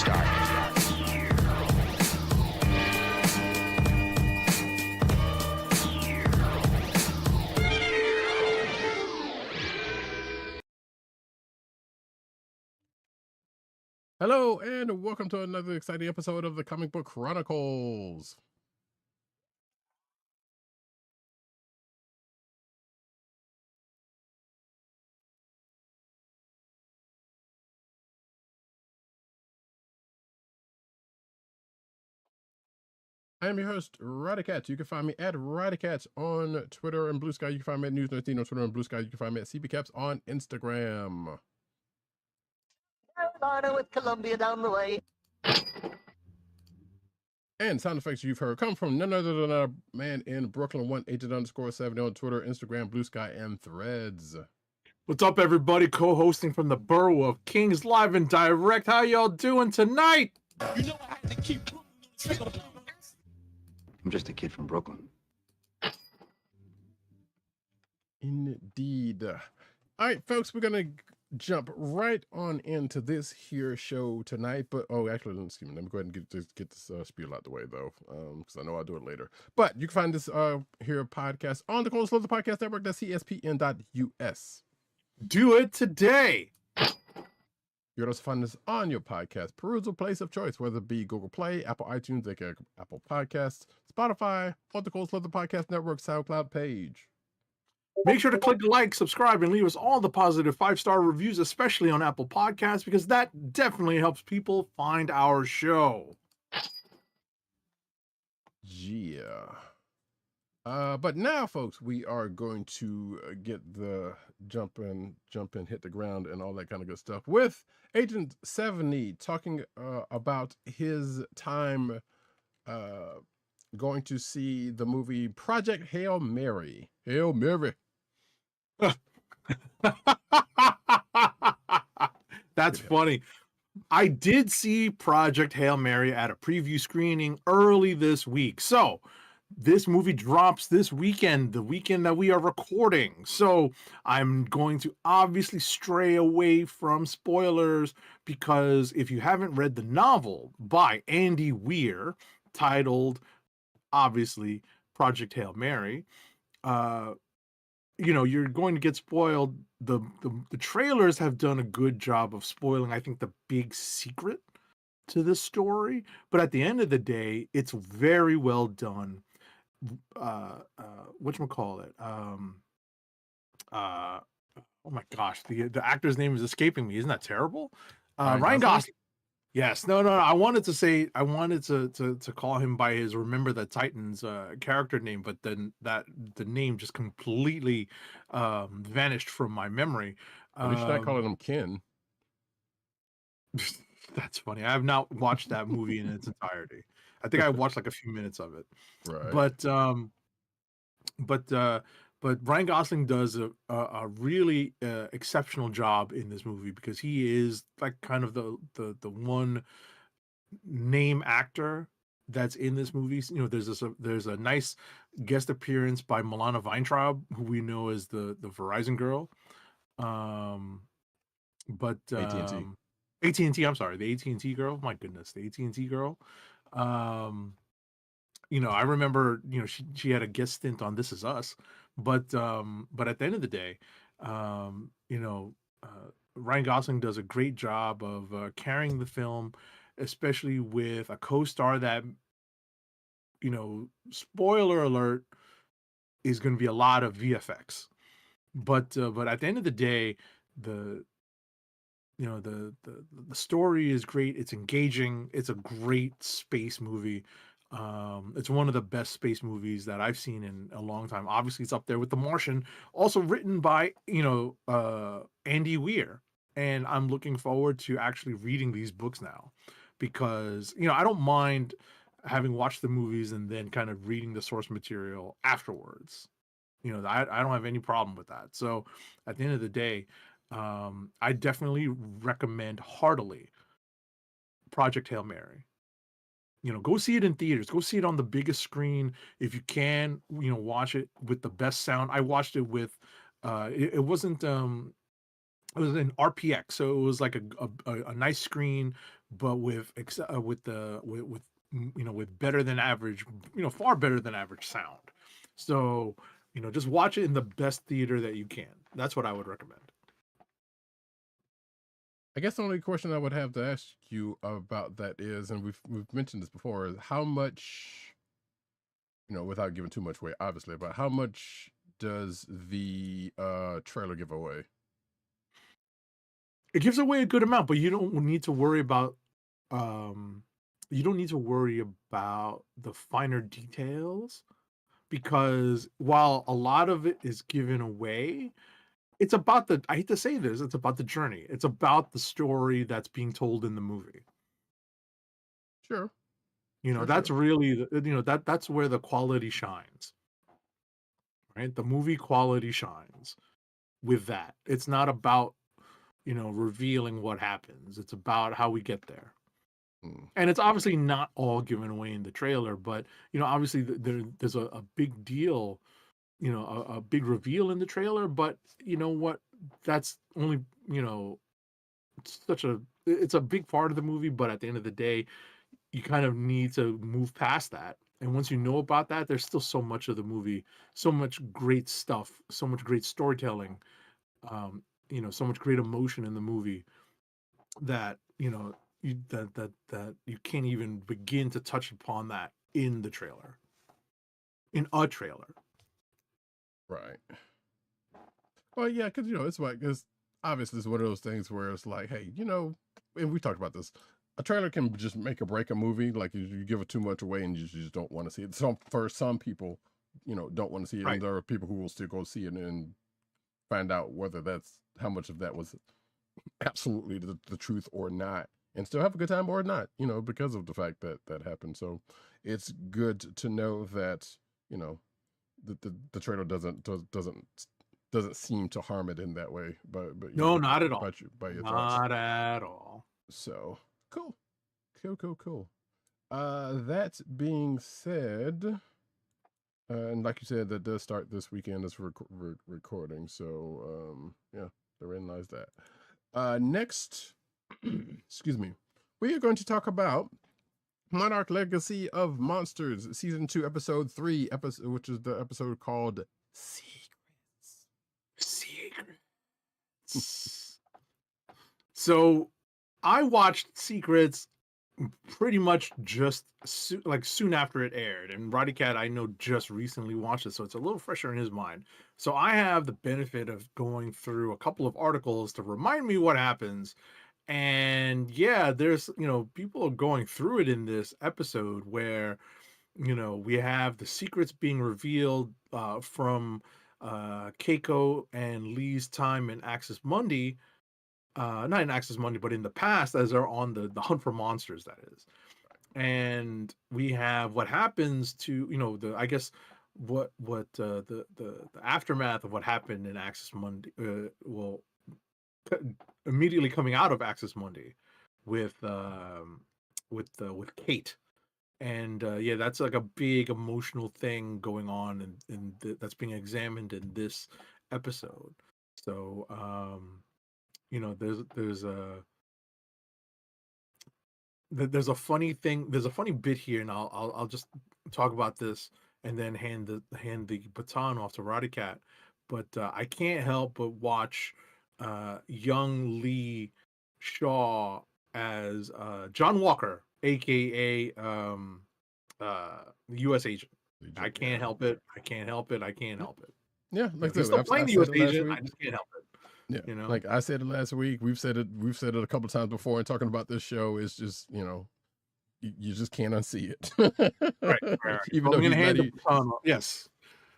sky. Hello, and welcome to another exciting episode of the Comic Book Chronicles. I am your host, Roddykat. You can find me at Roddykat on Twitter and Blue Sky. You can find me at News Nerdine on Twitter and Blue Sky. You can find me at CBCaps on Instagram. Carolina with Columbia down the way. And sound effects you've heard come from none other than our man in Brooklyn, 1agent_70 on Twitter, Instagram, Blue Sky, and Threads. What's up, everybody? Co-hosting from the borough of Kings, live and direct. How y'all doing tonight? You know I had to keep I'm just a kid from Brooklyn. Indeed. All right, folks, we're going to jump right on into this here show tonight. But, let me go ahead and get this spiel out the way, though, because I know I'll do it later. But you can find this here podcast on the Cold Slither Podcast Network. That's CSPN.us. Do it today. You can also find us on your podcast perusal place of choice, whether it be Google Play, Apple iTunes, Apple Podcasts, Spotify, or the Cold Slither Podcast Network SoundCloud page. Make sure to click like, subscribe, and leave us all the positive 5-star reviews, especially on Apple Podcasts, because that definitely helps people find our show. Yeah. But now, folks, we are going to get the jump in, hit the ground, and all that kind of good stuff with Agent 70 talking about his time going to see the movie Project Hail Mary. Hail Mary. That's funny. I did see Project Hail Mary at a preview screening early this week. So this movie drops this weekend, the weekend that we are recording. So I'm going to obviously stray away from spoilers, because if you haven't read the novel by Andy Weir, titled, obviously, Project Hail Mary, you're going to get spoiled. The trailers have done a good job of spoiling, I think, the big secret to this story. But at the end of the day, it's very well done. Whatchamacallit? Oh my gosh, the actor's name is escaping me. Isn't that terrible? Ryan Gosling. Yes, no. I wanted to call him by his Remember the Titans character name, but then the name just completely vanished from my memory. At least you're not calling him Ken. That's funny. I have not watched that movie in its entirety. I think I watched like a few minutes of it. Right. But Ryan Gosling does a really exceptional job in this movie, because he is like kind of the one name actor that's in this movie. There's a nice guest appearance by Milana Weintraub, who we know as the Verizon girl. AT&T. I'm sorry, the AT&T girl. My goodness, the AT&T girl. I remember, she had a guest stint on This Is Us, but at the end of the day, Ryan Gosling does a great job of carrying the film, especially with a co-star that, spoiler alert, is going to be a lot of VFX, but at the end of the day, the story is great. It's engaging. It's a great space movie. It's one of the best space movies that I've seen in a long time. Obviously, it's up there with The Martian, also written by Andy Weir, and I'm looking forward to actually reading these books now, because I don't mind having watched the movies and then kind of reading the source material afterwards. I don't have any problem with that. So at the end of the day, I definitely recommend heartily Project Hail Mary. Go see it in theaters. Go see it on the biggest screen if you can. Watch it with the best sound. I watched it with. It wasn't. It was in RPX, so it was like a nice screen but with better than average, far better than average sound. So, just watch it in the best theater that you can. That's what I would recommend. I guess the only question I would have to ask you about that is, and we've mentioned this before, is how much, without giving too much away, obviously, but how much does the trailer give away? It gives away a good amount, but you don't need to worry about the finer details, because while a lot of it is given away, it's about I hate to say this, it's about the journey. It's about the story that's being told in the movie. Sure. That's really that's where the quality shines. Right? The movie quality shines with that. It's not about, revealing what happens. It's about how we get there. And it's obviously not all given away in the trailer, but obviously there's a big deal, a big reveal in the trailer. But you know what? That's only it's a big part of the movie. But at the end of the day, you kind of need to move past that. And once you know about that, there's still so much of the movie, so much great stuff, so much great storytelling, so much great emotion in the movie that that you can't even begin to touch upon that in a trailer. Right. Well, yeah, because it's like, because obviously it's one of those things where it's like, hey, and we talked about this. A trailer can just make or break a movie. Like you give it too much away, and you just don't want to see it. For some people, don't want to see it, Right. and there are people who will still go see it and find out whether how much of that was absolutely the truth or not, and still have a good time or not, because of the fact that happened. So it's good to know that the trailer doesn't seem to harm it in that way. But No, not at all. by your thoughts. Not at all. So cool. That being said, and like you said, that does start this weekend as recording. So yeah, to realize that. Next, excuse me, we are going to talk about Monarch Legacy of Monsters, Season 2, Episode 3, which is the episode called Secrets. So I watched Secrets pretty much just soon after it aired, and Roddykat, I know, just recently watched it, so it's a little fresher in his mind. So I have the benefit of going through a couple of articles to remind me what happens. And yeah, there's people are going through it in this episode where we have the secrets being revealed from Keiko and Lee's time in Axis Mundi, not in Axis Mundi, but in the past, as they're on the hunt for monsters, that is. And we have what happens to I guess what the aftermath of what happened in Axis Mundi, immediately coming out of Axis Mundi with Kate. And yeah, that's like a big emotional thing going on, and that's being examined in this episode. So there's a funny thing, there's a funny bit here, and I'll just talk about this and then hand the baton off to Roddykat. But I can't help but watch young Lee Shaw as John Walker, aka the U.S. agent. I can't help it. I can't help it. Yeah, like He's still playing the U.S. agent. I just can't help it. Yeah, like I said it last week. We've said it a couple times before. And talking about this show is just you just can't unsee it. Right. Even though I'm gonna hand the not, baton off. Yes.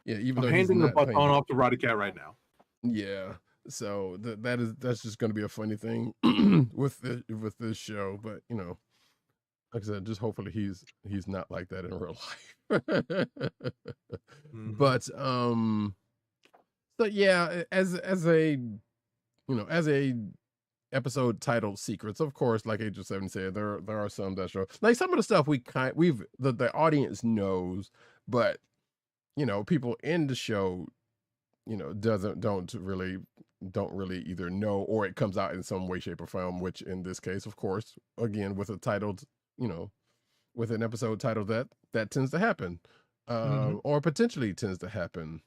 yeah, even I'm though handing he's the not baton playing. off to Roddykat right now. Yeah. So that's just going to be a funny thing with this show. But like I said, just hopefully he's not like that in real life. But so yeah, as a as a episode titled Secrets, of course, like Agent 7 said, there are some that show, like, some of the stuff the audience knows, but people in the show don't really don't really either know, or it comes out in some way, shape, or form, which in this case, of course, again, with a titled, with an episode titled that tends to happen, or potentially tends to happen.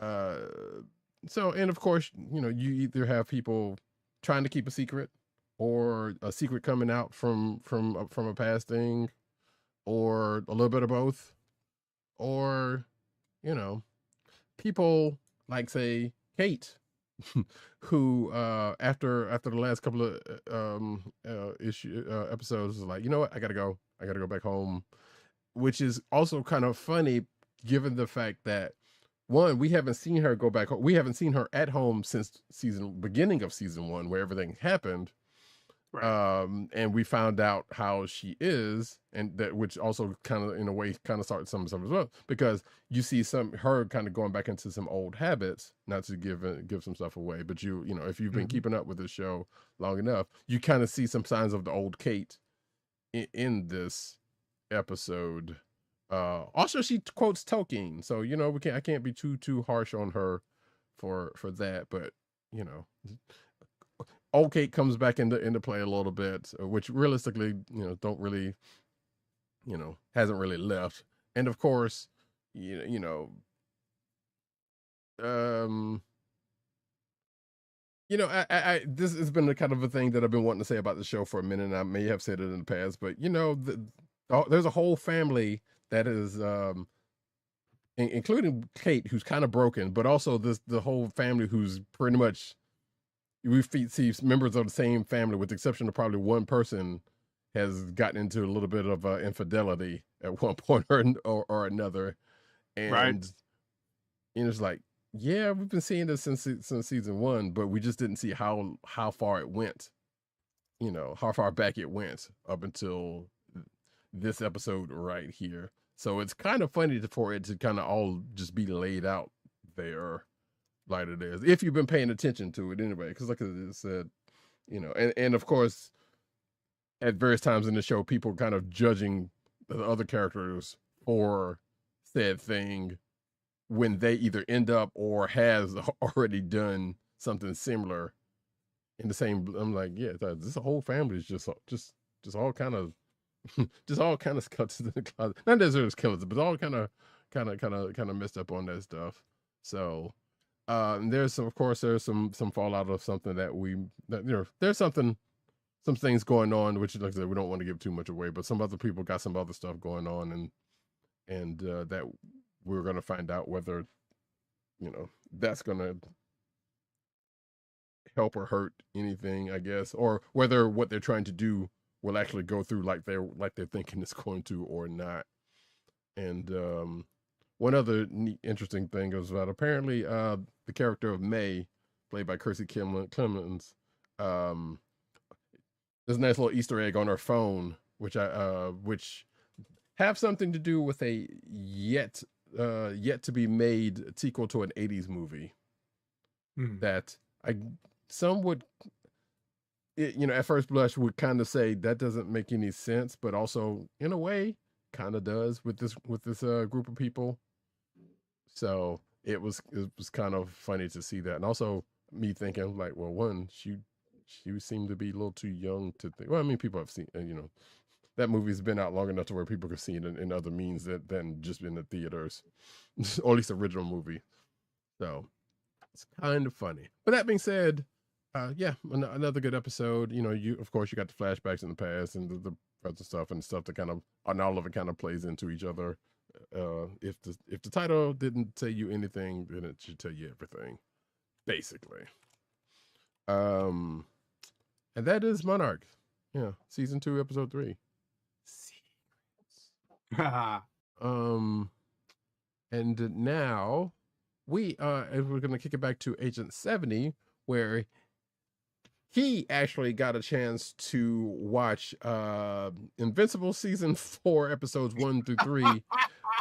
So, and of course, you either have people trying to keep a secret, or a secret coming out from a past thing, or a little bit of both, or people like, say, Kate, who after the last couple of episodes is like, you know what, I gotta go back home, which is also kind of funny given the fact that, one, we haven't seen her go back home. We haven't seen her at home since beginning of season 1, where everything happened. Right. And we found out how she is, and that, which also kind of in a way kind of started some stuff as well, because you see her kind of going back into some old habits, not to give some stuff away, but if you've been keeping up with this show long enough, you kind of see some signs of the old Kate in this episode. Also, she quotes Tolkien, so I can't be too harsh on her for that, but old Kate comes back into play a little bit, which realistically, don't really, hasn't really left. And of course, this has been the kind of a thing that I've been wanting to say about the show for a minute, and I may have said it in the past, but there's a whole family that is, including Kate, who's kind of broken, but also the whole family who's pretty much, we see members of the same family, with the exception of probably one person, has gotten into a little bit of infidelity at one point or another. And right. It's like, yeah, we've been seeing this since season 1, but we just didn't see how far it went, how far back it went up until this episode right here. So it's kind of funny for it to kind of all just be laid out there like it is, if you've been paying attention to it anyway, because like I said, and of course, at various times in the show, people kind of judging the other characters for said thing when they either end up or has already done something similar in the same. I'm like, yeah, this whole family is just all kind of just all kind of skeletons in the closet. Not necessarily skeletons, but all kind of messed up on that stuff. So there's some fallout of something there's some things going on, which, like I said, we don't want to give too much away, but some other people got some other stuff going on, and that we're going to find out whether that's going to help or hurt anything, I guess, or whether what they're trying to do will actually go through like they're thinking it's going to, or not. And one other neat, interesting thing is that apparently the character of May, played by Kirstie Clemons, there's a nice little Easter egg on her phone, which have something to do with a yet to be made sequel to an 80s movie that some would, at first blush would kind of say that doesn't make any sense, but also in a way kind of does with this group of people. So it was kind of funny to see that, and also me thinking like, well, one, she seemed to be a little too young to think. Well, I mean, people have seen, that movie's been out long enough to where people can see it in other means than just in the theaters, or at least the original movie. So it's kind of funny. But that being said, yeah, another good episode. Of course, you got the flashbacks in the past and the present stuff and stuff that kind of, and all of it kind of plays into each other. If the title didn't tell you anything, then it should tell you everything, basically. And that is Monarch. Yeah, season 2, episode 3. Secrets. And now we're gonna kick it back to Agent 70, where he actually got a chance to watch Invincible season 4, episodes 1 through 3.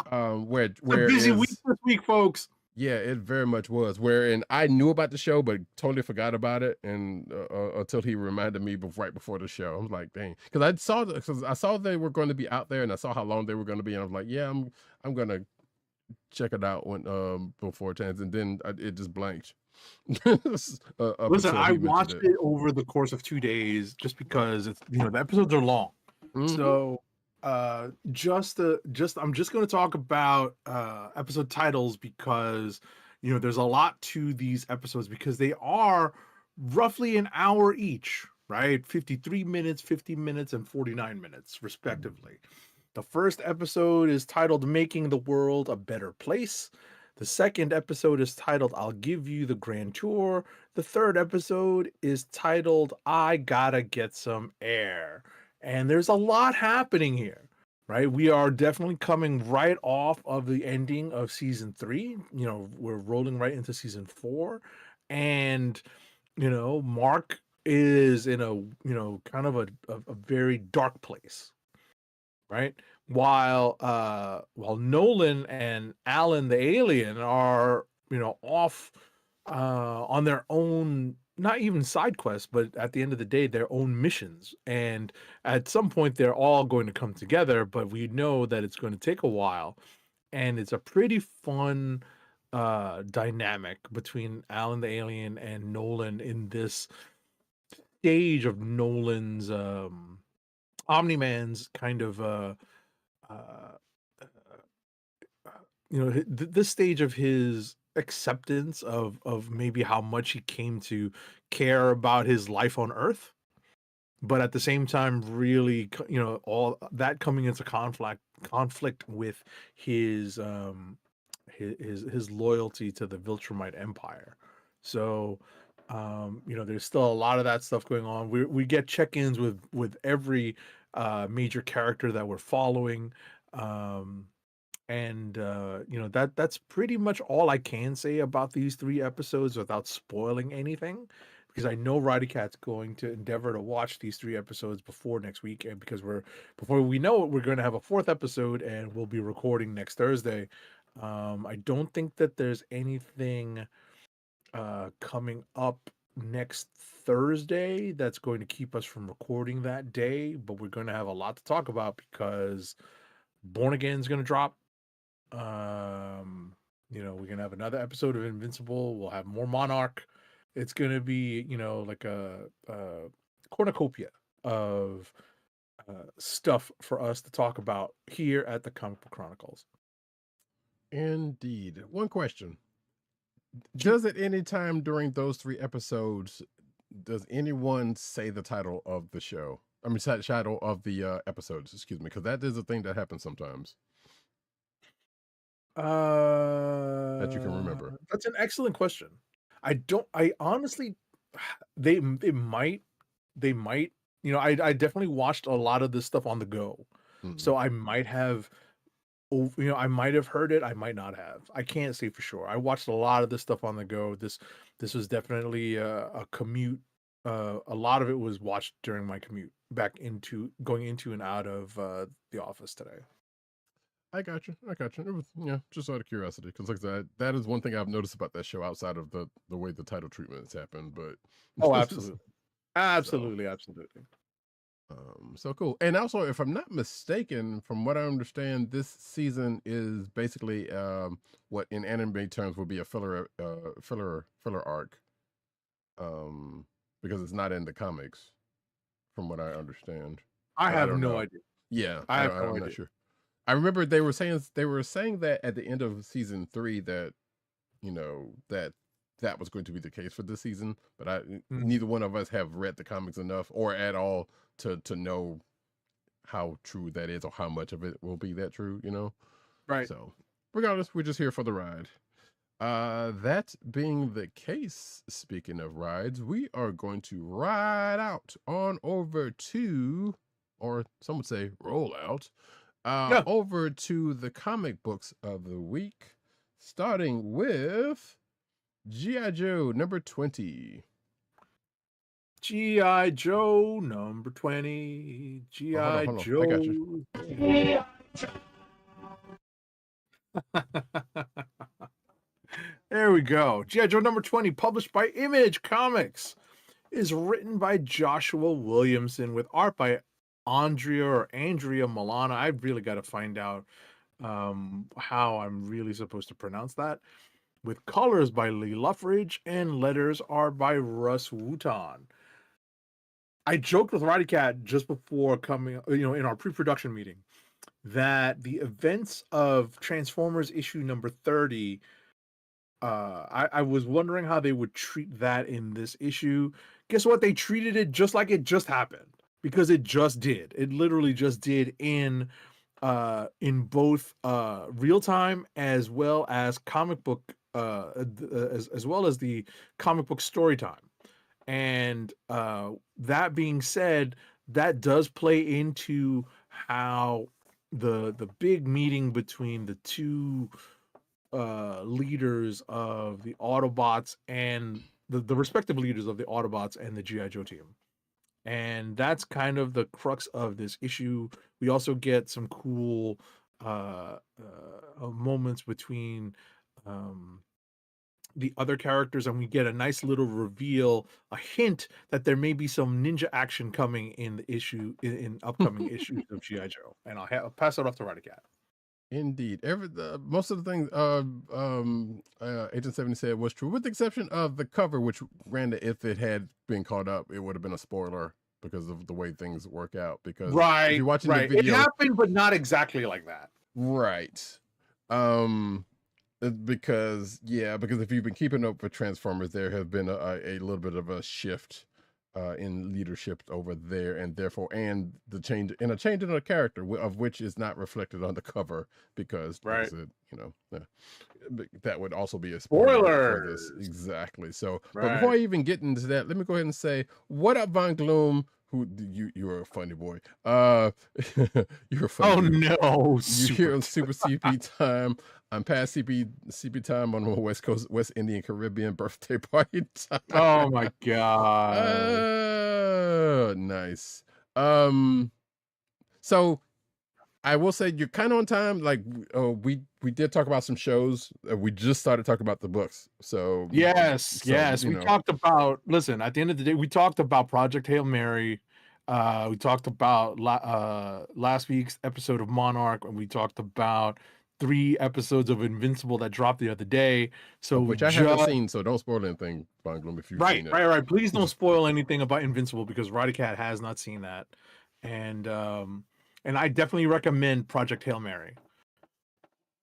Where a busy week this week, folks. Yeah, it very much was. Wherein I knew about the show, but totally forgot about it, and until he reminded me right before the show, I was like, "Dang!" Because I saw they were going to be out there, and I saw how long they were going to be, and I was like, "Yeah, I'm gonna check it out when before it ends." And then it just blanked. Up Listen, until I he mentioned watched it over the course of 2 days just because it's the episodes are long. Mhm. So I'm just going to talk about episode titles because there's a lot to these episodes because they are roughly an hour each, right? 53 minutes, 50 minutes, and 49 minutes, respectively. The first episode is titled Making the World a Better Place. The second episode is titled I'll Give You the Grand Tour. The third episode is titled I Gotta Get Some Air. And there's a lot happening here, right? We are definitely coming right off of the ending of season 3. We're rolling right into season 4. And, Mark is in a, kind of a very dark place, right? While Nolan and Alan the alien are off on their own, not even side quests, but at the end of the day their own missions, and at some point they're all going to come together, but we know that it's going to take a while, and it's a pretty fun dynamic between Alan the alien and Nolan in this stage of Nolan's Omni-Man's kind of uh, this stage of his acceptance of maybe how much he came to care about his life on Earth, but at the same time, really, all that coming into conflict with his his loyalty to the Viltrumite Empire. So, there's still a lot of that stuff going on. We get check-ins with every major character that we're following. And that's pretty much all I can say about these 3 episodes without spoiling anything, because I know Roddykat's going to endeavor to watch these 3 episodes before next week, and because before we know it, we're going to have a 4th episode and we'll be recording next Thursday. I don't think that there's anything coming up next Thursday that's going to keep us from recording that day, but we're going to have a lot to talk about because Born Again is going to drop. We're gonna have another episode of Invincible. We'll have more Monarch. It's gonna be, like a cornucopia of stuff for us to talk about here at the Comic Book Chronicles. Indeed. One question: does at any time during those 3 episodes, does anyone say the title of the show? I mean, title of the episodes. Excuse me, because that is a thing that happens sometimes that you can remember. That's an excellent question. I honestly, they might, I definitely watched a lot of this stuff on the go. Mhm. So I might have, I might have heard it. I might not have. I can't say for sure. I watched a lot of this stuff on the go. This was definitely a commute. A lot of it was watched during my commute going into and out of the office today. I got you. It was just out of curiosity, because like that is one thing I've noticed about that show outside of the way the title treatment has happened. But Oh, absolutely, so, absolutely. so cool. And also, if I'm not mistaken, from what I understand, this season is basically what in anime terms would be a filler arc, because it's not in the comics, from what I understand. I But I have don't no know. idea. Yeah, I have no I'm idea. not sure. I remember they were saying that at the end of season 3 that that was going to be the case for this season, but neither one of us have read the comics enough or at all to know how true that is or how much of it will be that true, Right. So regardless, we're just here for the ride. That being the case, speaking of rides, we are going to ride out on over to, or some would say roll out, Yeah. over to the comic books of the week, starting with G.I. Joe number 20. G.I. Joe number 20. G.I. Hold on. Joe. I got you. There we go. G.I. Joe number 20, published by Image Comics, is written by Joshua Williamson with art by Andrea Milana. I've really got to find out how I'm really supposed to pronounce that. with colors by Lee Luffridge and letters are by Russ Wooton. I joked with Roddykat just before coming, in our pre-production meeting, that the events of Transformers issue number 30, I was wondering how they would treat that in this issue. Guess what? They treated it just like it just happened, because it just did. It literally just did in both real time as well as comic book as well as the comic book story time. And that being said, that does play into how the big meeting between the two leaders of the Autobots and the respective leaders of the Autobots and the G.I. Joe team. And that's kind of the crux of this issue. We also get some cool moments between the other characters, and we get a nice little reveal, a hint that there may be some ninja action coming in the issue in upcoming issues of G.I. Joe. And I'll pass it off to Roddykat. Indeed. Most of the things Agent 70 said was true, with the exception of the cover, which granted, if it had been caught up, it would have been a spoiler because of the way things work out. Because if you're watching the video, it happened, but not exactly like that. Right. Because if you've been keeping up with Transformers, there has been a little bit of a shift in leadership over there, and therefore, and the change in a character of which is not reflected on the cover, because that would also be a spoiler for this. Exactly. So, but before I even get into that, let me go ahead and say, what up, Von Gloom? Who you're a funny boy. You're a funny. Oh no! You're here on Super CP time. I'm past CP time on my West Coast, West Indian Caribbean birthday party time. Oh my god! Nice. So I will say you're kind of on time. Like, we did talk about some shows. We just started talking about the books. So yes. We talked about. Listen, at the end of the day, we talked about Project Hail Mary. We talked about last week's episode of Monarch, and we talked about 3 episodes of Invincible that dropped the other day. So which I haven't seen, so don't spoil anything, Von Gloom, if you've seen it. Right. Please don't spoil anything about Invincible, because Roddykat has not seen that. And I definitely recommend Project Hail Mary.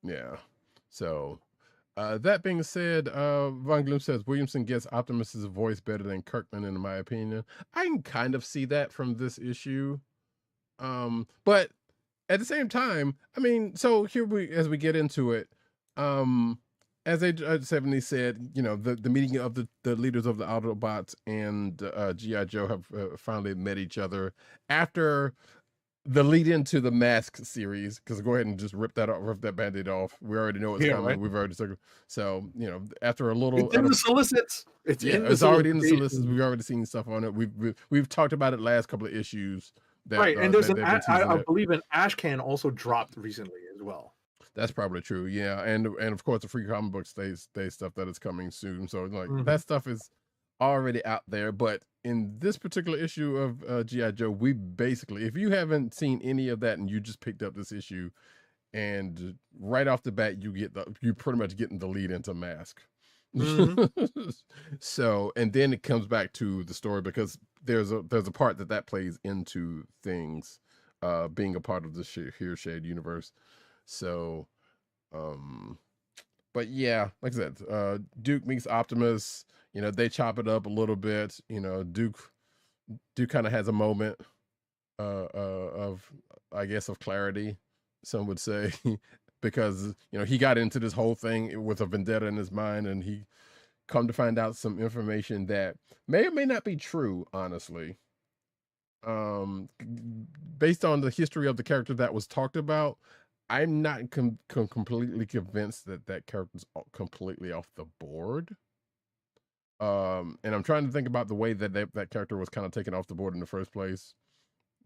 Yeah. So that being said, Von Gloom says Williamson gets Optimus's voice better than Kirkman, in my opinion. I can kind of see that from this issue. But at the same time, I mean, so as we get into it, as Agent 70 said, the meeting of the leaders of the Autobots and G.I. Joe have finally met each other after the lead into the Mask series. Because go ahead and just rip that Band-Aid off. We already know it's coming. Right? We've already so after a little, it's in the solicits. It's already in the solicits. We've already seen stuff on it. We've talked about it last couple of issues. And there's I believe an Ashcan also dropped recently as well. That's probably true. Yeah, and of course the Free Comic Book Day stuff that is coming soon. So that stuff is already out there. But in this particular issue of G.I. Joe, we basically, if you haven't seen any of that and you just picked up this issue, and right off the bat you pretty much getting the lead into Mask. So, and then it comes back to the story, because there's a part that plays into things being a part of the Shade universe. So but yeah, like I said, Duke meets Optimus, they chop it up a little bit. Duke kind of has a moment of, I guess, of clarity, some would say, because he got into this whole thing with a vendetta in his mind, and he come to find out some information that may or may not be true, honestly. Based on the history of the character that was talked about, I'm not completely convinced that character's completely off the board. And I'm trying to think about the way that character was kind of taken off the board in the first place.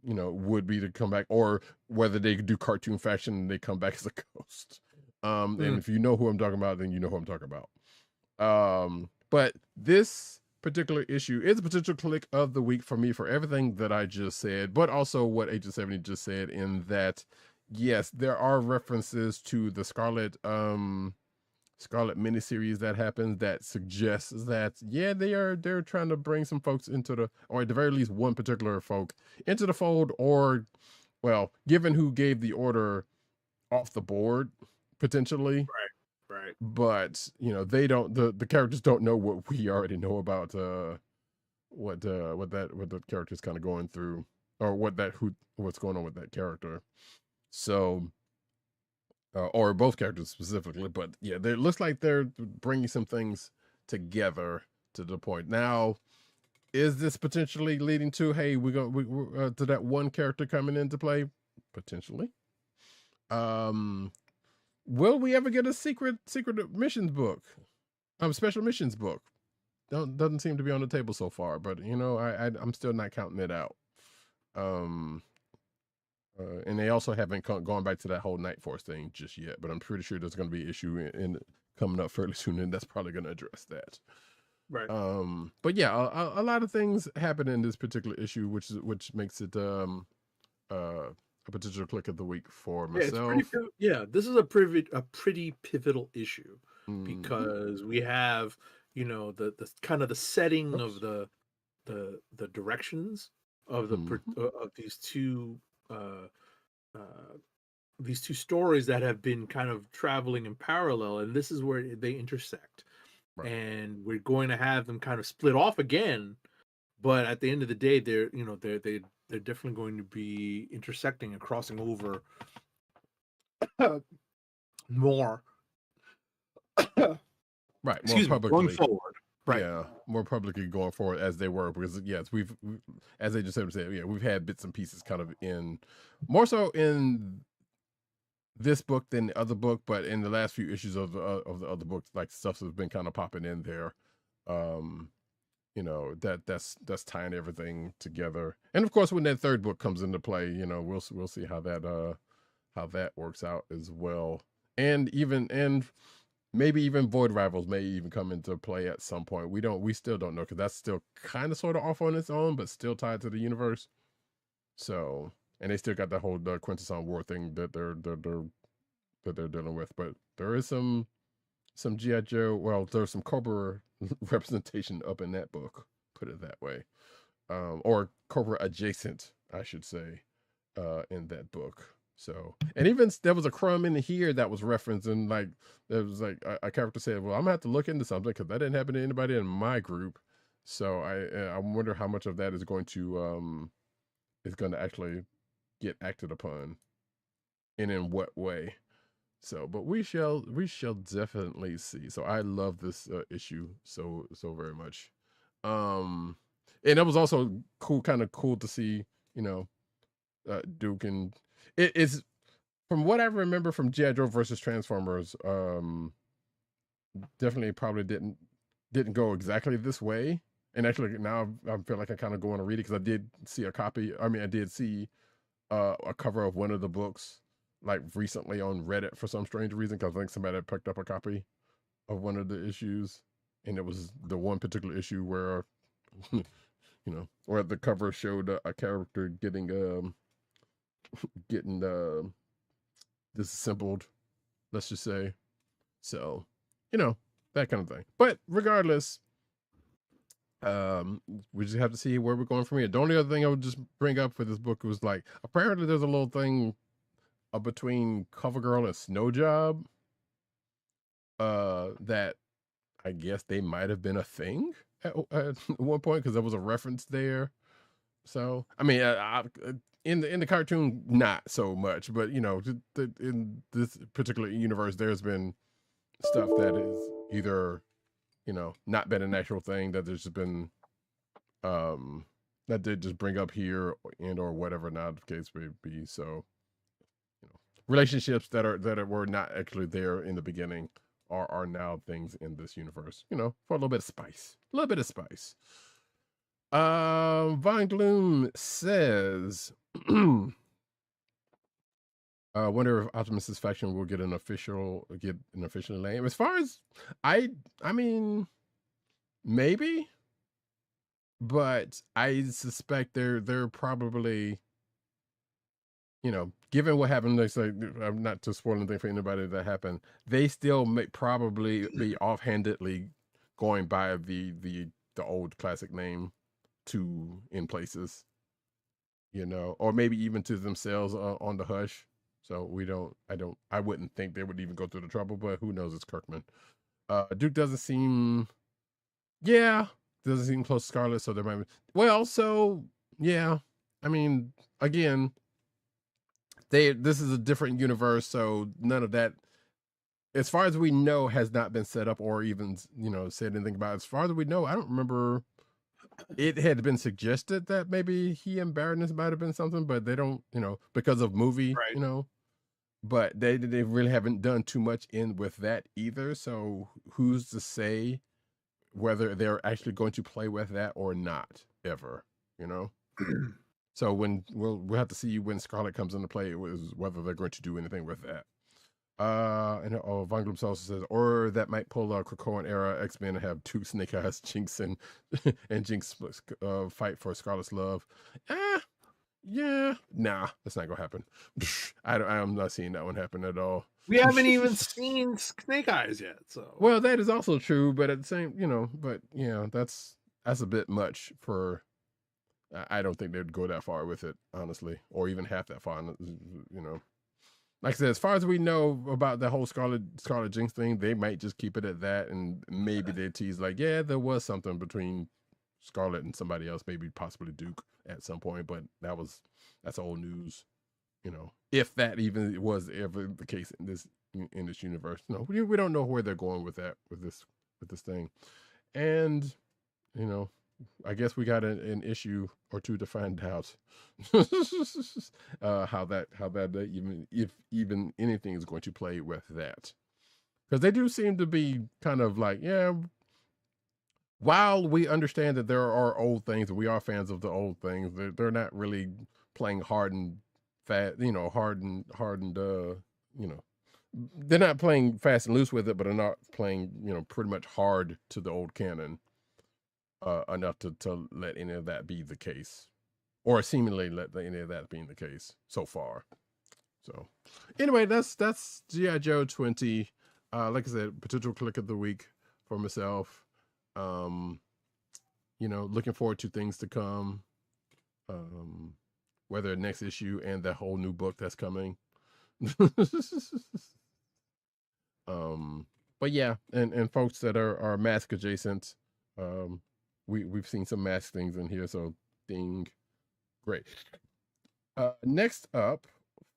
Would be to come back, or whether they could do cartoon fashion and they come back as a ghost. And if you know who I'm talking about, then you know who I'm talking about. But this particular issue is a potential click of the week for me, for everything that I just said, but also what Agent 70 just said, in that, yes, there are references to the Scarlet Scarlet miniseries that happens that suggests that yeah, they're trying to bring some folks into the, or at the very least one particular folk into the fold, or well, given who gave the order, off the board potentially. Right. But they don't, the characters don't know what we already know about what the character's kind of going through, or what's going on with that character. So or both characters specifically, but yeah, it looks like they're bringing some things together to the point. Now, is this potentially leading to, hey, we're to that one character coming into play? Potentially. Will we ever get a secret missions book? Special missions book? Doesn't seem to be on the table so far, but I'm still not counting it out. And they also haven't gone back to that whole Night Force thing just yet, but I'm pretty sure there's going to be an issue in coming up fairly soon, and that's probably going to address that. Right. But yeah, a lot of things happen in this particular issue, which makes it a potential click of the week for myself. This is a pretty pivotal issue because we have the kind of the setting of the directions of the of these two stories that have been kind of traveling in parallel, and this is where they intersect. Right. And we're going to have them kind of split off again, but at the end of the day, they're definitely going to be intersecting and crossing over more. Right. Excuse me, going forward. Right. Yeah, more publicly going forward as they were, because yes, we've, as they just said, yeah, we've had bits and pieces kind of in, more so in this book than the other book, but in the last few issues of the other books, like stuff has been kind of popping in there. That's tying everything together. And of course, when that third book comes into play, we'll see how that works out as well. And maybe even Void Rivals may even come into play at some point. We still don't know, because that's still kind of sort of off on its own, but still tied to the universe. So, and they still got that whole Quintesson War thing that they're dealing with. But there is some G.I. Joe. Well, there's some Cobra representation up in that book. Put it that way, or Cobra adjacent, I should say, in that book. So, and even there was a crumb in here that was referenced, and like there was like a character said, "Well, I'm gonna have to look into something because that didn't happen to anybody in my group." So I wonder how much of that is going to actually get acted upon, and in what way. So, but we shall definitely see. So I love this issue so very much. And it was also kind of cool to see, Duke, and it is, from what I remember from G.I. Joe versus Transformers, definitely probably didn't go exactly this way. And actually now I feel like I kind of go on to read it, because I did see a copy. I mean, I did see a cover of one of the books like recently on Reddit for some strange reason, because I think somebody had picked up a copy of one of the issues, and it was the one particular issue where where the cover showed a character getting disassembled, let's just say. So, that kind of thing. But regardless, we just have to see where we're going from here. The only other thing I would just bring up for this book was, like, apparently there's a little thing between CoverGirl and Snow Job that I guess they might have been a thing at one point, because there was a reference there. So, I mean, in the cartoon, not so much, but in this particular universe, there's been stuff that is either not been an actual thing, that there's just been that they just bring up here, and or whatever, not the case may be. So, relationships that were not actually there in the beginning are now things in this universe, for a little bit of spice. Von Gloom says, wonder if Optimus's faction will get an official name. As far as I mean, maybe, but I suspect they're probably, given what happened, like, I'm not to spoil anything for anybody that happened. They still may probably be offhandedly going by the old classic name in places, or maybe even to themselves on the hush. So I wouldn't think they would even go through the trouble, but who knows? It's Kirkman. Duke doesn't seem close to Scarlet, so there might be, yeah. I mean, again, this is a different universe, so none of that, as far as we know, has not been set up or even said anything about it. As far as we know, I don't remember it had been suggested that maybe he and Baroness might have been something, but they don't, because of movie, Right. but they really haven't done too much with that either. So who's to say whether they're actually going to play with that or not ever, So when we'll have to see when Scarlet comes into play, whether they're going to do anything with that. And Von Gloops also says, or that might pull a Krakoan era X-Men and have two Snake Eyes, Jinx and Jinx fight for Scarlet's love. Yeah, nah, that's not gonna happen. I'm not seeing that one happen at all. We haven't even seen Snake Eyes yet, so. Well, that is also true, but at the same, but yeah, that's a bit much for. I don't think they'd go that far with it, honestly, or even half that far. Like I said, as far as we know about the whole Scarlet Jinx thing, they might just keep it at that, and maybe they tease like, yeah, there was something between Scarlet and somebody else, maybe possibly Duke at some point, but that's old news, if that even was ever the case in this universe. No, we don't know where they're going with that with this thing, and I guess we got an issue or two to find out how that even if even anything is going to play with that, because they do seem to be kind of like, yeah, while we understand that there are old things and we are fans of the old things, they're not really playing hard and fast, they're not playing fast and loose with it, but are not playing pretty much hard to the old canon enough to let any of that be the case, or seemingly let any of that being the case so far. So anyway, that's G.I. Joe 20. Like I said, potential click of the week for myself. Looking forward to things to come. Whether next issue and that whole new book that's coming. But yeah, and folks that are mask adjacent, we've seen some mask things in here, so ding, great. Next up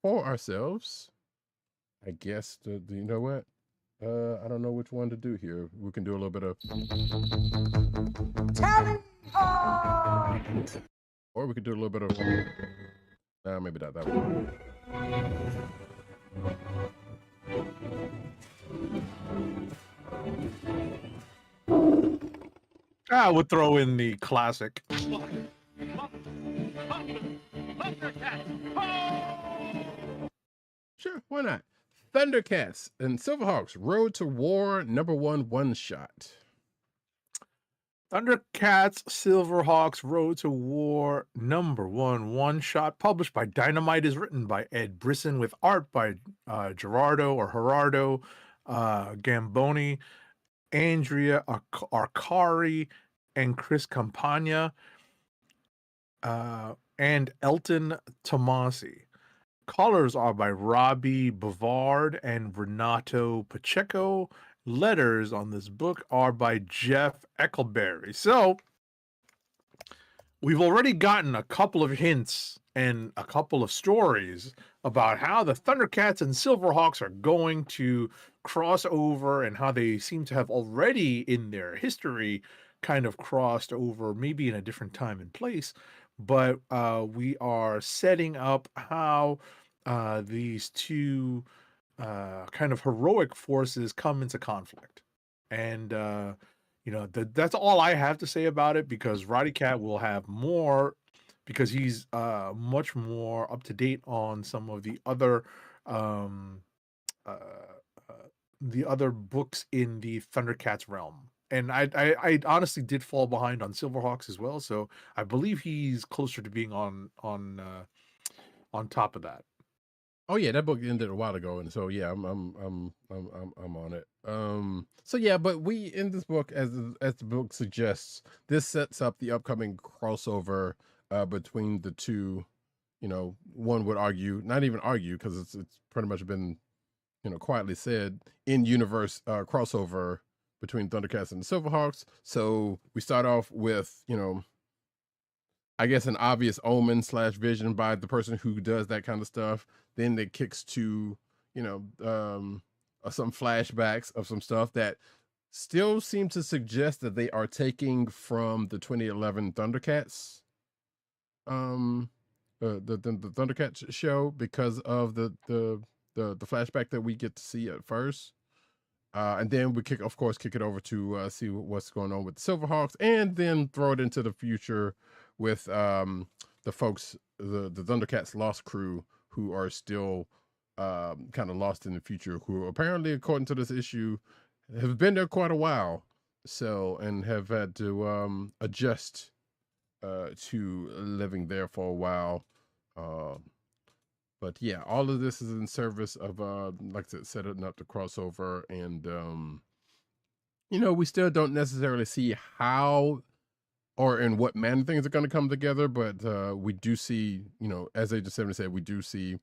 for ourselves, I guess, do you know what? I don't know which one to do here. We can do a little bit of Tally or we could do a little bit of maybe not that one. I would throw in the classic. Sure, why not? ThunderCats and SilverHawks Road to War #1 one-shot. ThunderCats, SilverHawks, Road to War #1 one-shot, published by Dynamite, is written by Ed Brisson with art by Gerardo Gamboni, Andrea Arcari, and Chris Campagna, and Elton Tomasi. Colors are by Robbie Bavard and Renato Pacheco. Letters on this book are by Jeff Eckelberry. So we've already gotten a couple of hints and a couple of stories about how the ThunderCats and SilverHawks are going to cross over, and how they seem to have already in their history kind of crossed over, maybe in a different time and place. But we are setting up how these two kind of heroic forces come into conflict. And that's all I have to say about it, because Roddykat will have more, because he's much more up to date on some of the other books in the ThunderCats realm. And I honestly did fall behind on SilverHawks as well, so I believe he's closer to being on top of that. Oh yeah, that book ended a while ago, and so yeah, I'm on it. So yeah, but we in this book, as the book suggests, this sets up the upcoming crossover between the two. You know, one would argue, not even argue, because it's pretty much been quietly said, in universe crossover between ThunderCats and the SilverHawks. So we start off with I guess an obvious omen / vision by the person who does that kind of stuff. Then it kicks to some flashbacks of some stuff that still seem to suggest that they are taking from the 2011 ThunderCats the ThunderCats show, because of the flashback that we get to see at first. And then we kick it over to see what's going on with the SilverHawks, and then throw it into the future with the folks, the ThunderCats Lost crew, who are still kind of lost in the future, who apparently, according to this issue, have been there quite a while, so, and have had to adjust to living there for a while. But yeah, all of this is in service of like I said, setting up the crossover, and we still don't necessarily see how or in what manner things are going to come together, but we do see, as Agent 70 said, we do see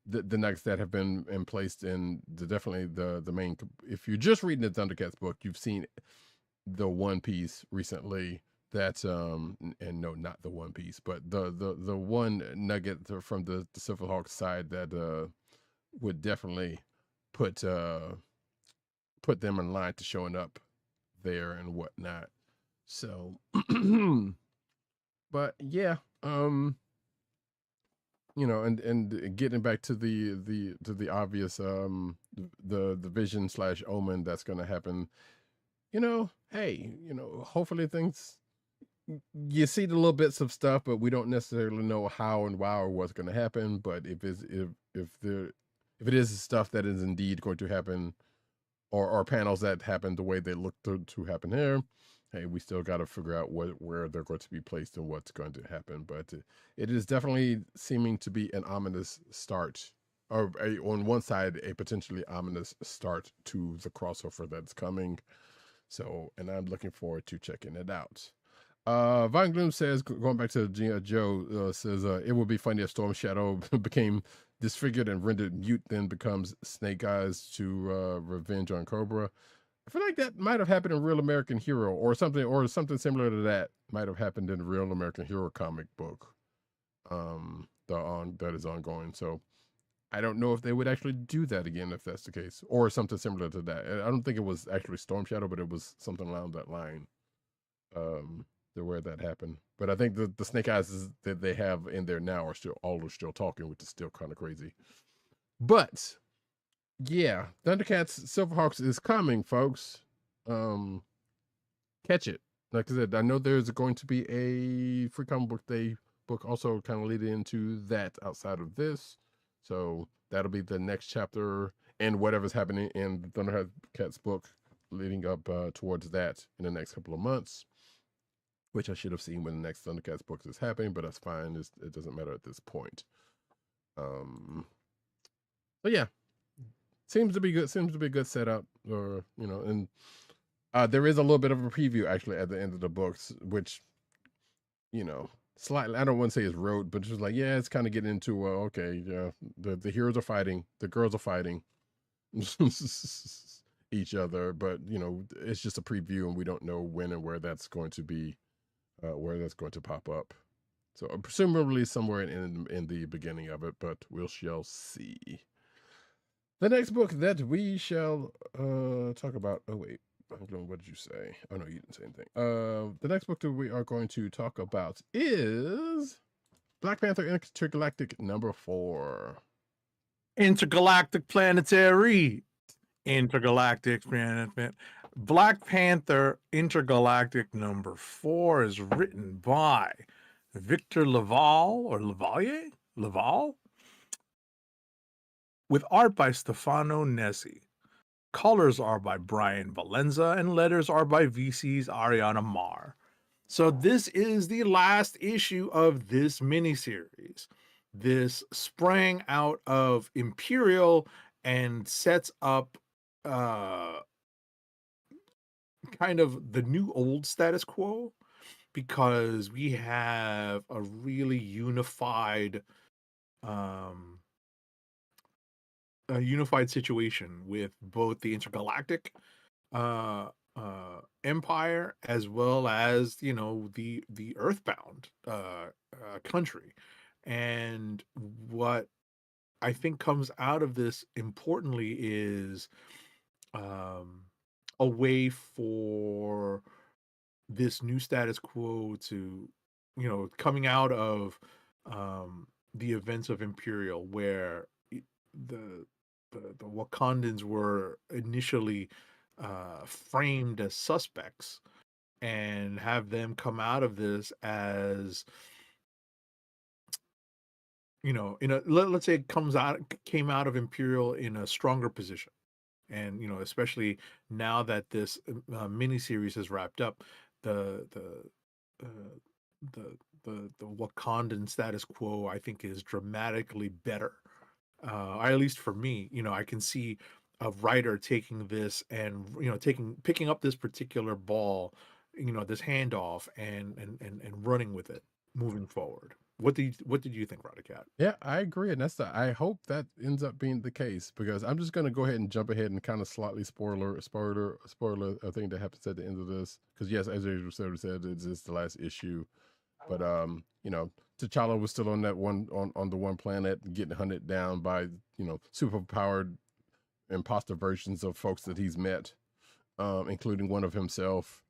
the nuggets that have been placed in definitely the main. If you're just reading the ThunderCats book, you've seen the One Piece recently. That and no, not the One Piece, but the one nugget from the SilverHawks side that would definitely put them in line to showing up there and whatnot. So, but yeah, and getting back to the obvious the vision / omen that's going to happen. Hey, hopefully things. You see the little bits of stuff, but we don't necessarily know how and why or what's going to happen. But if it is stuff that is indeed going to happen, or panels that happen the way they look to happen here, hey, we still got to figure out where they're going to be placed and what's going to happen. But it is definitely seeming to be an ominous start, or on one side, a potentially ominous start to the crossover that's coming. So, and I'm looking forward to checking it out. Von Gloom says, going back to G.I. Joe, says, it would be funny if Storm Shadow became disfigured and rendered mute, then becomes Snake Eyes to revenge on Cobra. I feel like that might have happened in Real American Hero, or something similar to that might have happened in the Real American Hero comic book that is ongoing. So I don't know if they would actually do that again if that's the case, or something similar to that. I don't think it was actually Storm Shadow, but it was something along that line. Where that happened, but I think the Snake Eyes that they have in there now are still talking, which is still kind of crazy. But yeah, ThunderCats SilverHawks is coming, folks. Catch it. Like I said, I know there's going to be a Free Comic Book Day book also kind of leading into that outside of this, so that'll be the next chapter and whatever's happening in the ThunderCats book leading up towards that in the next couple of months. Which I should have seen when the next ThunderCats book is happening, but that's fine. It doesn't matter at this point. But yeah, seems to be good. Seems to be a good setup, or and there is a little bit of a preview actually at the end of the books, which slightly, I don't want to say it's road, but just like, yeah, it's kind of getting into okay, yeah, the heroes are fighting, the girls are fighting each other, but it's just a preview, and we don't know when and where that's going to be. Where that's going to pop up. So presumably somewhere in the beginning of it, but we shall see. The next book that we shall talk about. Oh wait, what did you say? Oh no, you didn't say anything. The next book that we are going to talk about is Black Panther Intergalactic #4. Intergalactic Planetary. Intergalactic Planet. Black Panther Intergalactic #4 is written by Victor Laval, with art by Stefano Nessi. Colors are by Brian Valenza, and letters are by VC's Ariana Mar. So this is the last issue of this miniseries. this sprang out of Imperial and sets up kind of the new old status quo, because we have a really um unified situation with both the intergalactic empire, as well as, you know, the earthbound country. And what I think comes out of this importantly is um a way for this new status quo to, you know, coming out of the events of Imperial, where the the Wakandans were initially framed as suspects, and have them come out of this as, you know, in a let's say it came out of Imperial in a stronger position. And, you know, especially now that this miniseries has wrapped up, the uh, the Wakandan status quo, I think, is dramatically better. Or at least for me, you know, I can see a writer taking this and, you know, picking up this particular ball, you know, this handoff, and running with it moving forward. What did you think, Roddykat? Yeah, I agree, and I hope that ends up being the case, because I'm just going to go ahead and jump ahead and kind of slightly spoiler a thing that happens at the end of this, because yes, as you said, it's the last issue, but you know, T'Challa was still on that one on the one planet, getting hunted down by, you know, super powered imposter versions of folks that he's met, including one of himself.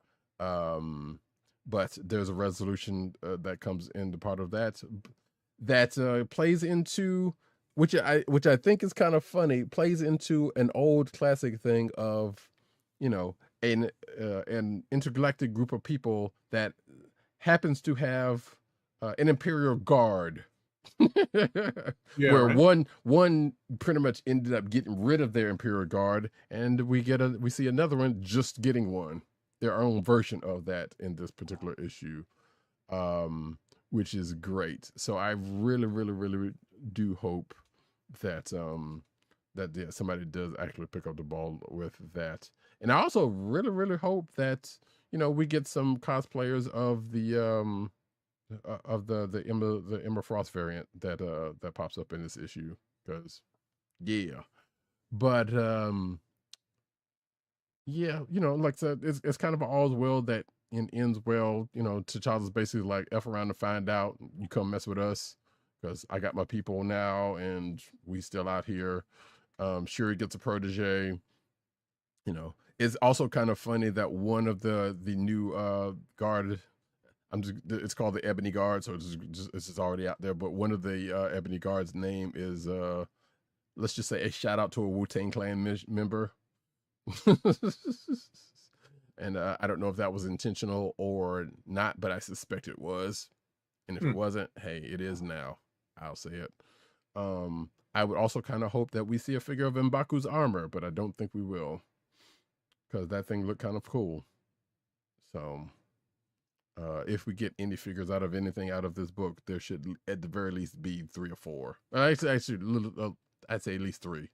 But there's a resolution that comes into part of that plays into, which I think is kind of funny, plays into an old classic thing of, you know, an intergalactic group of people that happens to have an Imperial Guard. Yeah, Where right. one pretty much ended up getting rid of their Imperial Guard, and we see another one just getting one, their own version of that in this particular issue, which is great. So I really do hope that that somebody does actually pick up the ball with that. And I also really hope that, you know, we get some cosplayers of the Emma Frost variant that pops up in this issue, because yeah. But yeah, you know, like I said, it's kind of all's well that ends well. You know, T'Challa's basically like, F around to find out, you come mess with us, because I got my people now and we still out here. Shuri gets a protege. You know, it's also kind of funny that one of the new guard, it's called the Ebony Guard, so it's just already out there. But one of the Ebony Guard's name is let's just say a shout out to a Wu-Tang Clan member. And I don't know if that was intentional or not, but I suspect it was. And if it wasn't, hey, it is now. I'll say it. I would also kind of hope that we see a figure of M'Baku's armor, but I don't think we will, because that thing looked kind of cool. So if we get any figures out of anything out of this book, there should at the very least be 3 or 4. Actually, I'd say at least 3.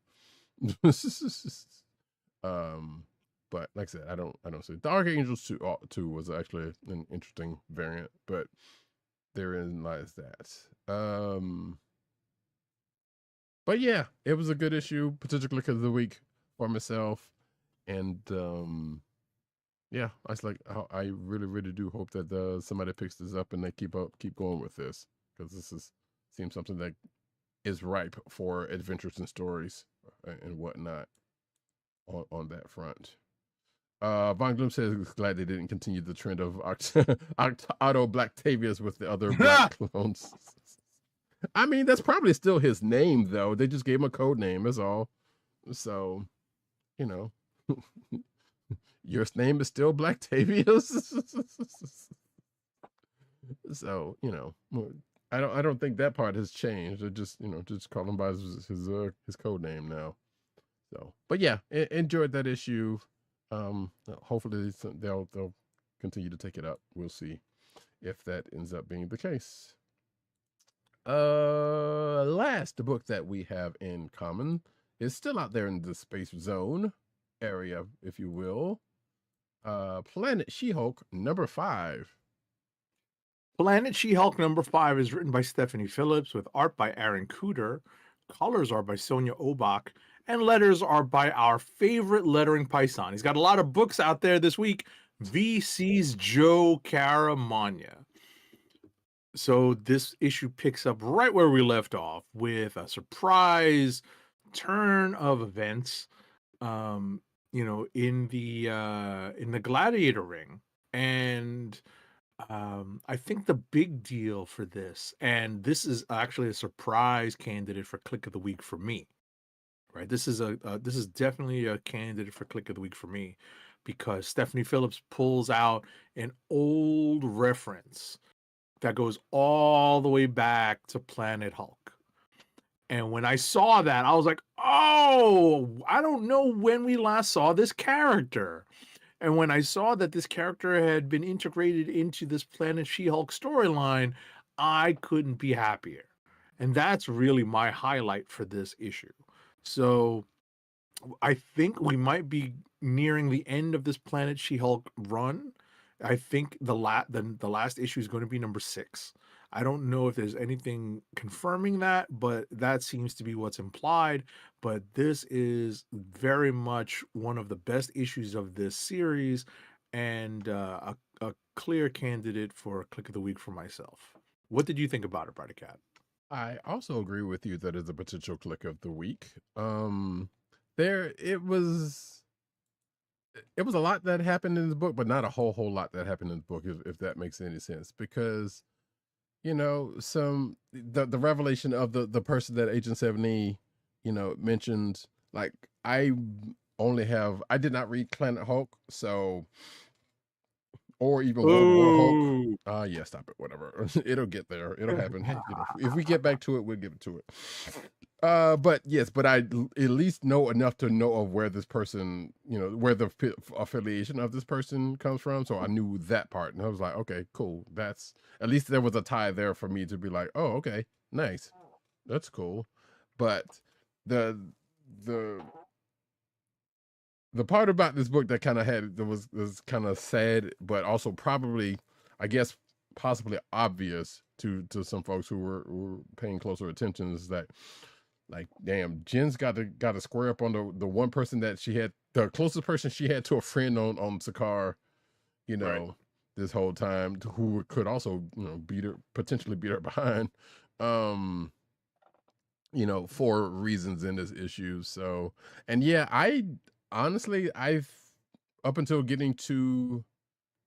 But like I said, I don't see. The Archangels 2 was actually an interesting variant, but therein lies that. But yeah, it was a good issue, particularly because of the week for myself, and yeah, I was like, I really do hope that somebody picks this up and they keep going with this, because seems something that is ripe for adventures and stories and whatnot on that front. Von Gloom says he's glad they didn't continue the trend of Otto Blacktavius with the other black clones. I mean, that's probably still his name, though. They just gave him a code name, that's all. So, you know, your name is still Blacktavius. So, you know, I don't think that part has changed. They just, you know, just call him by his code name now. So, but yeah, enjoyed that issue. Hopefully they'll continue to take it up. We'll see if that ends up being the case. Last book that we have in common is still out there in the space zone area, if you will. Planet She-Hulk #5. Planet She-Hulk #5 is written by Stephanie Phillips with art by Aaron Cooter. Colors are by Sonia Obach. And letters are by our favorite lettering Python. He's got a lot of books out there this week. VC's Joe Caramagna. So this issue picks up right where we left off with a surprise turn of events, in the gladiator ring. And I think the big deal for this, and this is actually a surprise candidate for Click of the Week for me, right? This is definitely a candidate for Click of the Week for me, because Stephanie Phillips pulls out an old reference that goes all the way back to Planet Hulk. And when I saw that, I was like, oh, I don't know when we last saw this character. And when I saw that this character had been integrated into this Planet She-Hulk storyline, I couldn't be happier. And that's really my highlight for this issue. So I think we might be nearing the end of this Planet She-Hulk run. I think the last issue is going to be #6. I don't know if there's anything confirming that, but that seems to be what's implied. But this is very much one of the best issues of this series, and a clear candidate for Click of the Week for myself. What did you think about it, Roddykat? I also agree with you that is a potential Click of the Week. It was a lot that happened in the book, but not a whole lot that happened in the book, if that makes any sense. Because, the revelation of the person that Agent 7E, mentioned, like, I did not read Planet Hulk, so, or even World War Hulk. Yeah, stop it, whatever. It'll get there. It'll happen. If we get back to it, we'll get to it. But I at least know enough to know of where this person, where the affiliation of this person comes from. So I knew that part, and I was like, okay, cool. That's, at least there was a tie there for me to be like, oh, okay, nice, that's cool. But the part about this book that kind of was kind of sad, but also probably, I guess, possibly obvious to some folks who were paying closer attention, is that, like, damn, Jen's got to square up on the one person that she had, the closest person she had to a friend on Sakaar, Right. this whole time, who could also, potentially beat her behind, for reasons in this issue. So, and yeah, I honestly, I've, up until getting to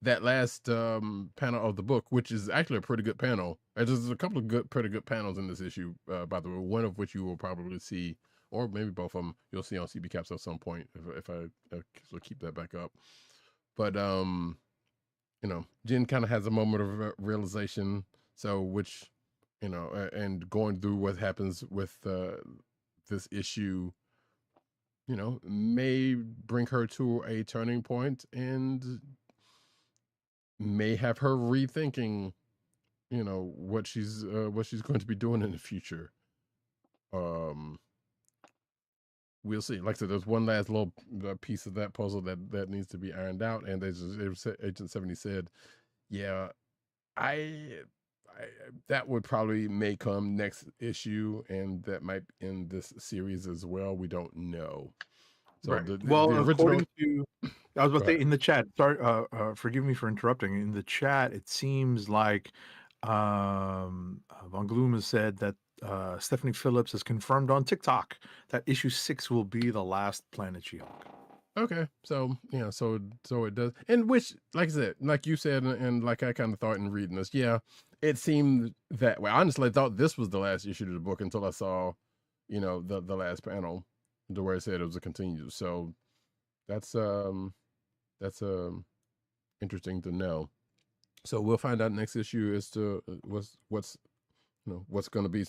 that last panel of the book, which is actually a pretty good panel. There's a couple of pretty good panels in this issue, by the way, one of which you will probably see, or maybe both of them, you'll see on CB Caps at some point, if I keep that back up. But, Jen kind of has a moment of realization, so, which, and going through what happens with this issue, may bring her to a turning point, and may have her rethinking, what she's going to be doing in the future. We'll see. Like I said, there's one last little piece of that puzzle that needs to be ironed out, and Agent 70 said, yeah, I that would probably may come next issue, and that might end this series as well. We don't know. So Right. the Well, original, according to, I was about to Go say ahead. in the chat. Sorry, forgive me for interrupting. In the chat, it seems like Von Gloom has said that Stephanie Phillips has confirmed on TikTok that issue 6 will be the last Planet She-Hulk. Okay, so yeah, so it does, and which, like I said, like you said, and like I kind of thought in reading this, yeah, it seemed that way. Honestly, I thought this was the last issue of the book until I saw, the last panel, to where it said it was a continue. So that's interesting to know. So we'll find out next issue as to what's going to be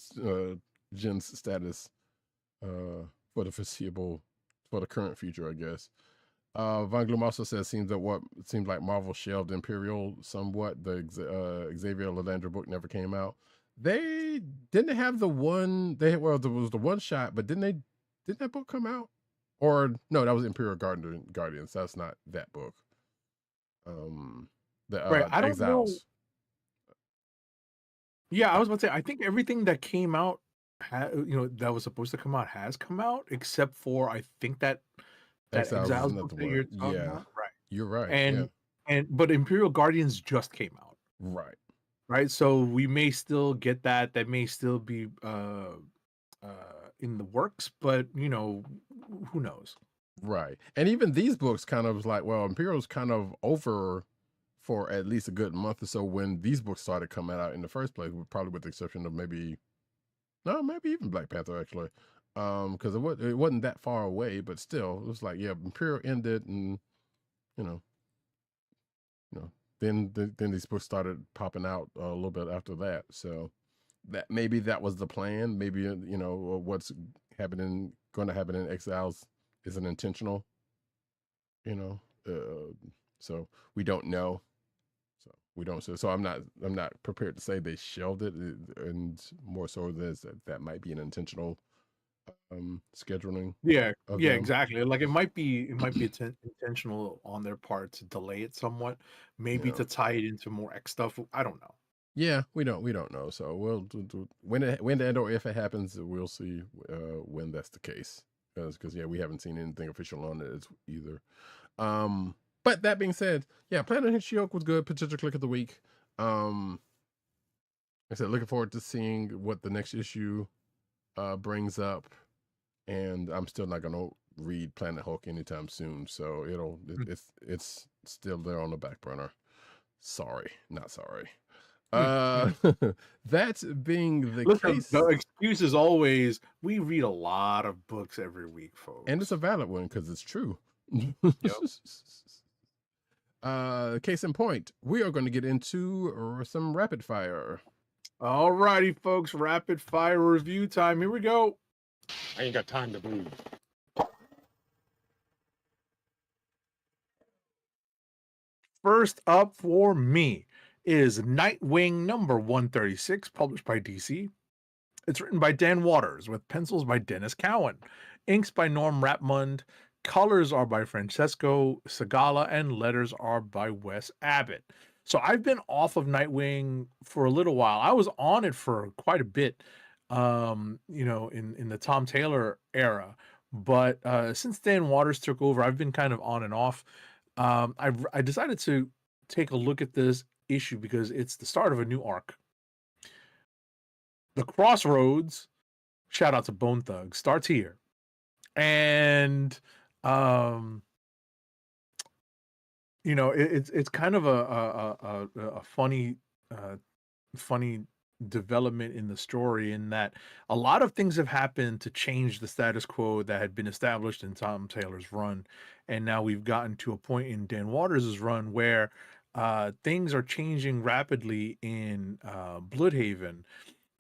Jen's status for the foreseeable, for the current future, I guess. Von Gloom also says seems like Marvel shelved Imperial somewhat. The Xavier Lalandra book never came out. They didn't have the one. There was the one shot, but didn't that book come out? Or no, that was Imperial Guardians. That's not that book. Right. I don't know. Exiles. Yeah, I was about to say, I think everything that came out, that was supposed to come out has come out, except for I think that Exiles is Exiles book another that you're one. talking Yeah, about, right? you're right. Yeah, But Imperial Guardians just came out, right. right? So we may still get that. That may still be in the works, but who knows? Right. And even these books kind of was like, well, Imperial's kind of over for at least a good month or so when these books started coming out in the first place, probably with the exception of maybe even Black Panther actually. Because it wasn't that far away, but still, it was like, yeah, Imperial ended, and you know, then these books started popping out a little bit after that. So that was the plan. Maybe what's going to happen in Exiles isn't intentional. You know, so we don't know. So we don't. So I'm not prepared to say they shelved it, and more so that might be an intentional scheduling Yeah, of yeah, them. exactly. Like it might be intentional on their part to delay it somewhat, maybe Yeah. to tie it into more X stuff. I don't know. Yeah, we don't know. So we'll do, when and or if it happens, we'll see when that's the case. Because yeah, we haven't seen anything official on it either. But that being said, yeah, Planet She-Hulk was good. Potential click of the week. I said looking forward to seeing what the next issue brings up, and I'm still not gonna read Planet Hulk anytime soon. So it's still there on the back burner. Sorry, not sorry. That being the Listen, case, the excuse is always we read a lot of books every week, folks. and it's a valid one because it's true. Case in point, we are going to get into some rapid fire. All righty, folks, rapid fire review time. Here we go. I ain't got time to breathe. First up for me is Nightwing number 136, published by DC. It's written by Dan Waters with pencils by Dennis Cowan, inks by Norm Rapmund, colors are by Francesco Segala, and letters are by Wes Abbott. So I've been off of Nightwing for a little while. I was on it for quite a bit, in the Tom Taylor era. But since Dan Waters took over, I've been kind of on and off. I decided to take a look at this issue because it's the start of a new arc. The Crossroads, shout out to Bone Thug, starts here. And it's kind of a funny development in the story, in that a lot of things have happened to change the status quo that had been established in Tom Taylor's run, and now we've gotten to a point in Dan Waters' run where things are changing rapidly in Bloodhaven.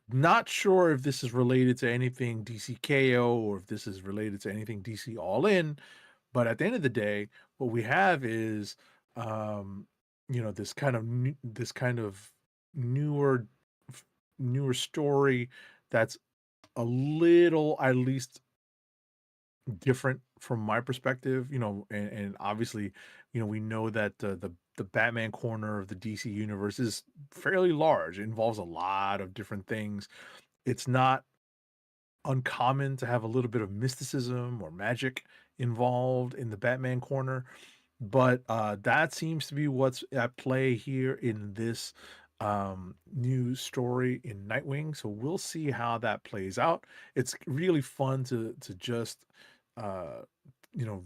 Not sure if this is related to anything DCKO or if this is related to anything DC All In, but at the end of the day, what we have is, this kind of newer story that's a little, at least, different from my perspective. And obviously, we know that the Batman corner of the DC universe is fairly large. It involves a lot of different things. It's not uncommon to have a little bit of mysticism or magic involved in the Batman corner, but that seems to be what's at play here in this new story in Nightwing. So we'll see how that plays out. It's really fun to just uh,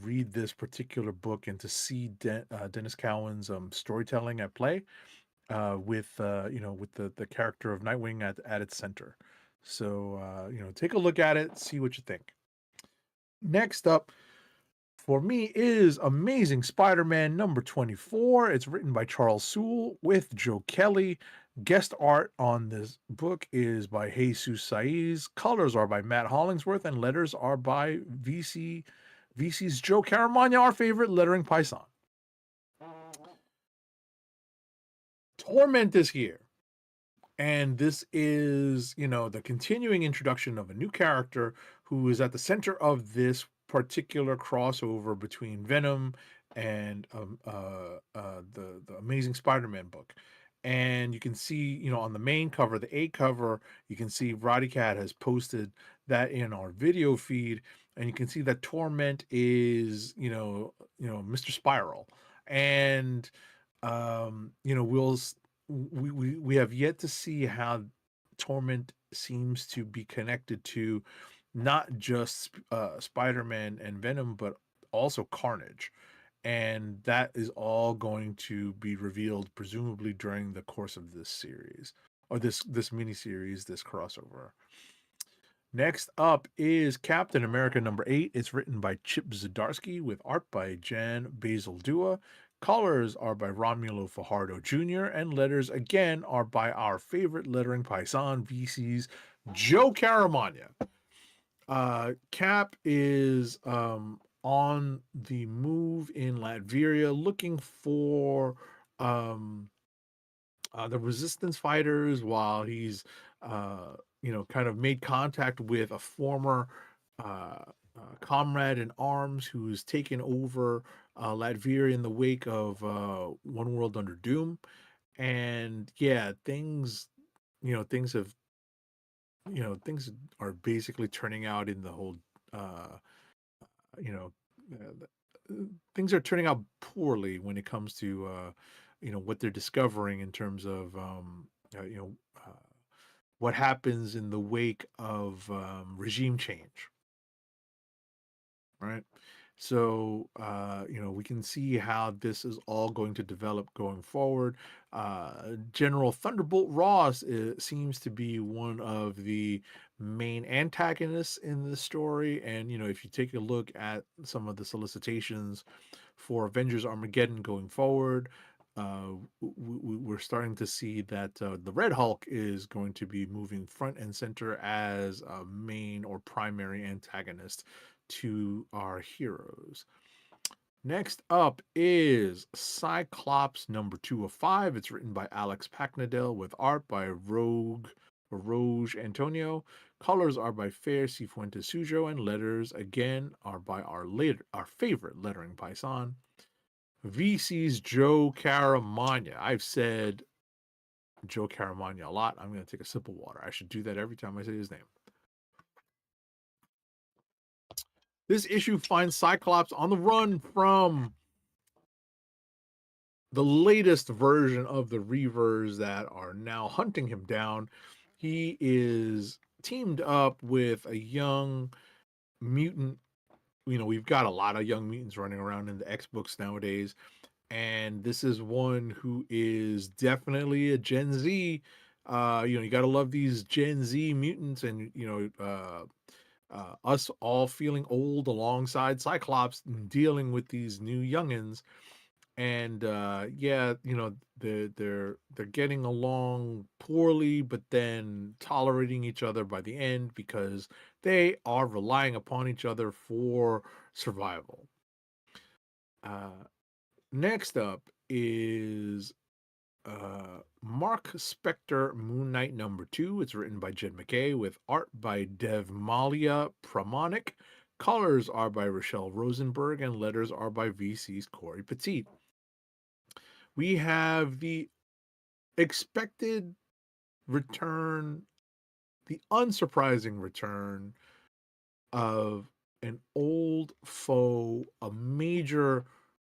read this particular book and to see Dennis Cowan's storytelling at play with the character of Nightwing at its center. So take a look at it, see what you think. Next up for me is Amazing Spider-Man number 24. It's written by Charles Soule with Joe Kelly. Guest art on this book is by Jesus Saiz. Colors are by Matt Hollingsworth, and letters are by VC's Joe Caramagna, our favorite lettering python. Torment is here. And this is, the continuing introduction of a new character who is at the center of this particular crossover between Venom and the Amazing Spider-Man book. And you can see, on the main cover, the A cover, you can see Roddykat has posted that in our video feed, and you can see that Torment is, Mr. Spiral. And we have yet to see how Torment seems to be connected to not just Spider-Man and Venom, but also Carnage. And that is all going to be revealed presumably during the course of this series, or this mini series, this crossover. Next up is Captain America #8. It's written by Chip Zdarsky with art by Jan Bazaldua. Colors are by Romulo Fajardo Jr. and letters again are by our favorite lettering paisan VC's Joe Caramagna. Cap is on the move in Latveria looking for the resistance fighters while he's kind of made contact with a former comrade in arms who's taken over Latveria in the wake of One World Under Doom. And yeah, things have things are basically turning out in the whole you know things are turning out poorly when it comes to what they're discovering in terms of what happens in the wake of regime change, right? So we can see how this is all going to develop going forward. General Thunderbolt Ross seems to be one of the main antagonists in this story, and if you take a look at some of the solicitations for Avengers Armageddon going forward, we're starting to see that the Red Hulk is going to be moving front and center as a main or primary antagonist to our heroes. Next up is Cyclops #2 of 5. It's written by Alex Paknadel with art by Roge Antonio. Colors are by Fair Cifuentes Sujo, and letters again are by our favorite lettering paisan, VC's Joe Caramagna. I've said Joe Caramagna a lot. I'm going to take a sip of water. I should do that every time I say his name. This issue finds Cyclops on the run from the latest version of the Reavers that are now hunting him down. He is teamed up with a young mutant. We've got a lot of young mutants running around in the X books nowadays. And this is one who is definitely a Gen Z. You got to love these Gen Z mutants, and us all feeling old alongside Cyclops and dealing with these new youngins. And they're getting along poorly, but then tolerating each other by the end because they are relying upon each other for survival. Next up is Mark Spector Moon Knight #2. It's written by Jed McKay with art by Devmalia Pramanik. Colors are by Rochelle Rosenberg and letters are by VC's Corey Petit. We have the expected return, the unsurprising return of an old foe, a major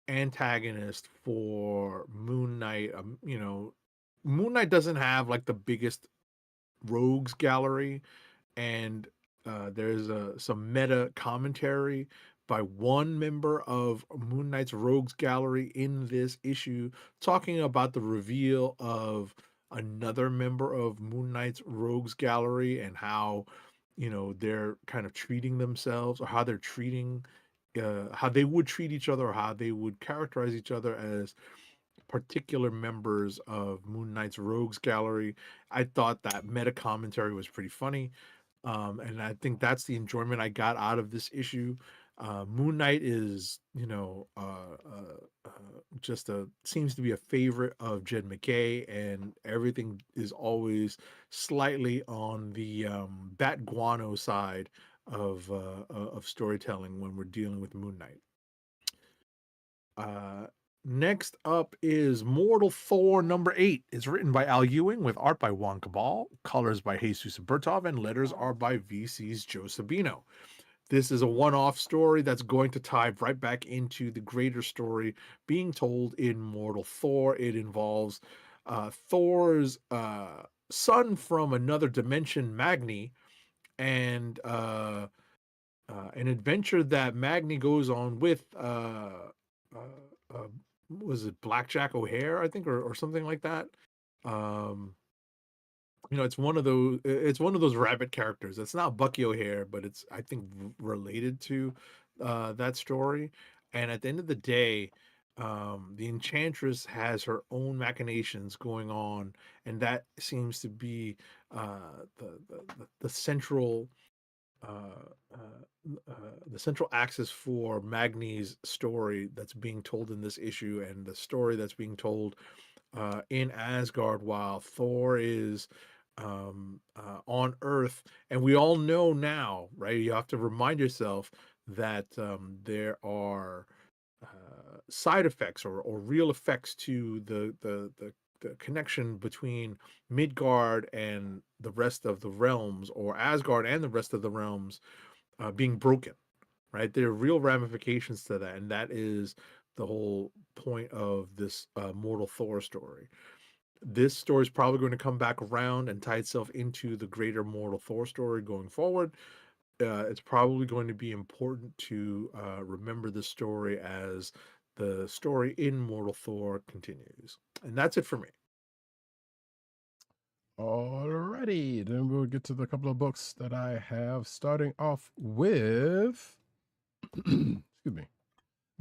antagonist for Moon Knight. Moon Knight doesn't have like the biggest rogues gallery, and there's some meta commentary by one member of Moon Knight's rogues gallery in this issue, talking about the reveal of another member of Moon Knight's rogues gallery and how they're kind of treating themselves, or how they're treating how they would treat each other, or how they would characterize each other as particular members of Moon Knight's rogues gallery. I thought that meta commentary was pretty funny. And I think that's the enjoyment I got out of this issue. Moon Knight is, just seems to be a favorite of Jed McKay, and everything is always slightly on the Bat Guano side of storytelling when we're dealing with Moon Knight. Next up is Mortal Thor number 8. It's written by Al Ewing with art by Juan Cabal, colors by Jesus Bertov, and letters are by VC's Joe Sabino. This is a one-off story that's going to tie right back into the greater story being told in Mortal Thor. It involves Thor's son from another dimension, Magni, and an adventure that Magni goes on with was it Blackjack O'Hare, I think, or something like that. It's one of those rabbit characters. It's not Bucky O'Hare, but it's, I think, related to that story. And at the end of the day, the Enchantress has her own machinations going on, and that seems to be the central the central axis for Magni's story that's being told in this issue, and the story that's being told in Asgard while Thor is on Earth. And we all know now, right? You have to remind yourself that there are side effects or real effects to the connection between Midgard and the rest of the realms, or Asgard and the rest of the realms being broken, right? There are real ramifications to that, and that is the whole point of this Mortal Thor story. This story is probably going to come back around and tie itself into the greater Mortal Thor story going forward. It's probably going to be important to remember this story as the story in Mortal Thor continues. And that's it for me. Alrighty, then we'll get to the couple of books that I have, starting off with, excuse me,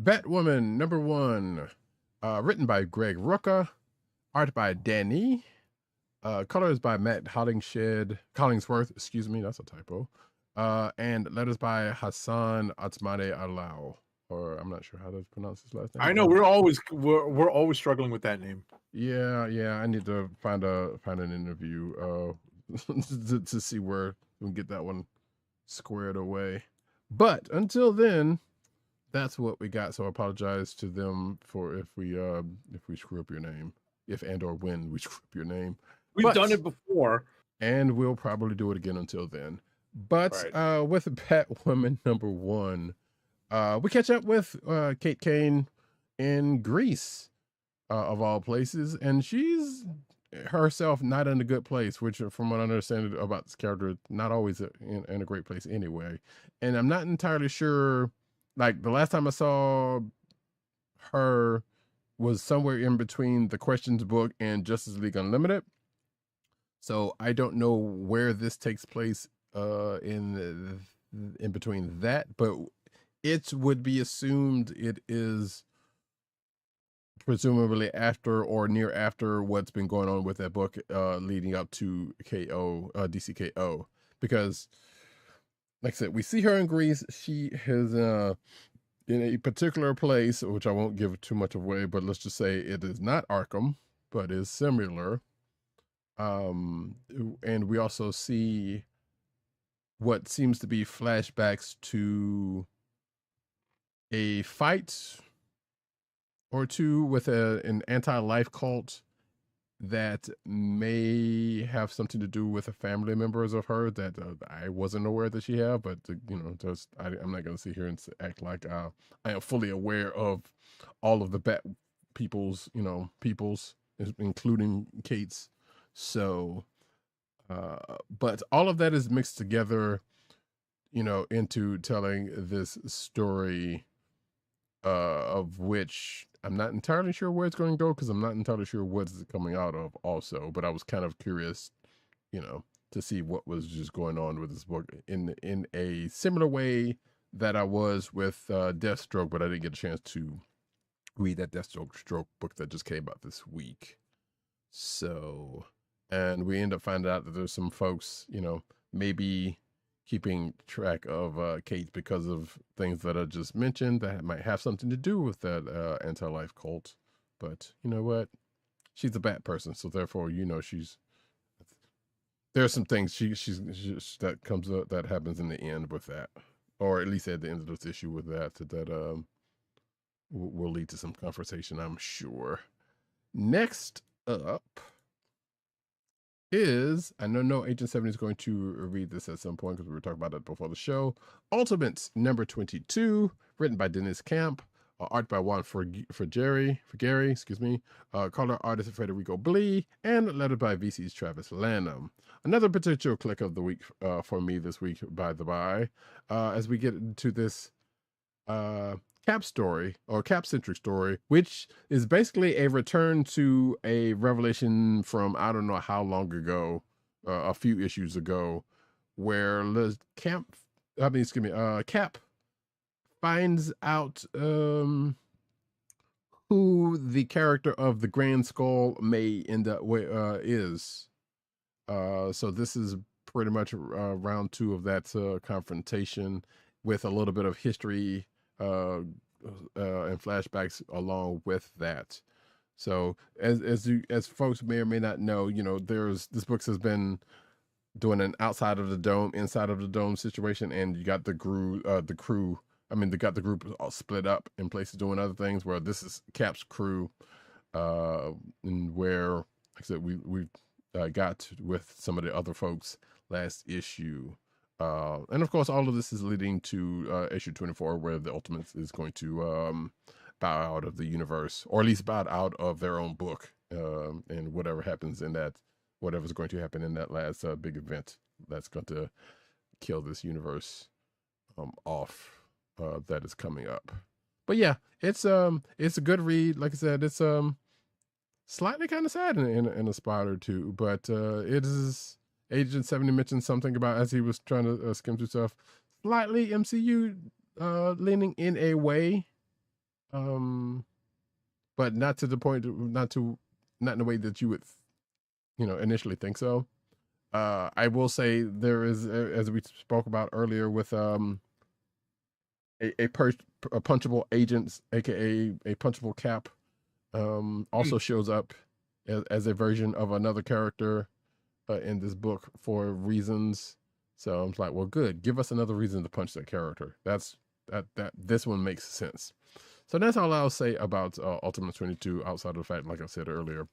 Batwoman number 1, written by Greg Rucka, art by Danny, colors by Matt Collingsworth, excuse me, that's a typo, and letters by Hassan Atmade Alao, or I'm not sure how to pronounce his last name. I know we're always struggling with that name. Yeah, I need to find an interview to see where we can get that one squared away. But until then, that's what we got. So I apologize to them for if we screw up your name, if and or when we screw up your name. We've done it before, and we'll probably do it again until then. But right. With Batwoman number 1, we catch up with Kane in Greece. Of all places, and she's herself not in a good place, which from what I understand about this character, not always in a great place anyway. And I'm not entirely sure, like the last time I saw her was somewhere in between the Questions book and Justice League Unlimited. So I don't know where this takes place in between that, but it would be assumed it is presumably after or near after what's been going on with that book leading up to DC KO, because like I said, we see her in Greece. She is in a particular place, which I won't give too much away, but let's just say it is not Arkham, but is similar. And we also see what seems to be flashbacks to a fight or two with an anti-life cult that may have something to do with the family members of her that I wasn't aware that she had, but I'm not going to sit here and act like I am fully aware of all of the Bat peoples, including Kate's. So, but all of that is mixed together, into telling this story, of which I'm not entirely sure where it's going to go, because I'm not entirely sure what's coming out of also, but I was kind of curious, to see what was just going on with this book in a similar way that I was with Deathstroke, but I didn't get a chance to read that Deathstroke book that just came out this week. So, and we end up finding out that there's some folks, maybe keeping track of Kate because of things that I just mentioned that might have something to do with that anti-life cult. But you know what? She's a bad person, so therefore, there's some things she's that comes up that happens in the end with that, or at least at the end of this issue with that will lead to some conversation, I'm sure. Next up is, I know Agent 7 is going to read this at some point because we were talking about it before the show. Ultimates number 22, written by Dennis Camp, art by Juan Gary, color artist Federico Blee, and lettered by VC's Travis Lanham. Another potential click of the week for me this week, by the by, as we get into this Cap story, or Cap-centric story, which is basically a return to a revelation from I don't know how long ago, a few issues ago, where Cap finds out who the character of the Grand Skull may end up is. So this is pretty much round 2 of that confrontation, with a little bit of history and flashbacks along with that. So as folks may or may not know, this book has been doing an outside of the dome, inside of the dome situation, and you got the group all split up in places doing other things, where this is Cap's crew, and where, like I said, we got with some of the other folks last issue. And of course, all of this is leading to issue 24, where the Ultimates is going to bow out of the universe, or at least bow out of their own book, and whatever's going to happen in that last big event that's going to kill this universe off, that is coming up. But yeah, it's a good read. Like I said, it's slightly kind of sad in a spot or two, but it is. Agent 70 mentioned something about, as he was trying to skim through stuff, slightly MCU leaning in a way, but not to the point, not in a way that you would, initially think so. I will say there is, as we spoke about earlier, with a punchable agent, aka a punchable Cap, also shows up as a version of another character in this book for reasons. So I'm like, well, good. Give us another reason to punch that character. That this one makes sense. So that's all I'll say about Ultimate 22, outside of the fact, like I said earlier,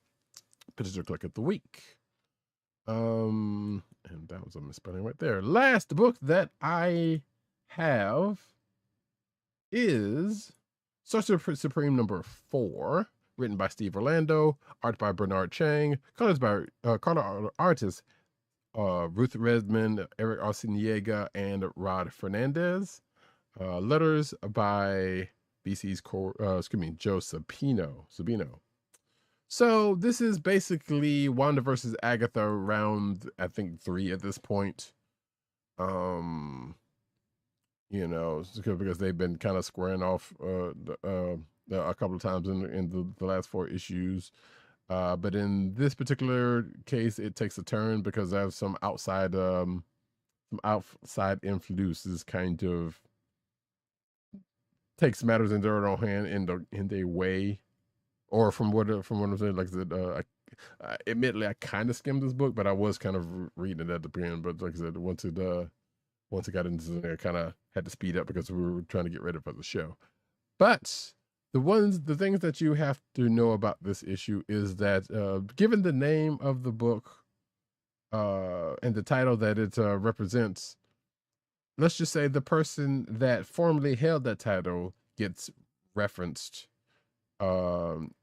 potential click of the week. And that was a misspelling right there. Last book that I have is Sorcerer Supreme number 4, written by Steve Orlando, art by Bernard Chang, color artists Ruth Redmond, Eric Arciniega, and Rod Fernandez. Letters by BC's Joe Sabino. So this is basically Wanda versus Agatha round, I think, 3 at this point. Because they've been kind of squaring off a couple of times in the last 4 issues. But in this particular case, it takes a turn because I have some outside influences kind of takes matters in their own hand in their way. Or from what I'm saying, like I said, admittedly, I kind of skimmed this book, but I was kind of reading it at the beginning. But like I said, once it got into there, I kind of had to speed up because we were trying to get ready for the show. But the things that you have to know about this issue is that, given the name of the book and the title that it represents, let's just say the person that formerly held that title gets referenced, and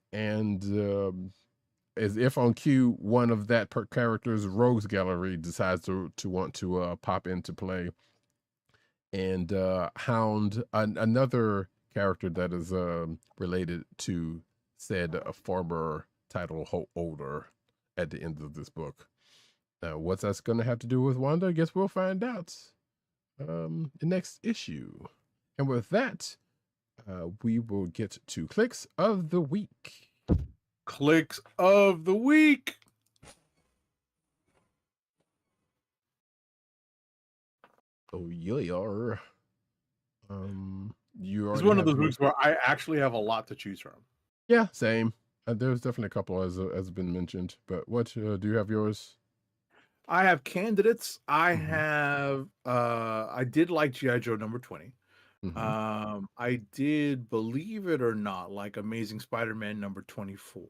as if on cue, one of that character's rogues gallery decides to want to pop into play and hound another character that is related to said former title holder at the end of this book. What's that's going to have to do with Wanda? I guess we'll find out the next issue. And with that, we will get to Kliqs of the Week. Kliqs of the Week. Oh yeah. You It's already one of have those books where I actually have a lot to choose from. Yeah, same. There's definitely a couple as been mentioned, but what do you have yours? I have candidates. Mhm. I did like G.I. Joe number 20. Mm-hmm. I did, believe it or not, like Amazing Spider-Man number 24.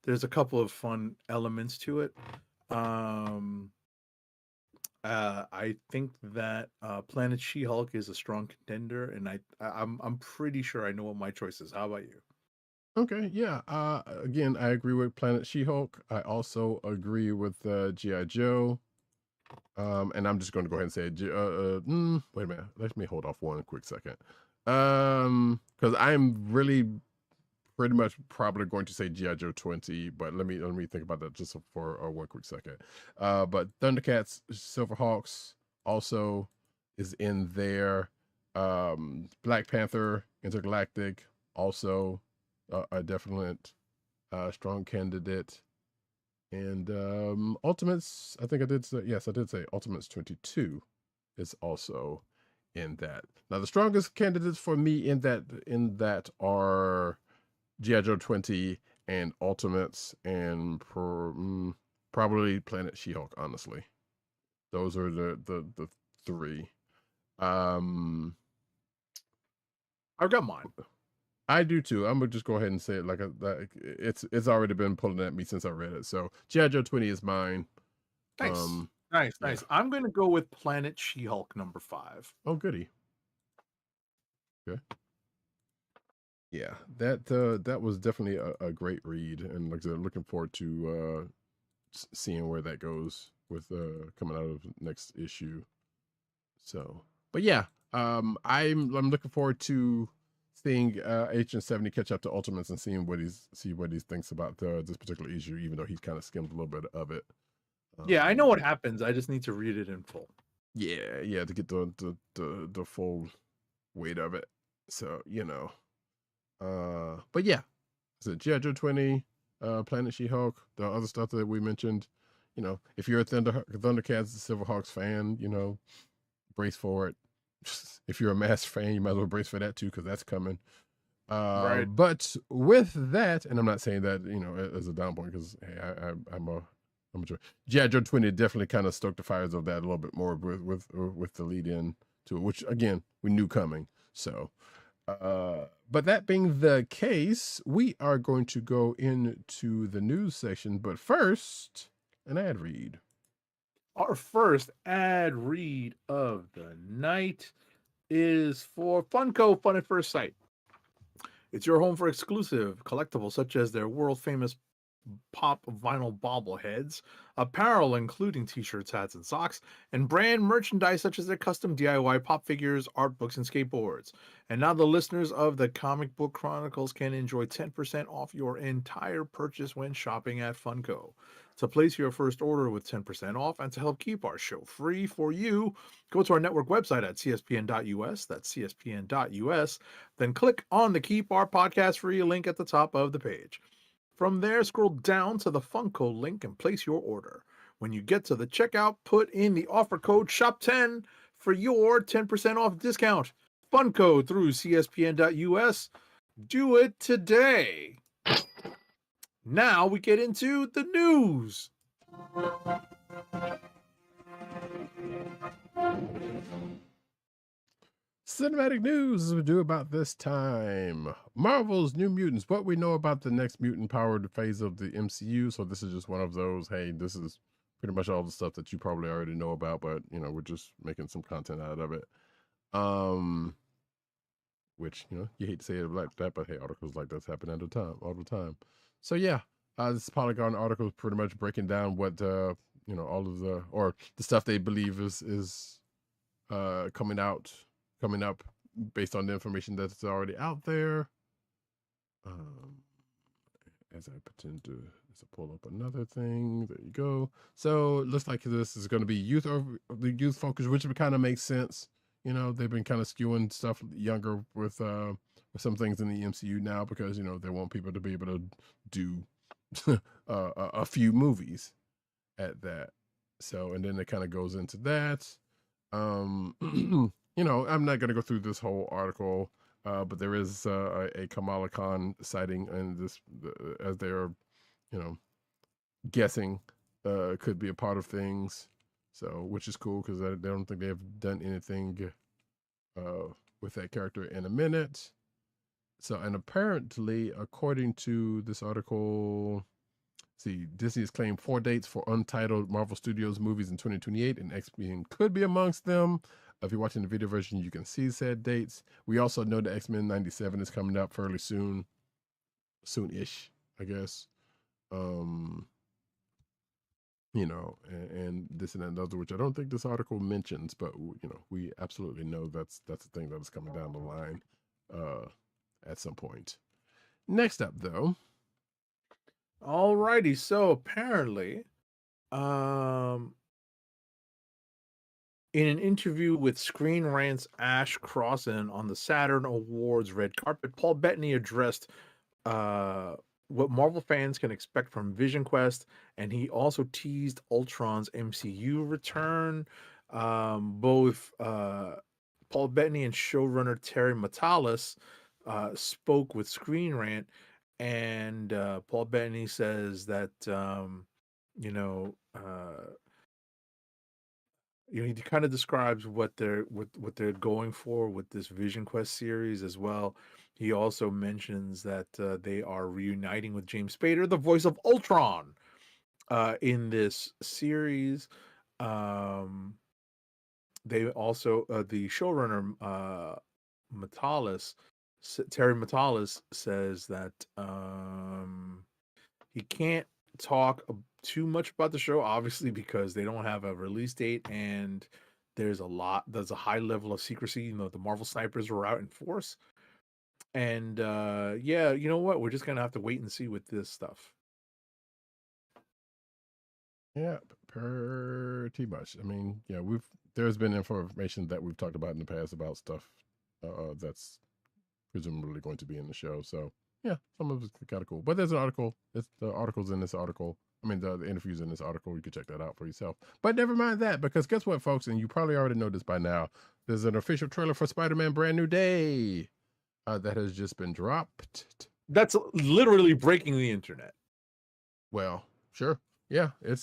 There's a couple of fun elements to it. Um, I think that Planet She-Hulk is a strong contender, and I'm pretty sure I know what my choice is. How about you? Okay, yeah. Again, I agree with Planet She-Hulk. I also agree with G.I. Joe. And I'm just going to go ahead and say, wait a minute. Let me hold off one quick second. Because I'm really pretty much probably going to say G.I. Joe 20, but let me think about that just for one quick second. But ThunderCats, SilverHawks also is in there. Black Panther, Intergalactic, also a definite strong candidate. And Ultimates, I think I did say, yes, I did say Ultimates 22 is also in that. Now the strongest candidates for me in that are G.I. Joe 20 and Ultimates and probably Planet She-Hulk, honestly. Those are the three. Um I've got mine. I do too. I'm gonna just go ahead and say it like it's already been pulling at me since I read it. So G.I. Joe 20 is mine. Nice. Yeah. Nice. I'm going to go with Planet She-Hulk number 5. Oh, goody. Okay. Yeah, that was definitely a great read, and like I said, looking forward to seeing where that goes with coming out of next issue. So, but yeah, I'm looking forward to seeing Agent 70 catch up to Ultimates and seeing what he thinks about this particular issue, even though he's kind of skimmed a little bit of it. Yeah, I know what happens. I just need to read it in full. Yeah, to get the full weight of it. So, but yeah, so G.I. Joe 20, Planet She-Hulk, the other stuff that we mentioned, if you're a ThunderCats, SilverHawks fan, brace for it. If you're a Mask fan, you might as well brace for that too, because that's coming. Right. But with that, and I'm not saying that, as a down point, because hey, I'm a G.I. Joe 20 definitely kind of stoked the fires of that a little bit more with the lead in to it, which again we knew coming. So, but that being the case, we are going to go into the news section. But first, an ad read. Our first ad read of the night is for Funko Fun at First Sight. It's your home for exclusive collectibles such as their world famous pop vinyl bobbleheads, apparel including t-shirts, hats, and socks, and brand merchandise such as their custom DIY pop figures, art books, and skateboards. And now the listeners of the Comic Book Chronicles can enjoy 10% off your entire purchase when shopping at Funko. To place your first order with 10% off and to help keep our show free for you, go to our network website at cspn.us, that's cspn.us, then click on the Keep Our Podcast Free link at the top of the page. From there, scroll down to the Funko link and place your order. When you get to the checkout, put in the offer code SHOP10 for your 10% off discount. Funko through cspn.us. Do it today. Now we get into the news. Cinematic news as we do about this time. Marvel's New Mutants. What we know about the next mutant-powered phase of the MCU. So this is just one of those, hey, this is pretty much all the stuff that you probably already know about, but, we're just making some content out of it. Which, you hate to say it like that, but hey, articles like this happen all the time. So yeah, this Polygon article is pretty much breaking down what, all of the stuff they believe is coming up based on the information that's already out there. As I pretend to pull up another thing, there you go. So it looks like this is going to be youth focus, which would kind of make sense. They've been kind of skewing stuff younger with some things in the MCU now because they want people to be able to do a few movies at that. So and then it kind of goes into that. You know, I'm not going to go through this whole article, but there is a Kamala Khan sighting, and this as they're, you know, guessing could be a part of things. So, which is cool because they don't think they have done anything with that character in a minute. So, and apparently, according to this article, see, Disney has claimed 4 dates for untitled Marvel Studios movies in 2028, and X-Men could be amongst them. If you're watching the video version, you can see said dates. We also know that X-Men 97 is coming up fairly soon. Soon-ish, I guess. You know, and this and another, which I don't think this article mentions, but you know, we absolutely know that's the thing that is coming down the line at some point. Next up, though. Alrighty, so apparently, in an interview with Screen Rant's Ash Crossan on the Saturn Awards red carpet, Paul Bettany addressed what Marvel fans can expect from Vision Quest, and he also teased Ultron's MCU return. Both Paul Bettany and showrunner Terry Matalas spoke with Screen Rant, and Paul Bettany says that you know he kind of describes what they're going for with this Vision Quest series as well. He also mentions that they are reuniting with James Spader, the voice of Ultron, in this series. They also the showrunner Terry Matalas says that he can't talk too much about the show, obviously, because they don't have a release date and there's a high level of secrecy. You know, the Marvel snipers were out in force. And yeah, you know what? We're just gonna have to wait and see with this stuff. Yeah, pretty much. I mean, yeah, there's been information that we've talked about in the past about stuff that's presumably going to be in the show. So yeah, some of it's kind of cool. But there's an article. It's the articles in this article. I mean, the interviews in this article. You can check that out for yourself. But never mind that, because guess what, folks? And you probably already know this by now. There's an official trailer for Spider-Man: Brand New Day that has just been dropped. That's literally breaking the internet. Well, sure. Yeah, it's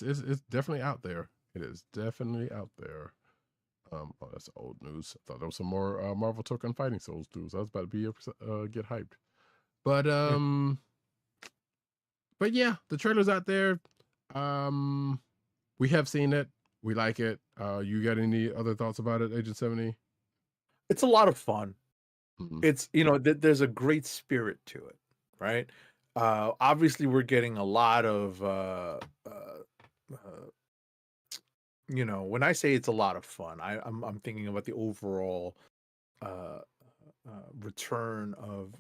definitely out there. It is definitely out there. Oh, that's old news. I thought there was some more Marvel Token Fighting Souls news. I was about to be get hyped. But but yeah, the trailer's out there. We have seen it. We like it. You got any other thoughts about it, Agent 70? It's a lot of fun. Mm-hmm. It's there's a great spirit to it, right? Obviously, we're getting a lot of when I say it's a lot of fun, I'm thinking about the overall return of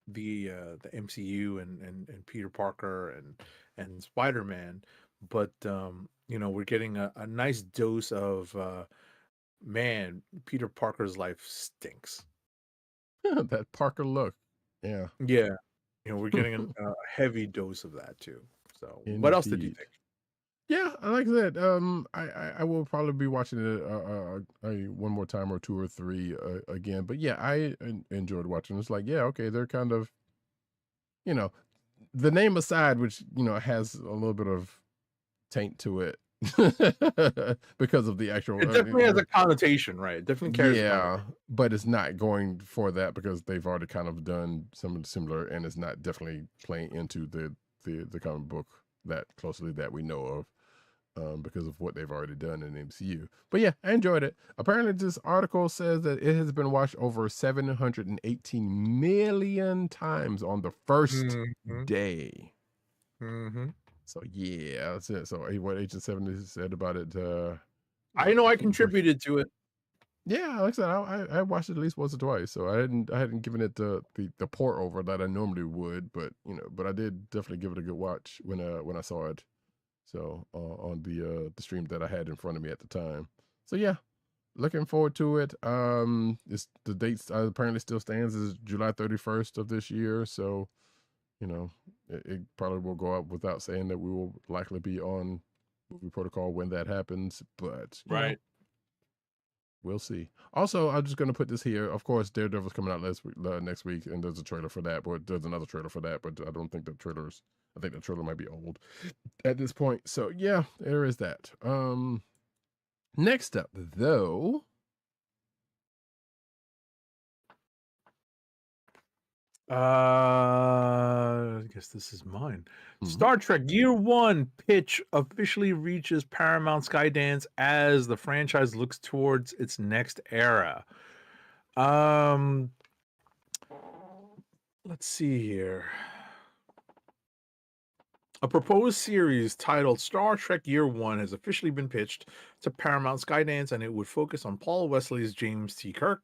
the MCU and Peter Parker and Spider-Man, but we're getting a nice dose of man, Peter Parker's life stinks. That Parker look. Yeah. Yeah. We're getting a heavy dose of that too. So Indeed. What else did you think? Yeah, like I said, I will probably be watching it one more time or 2 or 3 again. But yeah, I enjoyed watching. It's like, yeah, okay, they're kind of, the name aside, which has a little bit of taint to it because of the actual. It definitely has a connotation, right? It definitely carries. Yeah, but it's not going for that because they've already kind of done something similar, and it's not definitely playing into the comic book that closely that we know of. Because of what they've already done in the MCU. But yeah, I enjoyed it. Apparently, this article says that it has been watched over 718 million times on the first day. Mm-hmm. So yeah, that's it. So what Agent 70 said about it. I know I contributed to it. Yeah, like I said, I watched it at least once or twice. So I hadn't given it the pour over that I normally would, but but I did definitely give it a good watch when I saw it. So on the stream that I had in front of me at the time. So yeah, looking forward to it. It's the dates apparently still stands as July 31st of this year. So it probably will go up without saying that we will likely be on Movie Protocol when that happens. But right, we'll see. Also, I'm just going to put this here. Of course, Daredevil's coming out next week, and there's a trailer for that. But there's another trailer for that. But I don't think the trailers. I think the trailer might be old at this point. So yeah, there is that. Next up, though. I guess this is mine. Star Trek Year One pitch officially reaches Paramount Skydance as the franchise looks towards its next era. Let's see here. A proposed series titled Star Trek Year One has officially been pitched to Paramount Skydance, and it would focus on Paul Wesley's James T. Kirk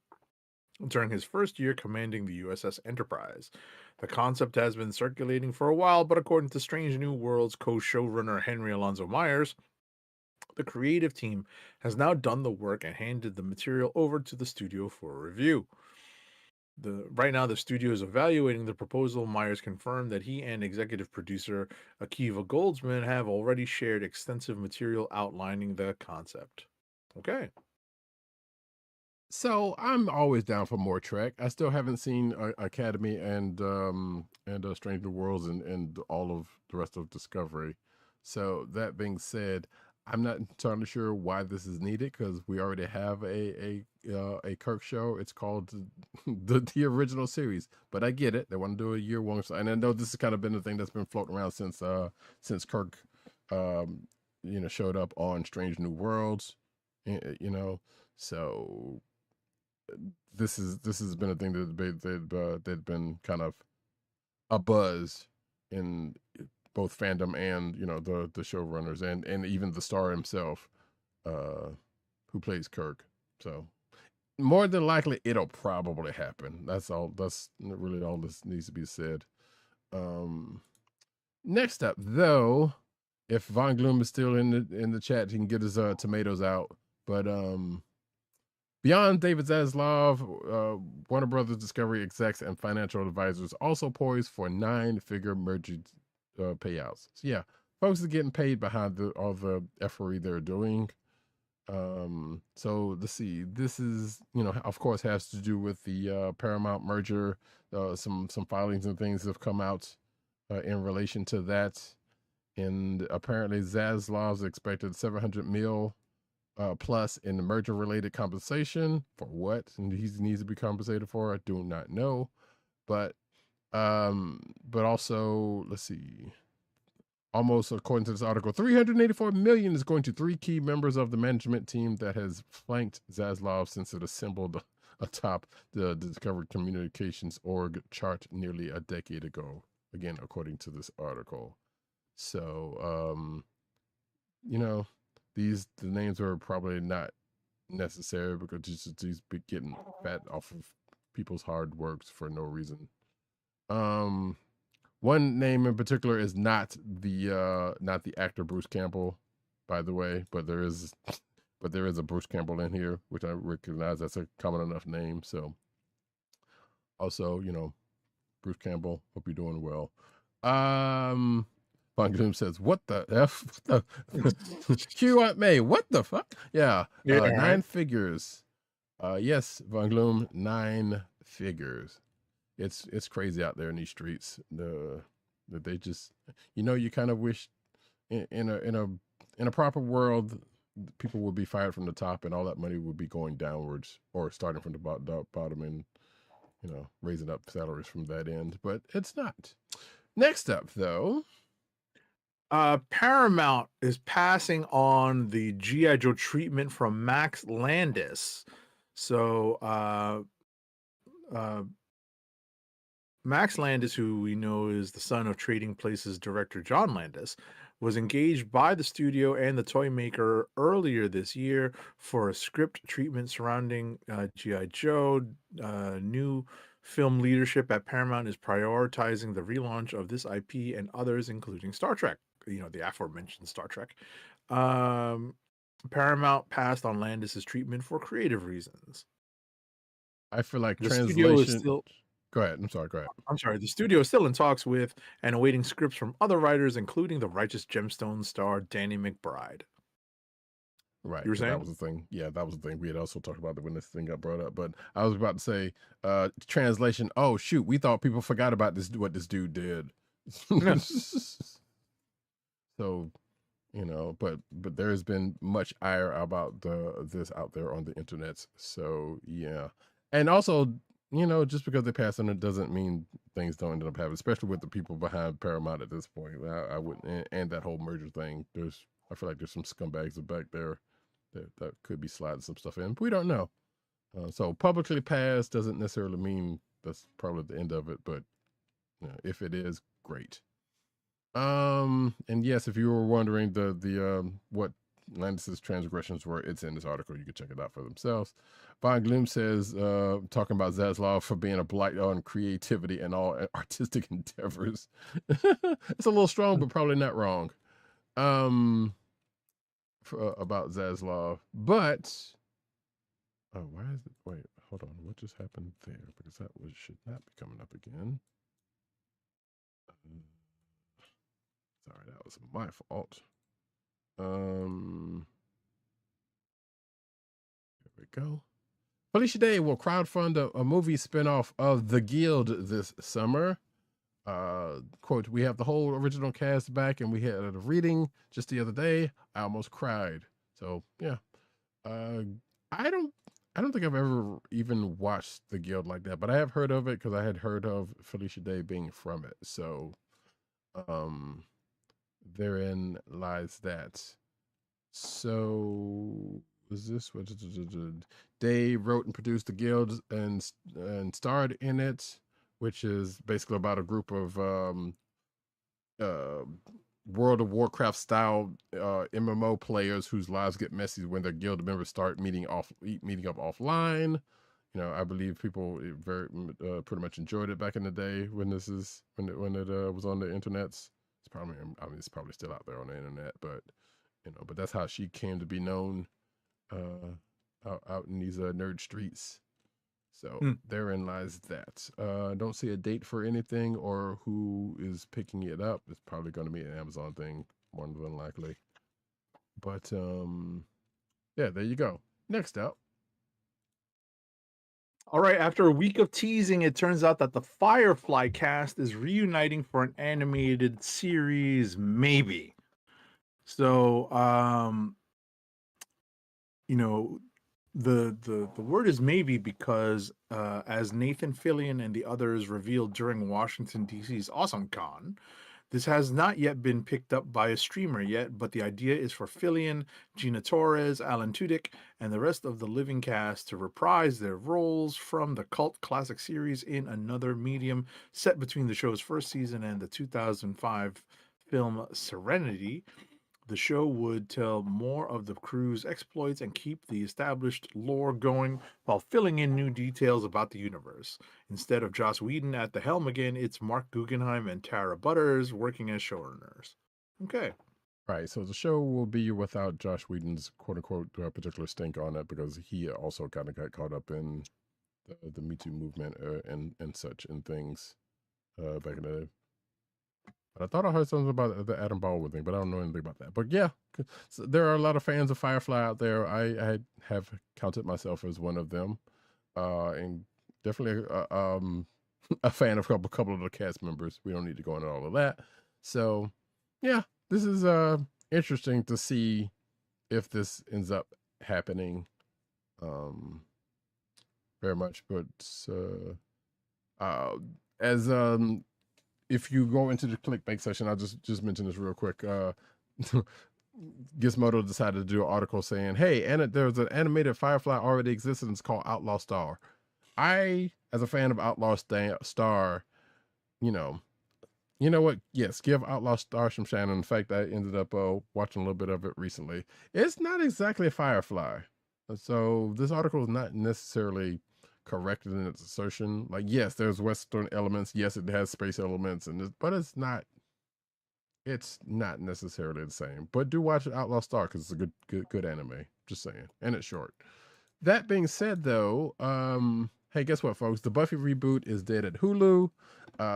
during his first year commanding the USS Enterprise. The concept has been circulating for a while, but according to Strange New Worlds co-showrunner Henry Alonzo Myers, the creative team has now done the work and handed the material over to the studio for review. Right now, the studio is evaluating the proposal. Myers confirmed that he and executive producer Akiva Goldsman have already shared extensive material outlining the concept. Okay. So I'm always down for more Trek. I still haven't seen Academy and Strange New Worlds and all of the rest of Discovery. So that being said, I'm not entirely sure why this is needed because we already have a Kirk show. It's called the original series, but I get it. They want to do a year one, and I know this has kind of been the thing that's been floating around since Kirk, showed up on Strange New Worlds, so. This has been a thing that they've been kind of a buzz in both fandom and the showrunners and even the star himself, who plays Kirk. So more than likely it'll probably happen. That's really all this needs to be said. Next up, though, if Von Gloom is still in the chat, he can get his tomatoes out. But beyond David Zaslav, Warner Brothers Discovery execs and financial advisors also poised for 9-figure merger payouts. So yeah, folks are getting paid behind all the effery they're doing. So let's see. This is, of course, has to do with the Paramount merger. Some filings and things have come out in relation to that, and apparently Zaslav's expected $700 million. Plus in the merger related compensation for what and he needs to be compensated for, I do not know, but also let's see, almost according to this article, $384 million is going to 3 key members of the management team that has flanked Zaslav since it assembled atop the Discovery Communications org chart nearly a decade ago, again according to this article. So the names are probably not necessary because these be getting fat off of people's hard works for no reason. One name in particular is not the actor Bruce Campbell, by the way, but there is a Bruce Campbell in here, which I recognize. That's a common enough name. So also, Bruce Campbell, hope you're doing well. Von Gloom says, "What the f? Hugh Aunt May, what the fuck?" Yeah, 9 figures. Yes, Von Gloom, 9 figures. It's crazy out there in these streets. That they just, you kind of wish in a proper world, people would be fired from the top, and all that money would be going downwards or starting from the bottom, and raising up salaries from that end. But it's not. Next up, though. Paramount is passing on the G.I. Joe treatment from Max Landis. So Max Landis, who we know is the son of Trading Places director John Landis, was engaged by the studio and the toy maker earlier this year for a script treatment surrounding G.I. Joe. New film leadership at Paramount is prioritizing the relaunch of this IP and others, including Star Trek. The aforementioned Star Trek. Paramount passed on Landis's treatment for creative reasons. I feel like the translation. Studio is still... Go ahead. I'm sorry. Go ahead. I'm sorry. The studio is still in talks with and awaiting scripts from other writers, including the Righteous Gemstones star Danny McBride. Right. You were 'Cause that saying? was the thing. Yeah, that was the thing. We had also talked about it when this thing got brought up. But I was about to say, translation, oh shoot, we thought people forgot about this what this dude did. So, you know, but there has been much ire about this out there on the internet. So yeah. And also, you know, just because they pass on it doesn't mean things don't end up happening, especially with the people behind Paramount at this point. I wouldn't, and that whole merger thing. I feel like there's some scumbags back there that could be sliding some stuff in. We don't know. So publicly passed doesn't necessarily mean that's probably the end of it, but you know, if it is, great. And yes, if you were wondering the what Landis's transgressions were, it's in this article. You can check it out for themselves. Von Gloom says, talking about Zaslav for being a blight on creativity and all artistic endeavors. It's a little strong, but probably not wrong. About Zaslav, but why is it? Wait, hold on. What just happened there? Because that should not be coming up again. Sorry, that was my fault. Here we go. Felicia Day will crowdfund a movie spinoff of The Guild this summer. Quote, we have the whole original cast back and we had a reading just the other day. I almost cried. So yeah. I don't think I've ever even watched The Guild like that, but I have heard of it because I had heard of Felicia Day being from it. So therein lies that. So is this what Day wrote and produced The Guild and starred in it, which is basically about a group of World of Warcraft style MMO players whose lives get messy when their guild members start meeting up offline. You know, I believe people pretty much enjoyed it back in the day when it was on the internet. It's probably still out there on the internet, but you know, but that's how she came to be known out in these nerd streets. So therein lies that. Don't see a date for anything or who is picking it up. It's probably going to be an Amazon thing, more than likely. But yeah, there you go. Next up. All right, after a week of teasing, it turns out that the Firefly cast is reuniting for an animated series, maybe. So, you know, the word is maybe because as Nathan Fillion and the others revealed during Washington D.C.'s AwesomeCon, this has not yet been picked up by a streamer yet, but the idea is for Fillion, Gina Torres, Alan Tudyk, and the rest of the living cast to reprise their roles from the cult classic series in another medium set between the show's first season and the 2005 film Serenity. The show would tell more of the crew's exploits and keep the established lore going while filling in new details about the universe. Instead of Joss Whedon at the helm again, it's Mark Guggenheim and Tara Butters working as showrunners. Okay. Right, so the show will be without Josh Whedon's quote-unquote particular stink on it because he also kind of got caught up in the Me Too movement and such and things back in the day. But I thought I heard something about the Adam Baldwin thing, but I don't know anything about that. But yeah, so there are a lot of fans of Firefly out there. I have counted myself as one of them, and definitely a fan of a couple of the cast members. We don't need to go into all of that. So yeah, this is interesting to see if this ends up happening. Very much, but as if you go into the clickbait section, I'll just mention this real quick. Gizmodo decided to do an article saying, hey, there's an animated Firefly already existed and it's called Outlaw Star. I, as a fan of Outlaw Star, you know what? Yes, give Outlaw Star some shine. In fact, I ended up watching a little bit of it recently. It's not exactly a Firefly. So this article is not necessarily corrected in its assertion. Like, yes, there's Western elements. Yes, it has space elements, but it's not necessarily the same. But do watch Outlaw Star because it's a good anime. Just saying, and it's short. That being said, though, hey, guess what, folks? The Buffy reboot is dead at Hulu.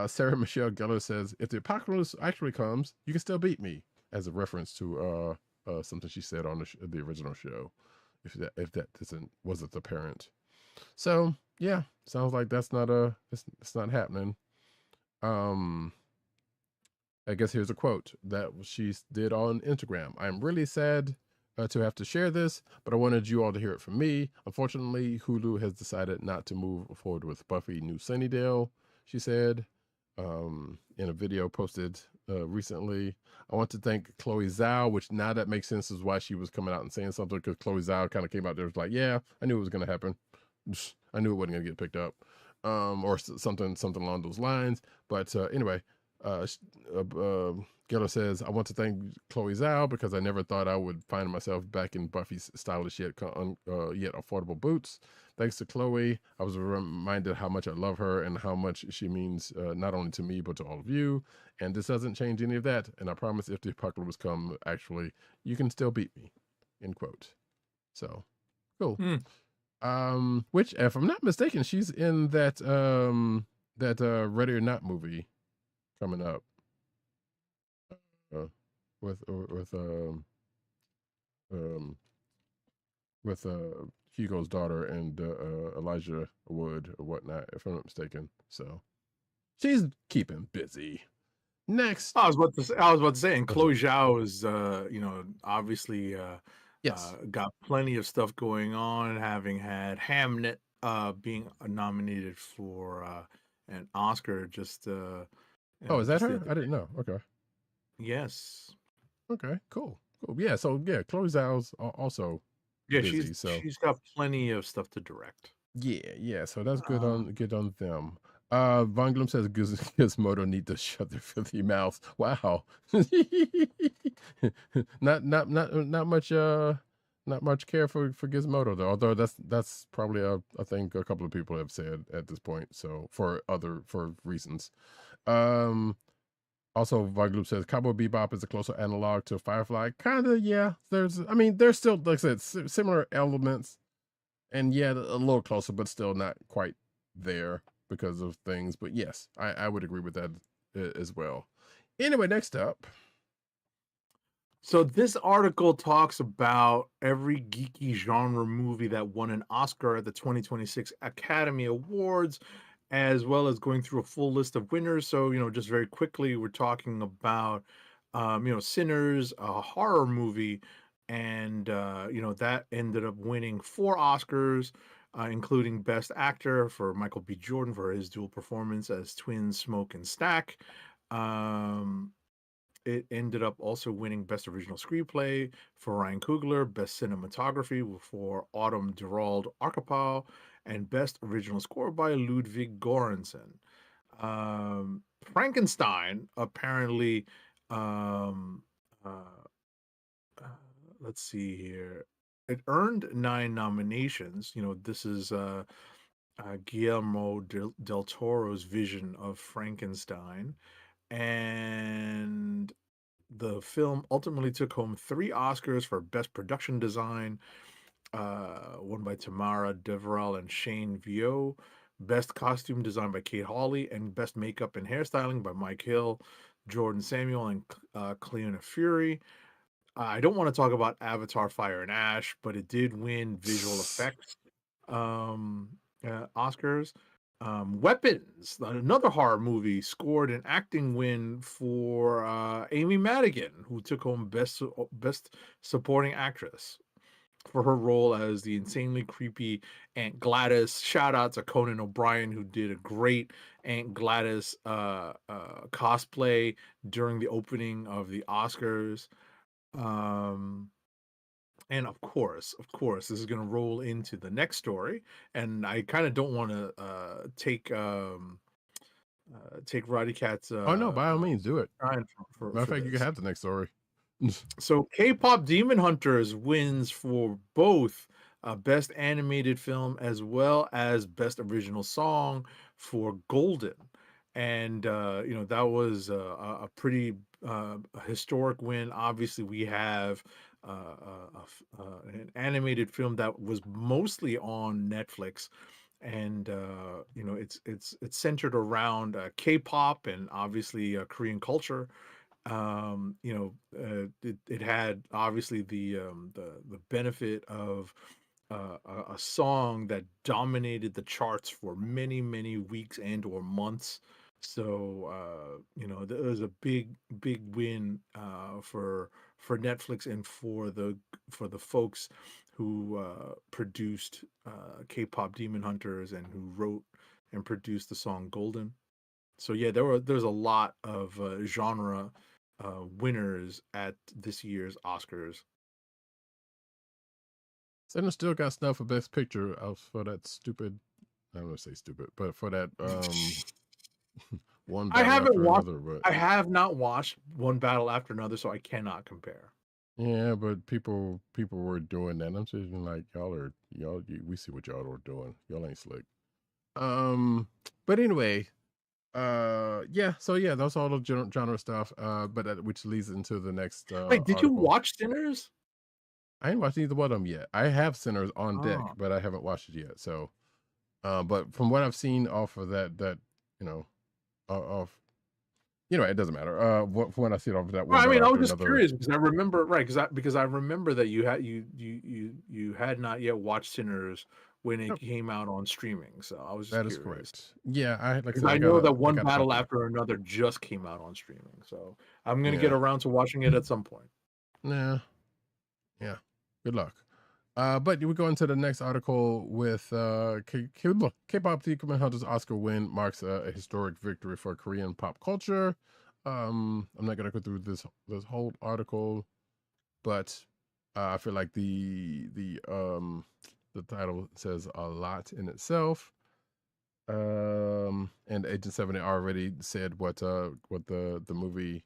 Sarah Michelle Gellar says, if the apocalypse actually comes, you can still beat me, as a reference to something she said on the original show, if that wasn't apparent. So yeah, sounds like that's not it's not happening. I guess here's a quote that she did on Instagram. I'm really sad to have to share this, but I wanted you all to hear it from me. Unfortunately, Hulu has decided not to move forward with Buffy New Sunnydale, she said in a video posted recently. I want to thank Chloe Zhao, which now that makes sense is why she was coming out and saying something, because Chloe Zhao kind of came out there was like, yeah, I knew it was going to happen. I knew it wasn't going to get picked up or something along those lines. But anyway, Geller says, I want to thank Chloe Zhao because I never thought I would find myself back in Buffy's stylish yet affordable boots. Thanks to Chloe, I was reminded how much I love her and how much she means not only to me, but to all of you. And this doesn't change any of that. And I promise if the apocalypse come, actually, you can still beat me. End quote. So, cool. Which, if I'm not mistaken, she's in that Ready or Not movie coming up with Hugo's daughter and Elijah Wood or whatnot, if I'm not mistaken. So she's keeping busy. Next, I was about to say, and Chloe Zhao is, obviously, yes, got plenty of stuff going on, having had Hamnet being nominated for an Oscar. Just is that just the her? other I didn't know. Okay. Yes. Okay. Cool. Yeah. So yeah, Chloe Zhao's also busy. She's got plenty of stuff to direct. Yeah. So that's good on them. Von Gloom says Gizmodo need to shut their filthy mouths. Wow. not much care for Gizmodo though. Although that's probably I think a couple of people have said at this point. So for reasons. Also, Von Gloom says Cowboy Bebop is a closer analog to Firefly. Kinda, yeah. There's still, like I said, similar elements. And yeah, a little closer, but still not quite there because of things. But yes, I would agree with that as well. Anyway, next up. So this article talks about every geeky genre movie that won an Oscar at the 2026 Academy Awards, as well as going through a full list of winners. So, just very quickly, we're talking about, Sinners, a horror movie, and that ended up winning 4 Oscars, including Best Actor for Michael B. Jordan for his dual performance as twins Smoke and Stack. It ended up also winning Best Original Screenplay for Ryan Coogler, Best Cinematography for Autumn Gerald Arkapow, and Best Original Score by Ludwig Göransson. Frankenstein apparently, let's see here. It earned 9 nominations. This is Guillermo del Toro's vision of Frankenstein. And the film ultimately took home 3 Oscars for Best Production Design, won by Tamara Deverell and Shane Vio, Best Costume Design by Kate Hawley, and Best Makeup and Hairstyling by Mike Hill, Jordan Samuel, and Cleona Fury. I don't want to talk about Avatar Fire and Ash, but it did win visual effects Oscars. Weapons, another horror movie, scored an acting win for Amy Madigan, who took home best supporting actress for her role as the insanely creepy Aunt Gladys. Shout out to Conan O'Brien, who did a great Aunt Gladys cosplay during the opening of the Oscars. And of course, this is going to roll into the next story. And I kind of don't want to take Roddykat's. Oh no, by all means, do it. Matter of fact, you can have the next story. So, K-pop Demon Hunters wins for both Best Animated Film as well as Best Original Song for Golden. And that was a pretty historic win. Obviously, we have an animated film that was mostly on Netflix, and it's centered around K-pop and obviously Korean culture. It had obviously the benefit of a song that dominated the charts for many weeks and or months. So there was a big win for Netflix and for the folks who produced K-pop Demon Hunters and who wrote and produced the song Golden. So yeah, there's a lot of genre winners at this year's Oscars. Center still got snubbed for Best Picture for that stupid. I don't want to say stupid, but for that one battle after another. But I have not watched One Battle After Another, so I cannot compare. Yeah, but people were doing that. And I'm just like, we see what y'all are doing. Y'all ain't slick. But anyway, yeah. So yeah, that's all the genre stuff. But which leads into the next. Wait, did you article. watch Sinners? I ain't watched either one of them yet. I have Sinners on deck, but I haven't watched it yet. So, but from what I've seen off of that it doesn't matter. From what I see off of that one. Well, I mean, I was just curious because I remember, right? Because I remember that you had not yet watched Sinners when it came out on streaming. So I was just curious. That is correct. Yeah, I know that One Battle After Another just came out on streaming. So I'm gonna get around to watching it at some point. Yeah. Good luck. But we go into the next article with K-pop Demon Hunters Oscar win marks a historic victory for Korean pop culture. I'm not gonna go through this whole article, but I feel like the title says a lot in itself. And Agent 70 already said what the movie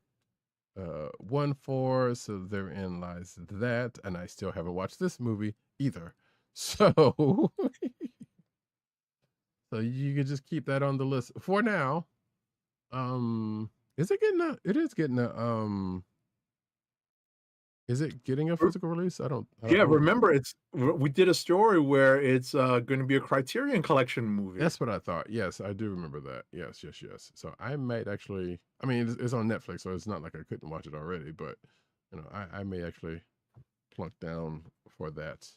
won for, so therein lies that, and I still haven't watched this movie either. So so you can just keep that on the list for now. Is it getting a physical release? I don't Yeah, know. remember we did a story where it's going to be a Criterion Collection movie. That's what I thought. Yes, I do remember that. Yes. So I might actually. I mean, it's on Netflix, so it's not like I couldn't watch it already. But I may actually plunk down for that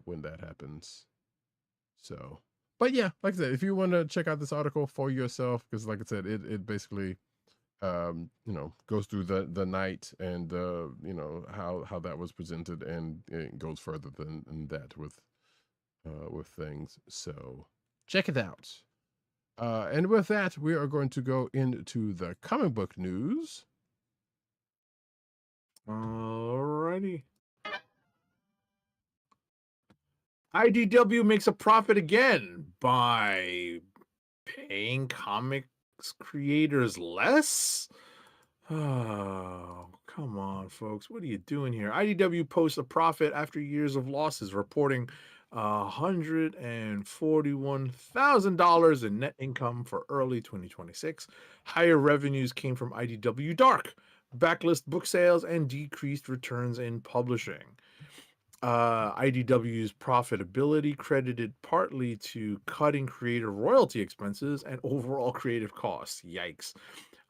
when that happens. So, but yeah, like I said, if you want to check out this article for yourself, because like I said, it basically goes through the night and how that was presented, and it goes further than that with things. So check it out. And with that, we are going to go into the comic book news. Alrighty. IDW makes a profit again by paying comics creators less. Oh, come on, folks. What are you doing here? IDW posts a profit after years of losses, reporting $141,000 in net income for early 2026. Higher revenues came from IDW Dark, backlist book sales, and decreased returns in publishing. IDW's profitability credited partly to cutting creator royalty expenses and overall creative costs. Yikes.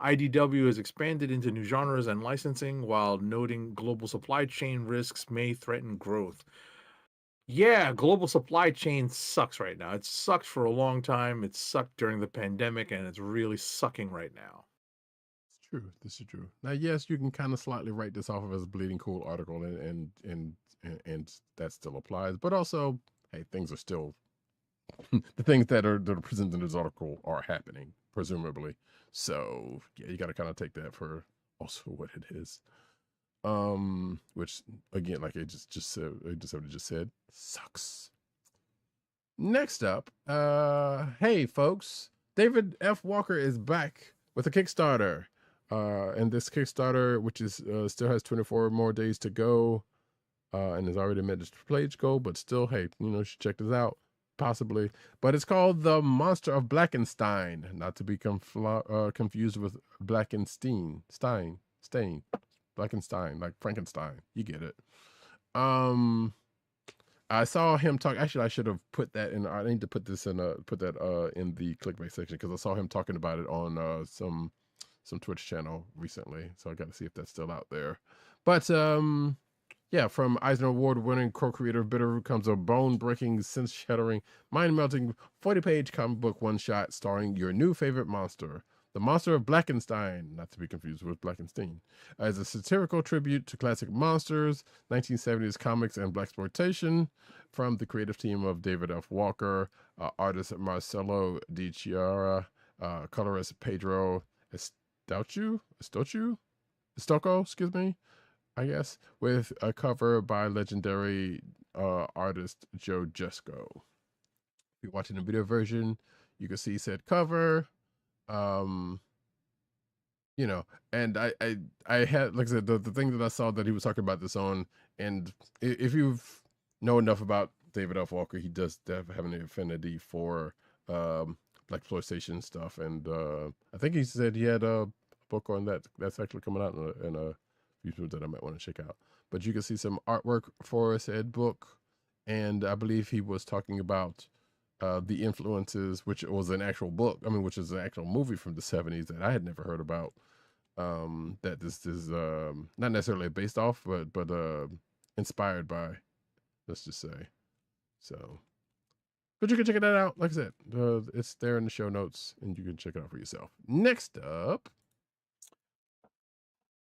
IDW has expanded into new genres and licensing while noting global supply chain risks may threaten growth. Yeah, global supply chain sucks right now. It sucked for a long time. It sucked during the pandemic, and it's really sucking right now. It's true. This is true. Now, yes, you can kind of slightly write this off of as a bleeding cool article, and that still applies. But also, hey, things are still the things that are presented in this article are happening, presumably. So yeah, you got to kind of take that for also what it is. Which again, like it just said, sucks. Next up, hey folks, David F. Walker is back with a Kickstarter. And this Kickstarter, which is still has 24 more days to go, and has already met its pledge goal, but still, hey, you should check this out, possibly. But it's called The Monster of Blackenstein, not to be confused with Blackenstein, Blackenstein, like Frankenstein. You get it. I saw him talk. Actually, I should have put that in. I need to put this in. Put that in the clickbait section, because I saw him talking about it on some Twitch channel recently, so I got to see if that's still out there. But yeah, from Eisner Award-winning co-creator of Bitterroot comes a bone-breaking, sense-shattering, mind-melting 40-page comic book one-shot starring your new favorite monster, the Monster of Blackenstein, not to be confused with Blackenstein, as a satirical tribute to classic monsters, 1970s comics, and blaxploitation, from the creative team of David F. Walker, artist Marcelo Di Chiara, colorist Pedro Estocco, excuse me, I guess, with a cover by legendary artist Joe Jusko. If you're watching the video version, you can see said cover. You know, and I had, like I said, the thing that I saw that he was talking about this on, and if you know enough about David F. Walker, he does have an affinity for blaxploitation stuff, and I think he said he had a book on that that's actually coming out in a few that I might want to check out. But you can see some artwork for said book, and I believe he was talking about the influences, which was an actual book, I mean, which is an actual movie from the 70s that I had never heard about, that this is not necessarily based off, but inspired by, let's just say. So, but you can check that out. Like I said, it's there in the show notes, and you can check it out for yourself. Next up,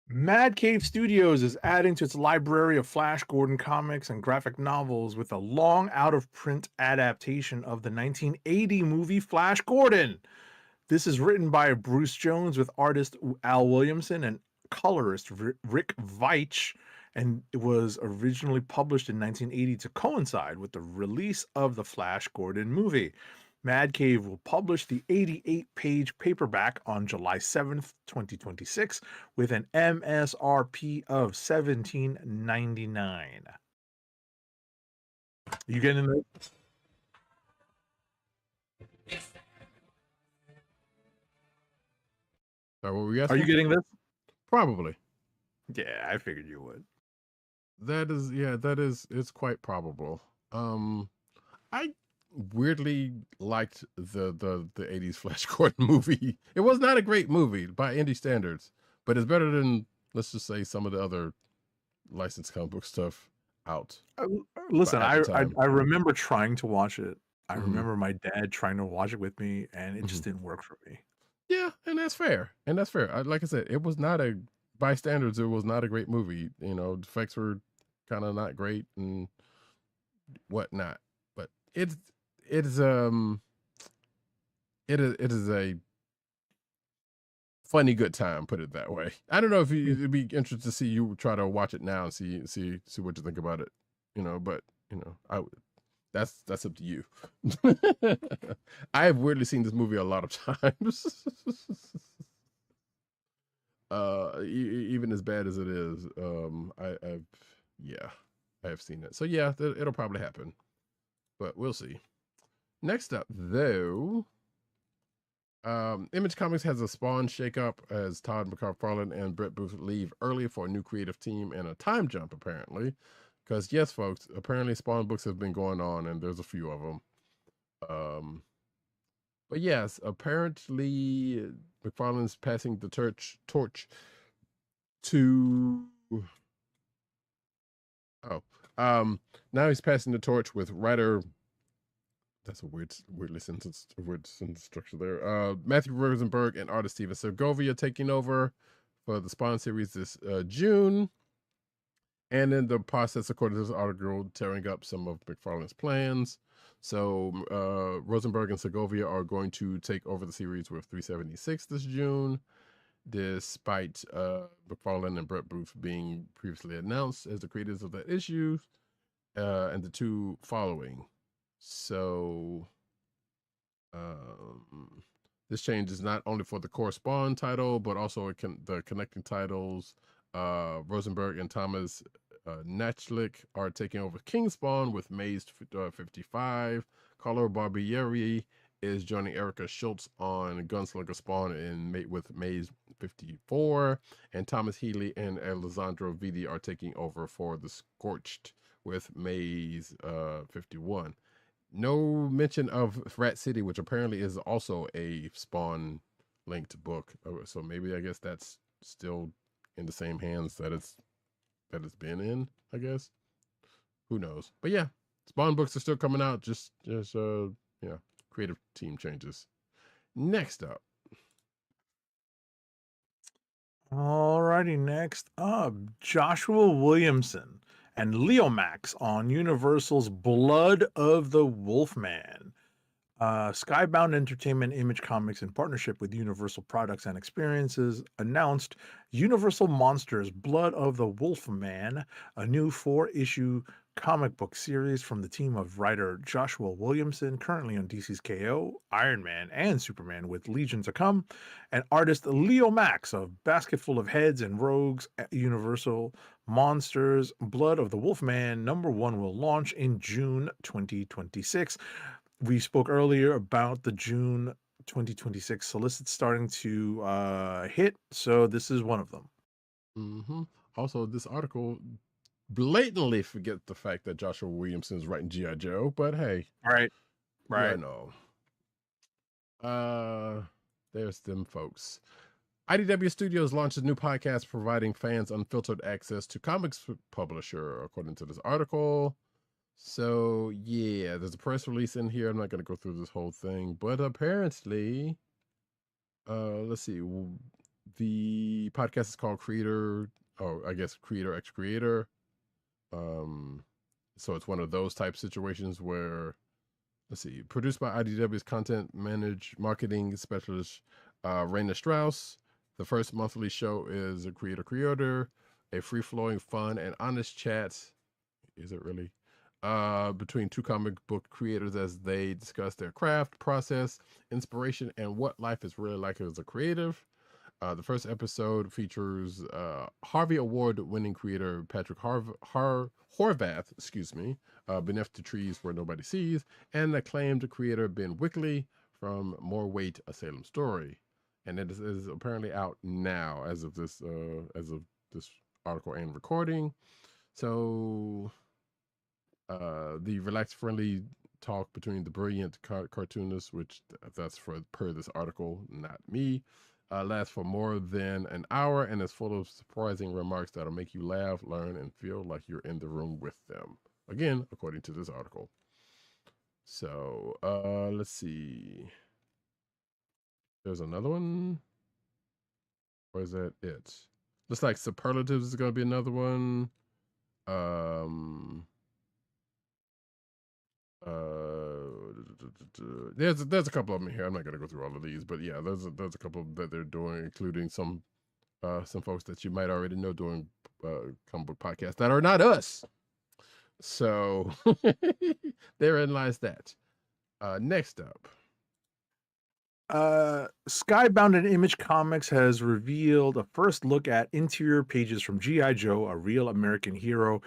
Mad Cave Studios is adding to its library of Flash Gordon comics and graphic novels with a long out-of-print adaptation of the 1980 movie Flash Gordon. This is written by Bruce Jones with artist Al Williamson and colorist Rick Veitch, and it was originally published in 1980 to coincide with the release of the Flash Gordon movie. Mad Cave will publish the 88-page paperback on July 7th, 2026, with an MSRP of $17.99. You getting it? what were we Are you getting this? Probably. Yeah, I figured you would. That is, yeah, it's quite probable. I weirdly liked the 80s Flash Gordon movie. It was not a great movie by indie standards, but it's better than, let's just say, some of the other licensed comic book stuff out. Listen, at the time. I remember trying to watch it. I Mhm. remember my dad trying to watch it with me, and it just didn't work for me. Yeah, and that's fair. Like I said, it was not by standards, it was not a great movie. You know, the effects were kind of not great and whatnot. But it is a funny good time, put it that way. I don't know if it'd be interesting to see you try to watch it now and see what you think about it. You know, but you know, that's up to you. I have weirdly seen this movie a lot of times. Even as bad as it is, I have seen it. So yeah, it'll probably happen, but we'll see. Next up, though, Image Comics has a Spawn shakeup as Todd McFarlane and Brett Booth leave early for a new creative team and a time jump, apparently. Because yes, folks, apparently Spawn books have been going on, and there's a few of them. But yes, apparently McFarlane's passing the torch to. Now he's passing the torch with writer. That's a weird sentence structure there. Matthew Rosenberg and artist Steven Segovia taking over for the Spawn series this June. And in the process, according to this article, tearing up some of McFarlane's plans. So Rosenberg and Segovia are going to take over the series with 376 this June, despite McFarlane and Brett Booth being previously announced as the creators of that issue, and the two following. So this change is not only for the correspond title, but also the connecting titles. Rosenberg and Thomas Nachlik are taking over King Spawn with Maze 55. Carlo Barbieri is joining Erica Schultz on Gunslinger Spawn with Maze 54. And Thomas Healy and Alessandro Vidi are taking over for The Scorched with Maze 51. No mention of Rat City, which apparently is also a Spawn linked book. So maybe I guess that's still in the same hands that it's been in, I guess. Who knows? But yeah, Spawn books are still coming out. Just yeah, creative team changes. Next up. Alrighty, next up, Joshua Williamson and Leo Max on Universal's Blood of the Wolfman. Skybound Entertainment Image Comics, in partnership with Universal Products and Experiences, announced Universal Monsters Blood of the Wolfman, a new 4-issue comic book series from the team of writer Joshua Williamson, currently on DC's KO, Iron Man, and Superman, with Legion to come, and artist Leo Max of Basketful of Heads and Rogues at Universal Monsters Blood of the Wolfman #1 will launch in June 2026. We spoke earlier about the June 2026 solicits starting to hit, so this is one of them. Mm-hmm. Also, this article blatantly forgets the fact that Joshua Williamson is writing G.I. Joe, but hey. Right. I know. There's them folks. IDW Studios launched a new podcast providing fans unfiltered access to comics publisher, according to this article. So yeah, there's a press release in here. I'm not going to go through this whole thing, but apparently, let's see, the podcast is called Creator. Oh, I guess Creator X Creator. So it's one of those type situations where, let's see, produced by IDW's content marketing specialist, Raina Strauss. The first monthly show is a creator, a free-flowing, fun, and honest chat. Is it really? Between two comic book creators as they discuss their craft, process, inspiration, and what life is really like as a creative. The first episode features Harvey Award-winning creator Patrick Horvath, Beneath the Trees Where Nobody Sees, and acclaimed creator Ben Wickley from More Weight, A Salem Story. And it is apparently out now as of this article and recording. So the relaxed, friendly talk between the brilliant cartoonist, which that's per this article, not me, lasts for more than an hour and is full of surprising remarks that'll make you laugh, learn, and feel like you're in the room with them. Again, according to this article. So let's see. There's another one. Or is that it? Looks like Superlatives is going to be another one. There's a couple of them here. I'm not gonna go through all of these, but yeah, there's a couple that they're doing, including some folks that you might already know doing comic book podcasts that are not us. So therein lies that. Next up. Skybound and Image Comics has revealed a first look at interior pages from G.I. Joe, A Real American Hero,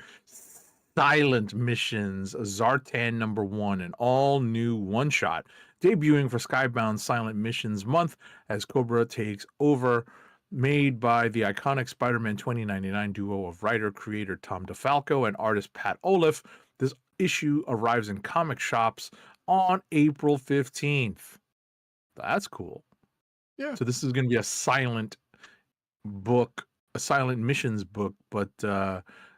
Silent Missions, Zartan #1, an all-new one-shot, debuting for Skybound Silent Missions month as Cobra takes over, made by the iconic Spider-Man 2099 duo of writer-creator Tom DeFalco and artist Pat Olive. This issue arrives in comic shops on April 15th. That's cool. Yeah. So this is going to be a silent book, a silent missions book, but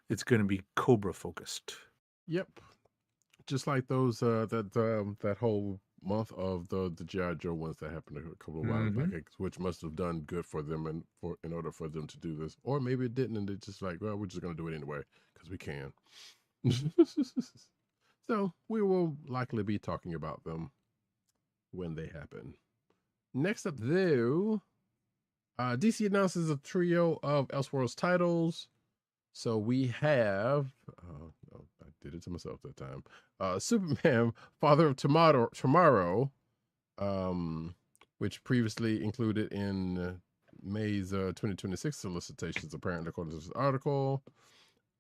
it's going to be Cobra focused. Yep. Just like those that whole month of the G.I. Joe ones that happened a couple of whiles back, which must have done good for them and in order for them to do this, or maybe it didn't, and they're just like, well, we're just going to do it anyway because we can. So we will likely be talking about them when they happen. Next up, though, DC announces a trio of Elseworlds titles. So we have, no, I did it to myself that time. Superman, Father of Tomorrow, which previously included in May's 2026 solicitations, apparently, according to this article,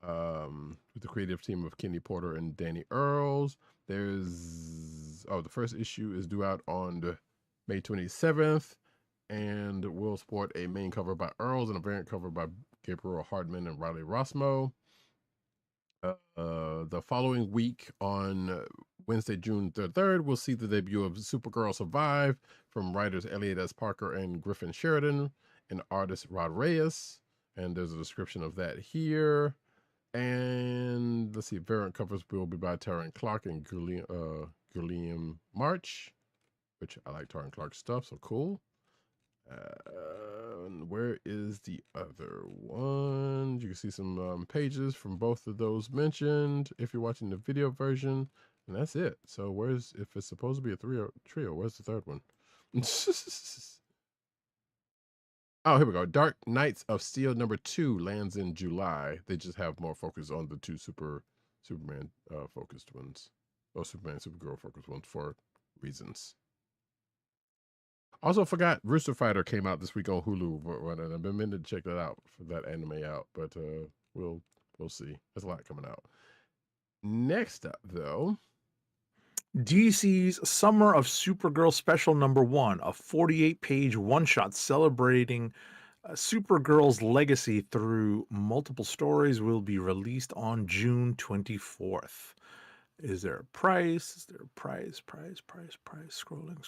with the creative team of Kenny Porter and Danny Earls. There's, the first issue is due out on May 27th, and will sport a main cover by Earls and a variant cover by Gabriel Hardman and Riley Rossmo. The following week on Wednesday, June 3rd, we'll see the debut of Supergirl Survive from writers Elliot S. Parker and Griffin Sheridan and artist Rod Reyes. And there's a description of that here. And let's see, variant covers will be by Taran Clark and Gilliam March, which I like Taran Clark stuff, so cool. Where is the other one? You can see some pages from both of those mentioned if you're watching the video version, and that's it. So if it's supposed to be a trio, where's the third one? Oh, here we go. Dark Knights of Steel #2 lands in July. They just have more focus on the two Superman focused ones, or Superman, Supergirl focused ones for reasons. Also forgot Rooster Fighter came out this week on Hulu, and I've been meaning to check that out, for that anime out, but we'll see. There's a lot coming out. Next up, though, DC's Summer of Supergirl Special #1, a 48-page one-shot celebrating Supergirl's legacy through multiple stories, will be released on June 24th. Is there a price? Is there a price? Scrolling.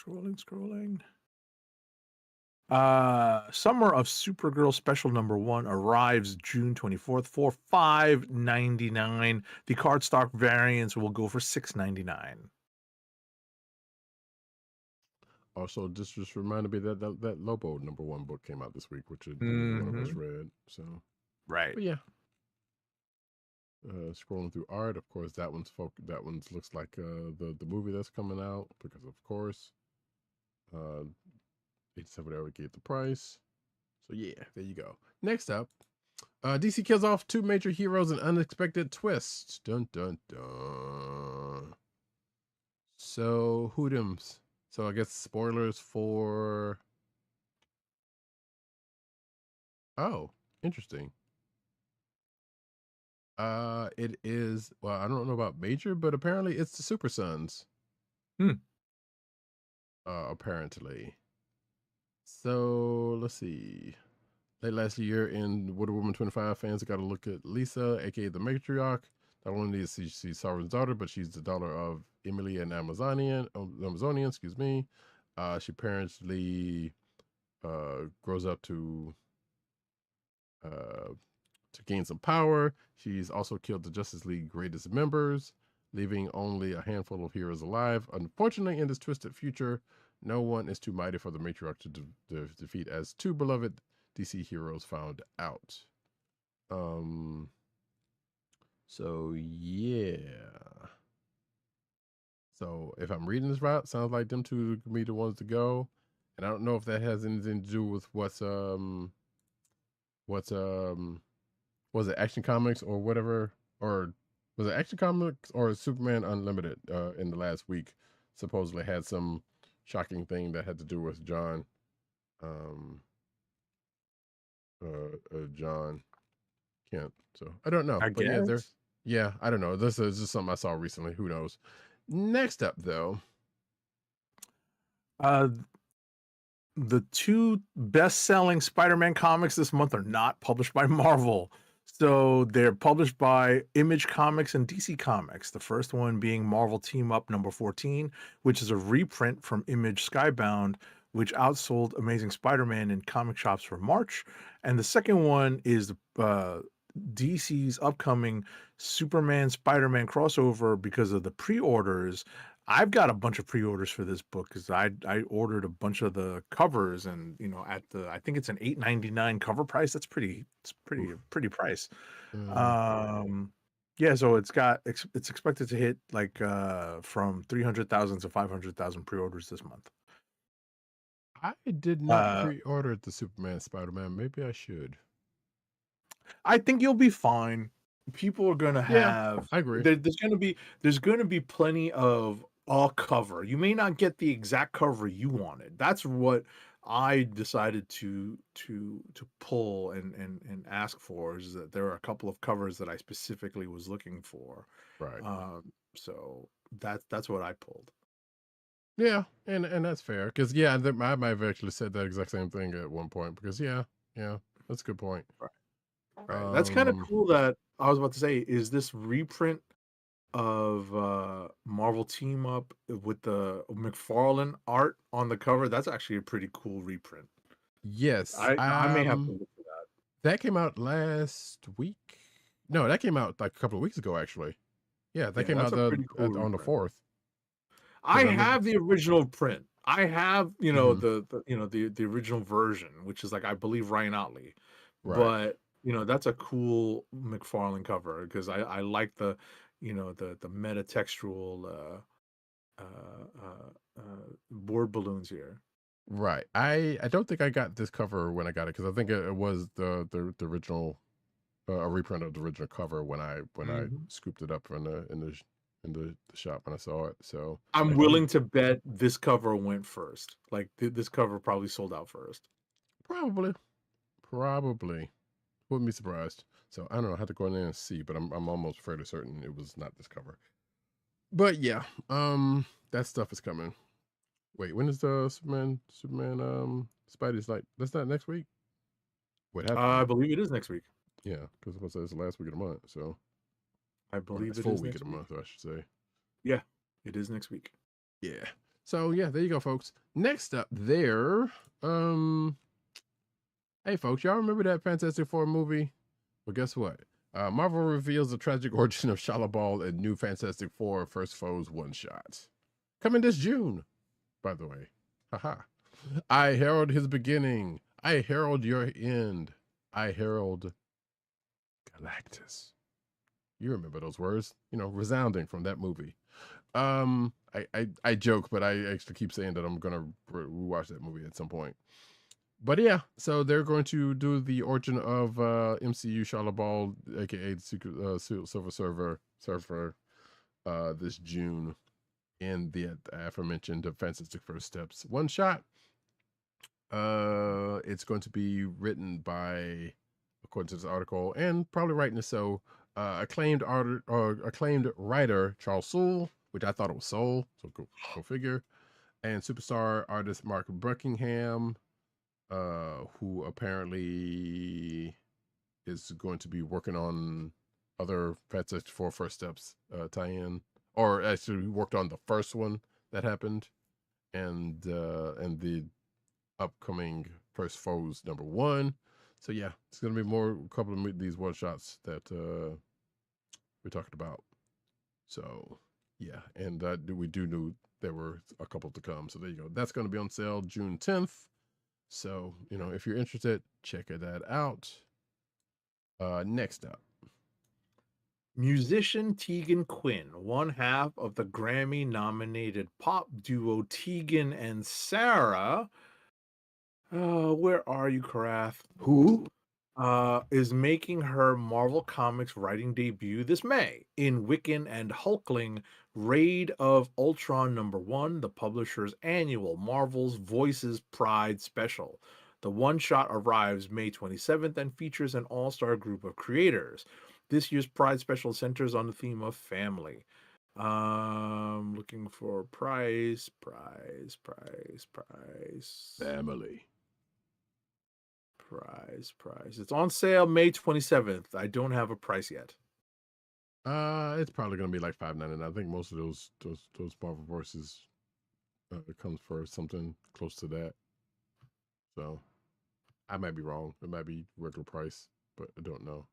Summer of Supergirl Special #1 arrives June 24th for $5.99. The cardstock variants will go for $6.99. also this just reminded me that Lobo #1 book came out this week, which one of us read. So right, but yeah. Scrolling through art, of course, that one's looks like the movie that's coming out, because of course, 87 ever gave the price. So yeah, there you go. Next up, DC kills off 2 major heroes in unexpected twists. Dun dun dun. So hoodums. So I guess spoilers for. Oh, interesting. It is, well, I don't know about major, but apparently it's the Super Sons. Apparently. So let's see. Late last year in Wonder Woman 25, fans got to look at Lisa, aka the matriarch. Not only is she Sovereign's daughter, but she's the daughter of Emily and Amazonian, excuse me. She apparently grows up to gain some power. She's also killed the Justice League greatest members, leaving only a handful of heroes alive. Unfortunately, in this twisted future, no one is too mighty for the matriarch to defeat, as 2 beloved DC heroes found out. So yeah. So if I'm reading this right, sounds like them 2 could be the ones to go. And I don't know if that has anything to do with was it Action Comics or whatever, or was it Action Comics or Superman Unlimited in the last week supposedly had some shocking thing that had to do with John John Kent. So I don't know. I But guess. yeah, I don't know. This is just something I saw recently. Who knows? Next up, though, the 2 best-selling Spider-Man comics this month are not published by Marvel. So they're published by Image Comics and DC Comics. The first one being Marvel Team Up #14, which is a reprint from Image Skybound, which outsold Amazing Spider-Man in comic shops for March. And the second one is DC's upcoming Superman Spider-Man crossover because of the pre-orders. I've got a bunch of pre-orders for this book because I ordered a bunch of the covers, and at I think it's an $8.99 cover price. That's pretty price. Yeah, so it's expected to hit like from 300,000 to 500,000 pre-orders this month. I did not pre-order the Superman Spider-Man. Maybe I should. I think you'll be fine. People are gonna have. I agree. There's gonna be plenty of a cover. You may not get the exact cover you wanted. That's what I decided to pull and ask for, is that there are a couple of covers that I specifically was looking for. Right. So that's what I pulled. Yeah, and that's fair, because I might have actually said that exact same thing at one point, because yeah, that's a good point. Right. That's kind of cool. That I was about to say is this reprint of Marvel Team Up with the McFarlane art on the cover. That's actually a pretty cool reprint. Yes. I may have to look for that. That came out last week. No, that came out like a couple of weeks ago, actually. Yeah, that Yeah, came that's out a pretty cool on the reprint. 4th. I I looked. have the original print. I have, you know, Mhm. the original version, which is like I believe Ryan Otley. Right. But you know, that's a cool McFarlane cover because I like the, you know, the metatextual board balloons here. Right. I don't think I got this cover when I got it because I think it was the original a reprint of the original cover when I Mhm. scooped it up in the shop when I saw it. So I'm yeah, 'cause willing to bet this cover went first. Like this cover probably sold out first. probably wouldn't be surprised. So I don't know. I have to go in there and see, but I'm almost fairly certain it was not this cover. But yeah, that stuff is coming. Wait, when is the Superman Spidey's like? That's not next week. Would have to I be. believe it is next week. Yeah, because it's the last week of the month. So I or believe last it full is week of next the week. month, I should say. Yeah, it is next week. Yeah. So yeah, there you go, folks. Next up there, hey folks, y'all remember that Fantastic Four movie? Well, guess what? Marvel reveals the tragic origin of Shalabal in new Fantastic Four First Foes one shot. Coming this June, by the way. Haha. I herald his beginning. I herald your end. I herald Galactus. You remember those words, resounding from that movie. I joke, but I actually keep saying that I'm gonna rewatch that movie at some point. But yeah, so they're going to do the origin of MCU Shalabal, aka the Secret Surfer, this June in the aforementioned Fantastic First Steps one shot. It's going to be written by, according to this article, and probably rightly so, acclaimed writer Charles Soule, which I thought it was Soul, so go figure, and superstar artist Mark Buckingham, who apparently is going to be working on other Fantastic Four First Steps tie-in, or actually worked on the first one that happened, and the upcoming First Foes #1. So yeah, it's gonna be more a couple of these one shots that we talked about. So yeah, and we do know there were a couple to come. So there you go. That's gonna be on sale June 10th. So if you're interested, check that out. Next up, Musician Tegan Quinn, one half of the Grammy-nominated pop duo Tegan and Sarah. Where are you, Karath? who? Is making her Marvel Comics writing debut this May in Wiccan and Hulkling Raid of Ultron #1, the publisher's annual Marvel's Voices Pride special. The one shot arrives May 27th and features an all-star group of creators. This year's Pride special centers on the theme of family. Looking for price. Family. Price. It's on sale May 27th. I don't have a price yet. It's probably gonna be like $5.99. I think most of those Marvel Voices comes for something close to that. So I might be wrong. It might be regular price, but I don't know.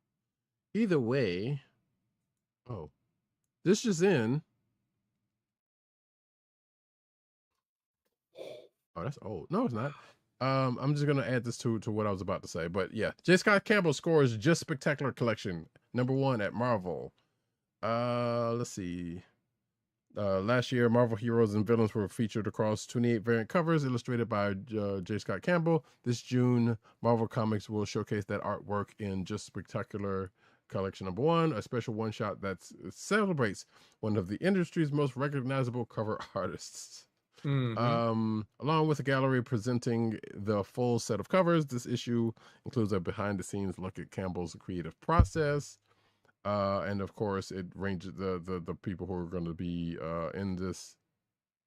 Either way, oh, this just in. Oh, that's old. No, it's not. I'm just gonna add this to what I was about to say. But yeah, J. Scott Campbell scores Just Spectacular collection #1 at Marvel. Let's see. Last year, Marvel heroes and villains were featured across 28 variant covers, illustrated by J. Scott Campbell. This June, Marvel Comics will showcase that artwork in Just Spectacular Collection #1, a special one-shot that celebrates one of the industry's most recognizable cover artists. Along with a gallery presenting the full set of covers, this issue includes a behind-the-scenes look at Campbell's creative process. And of course, it ranges the people who are going to be in this.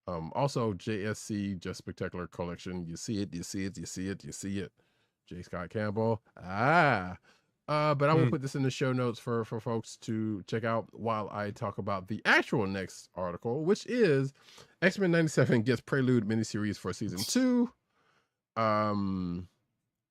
Also, JSC, Just Spectacular Collection. You see it. J. Scott Campbell. But I will put this in the show notes for folks to check out while I talk about the actual next article, which is X-Men 97 gets Prelude miniseries for season 2.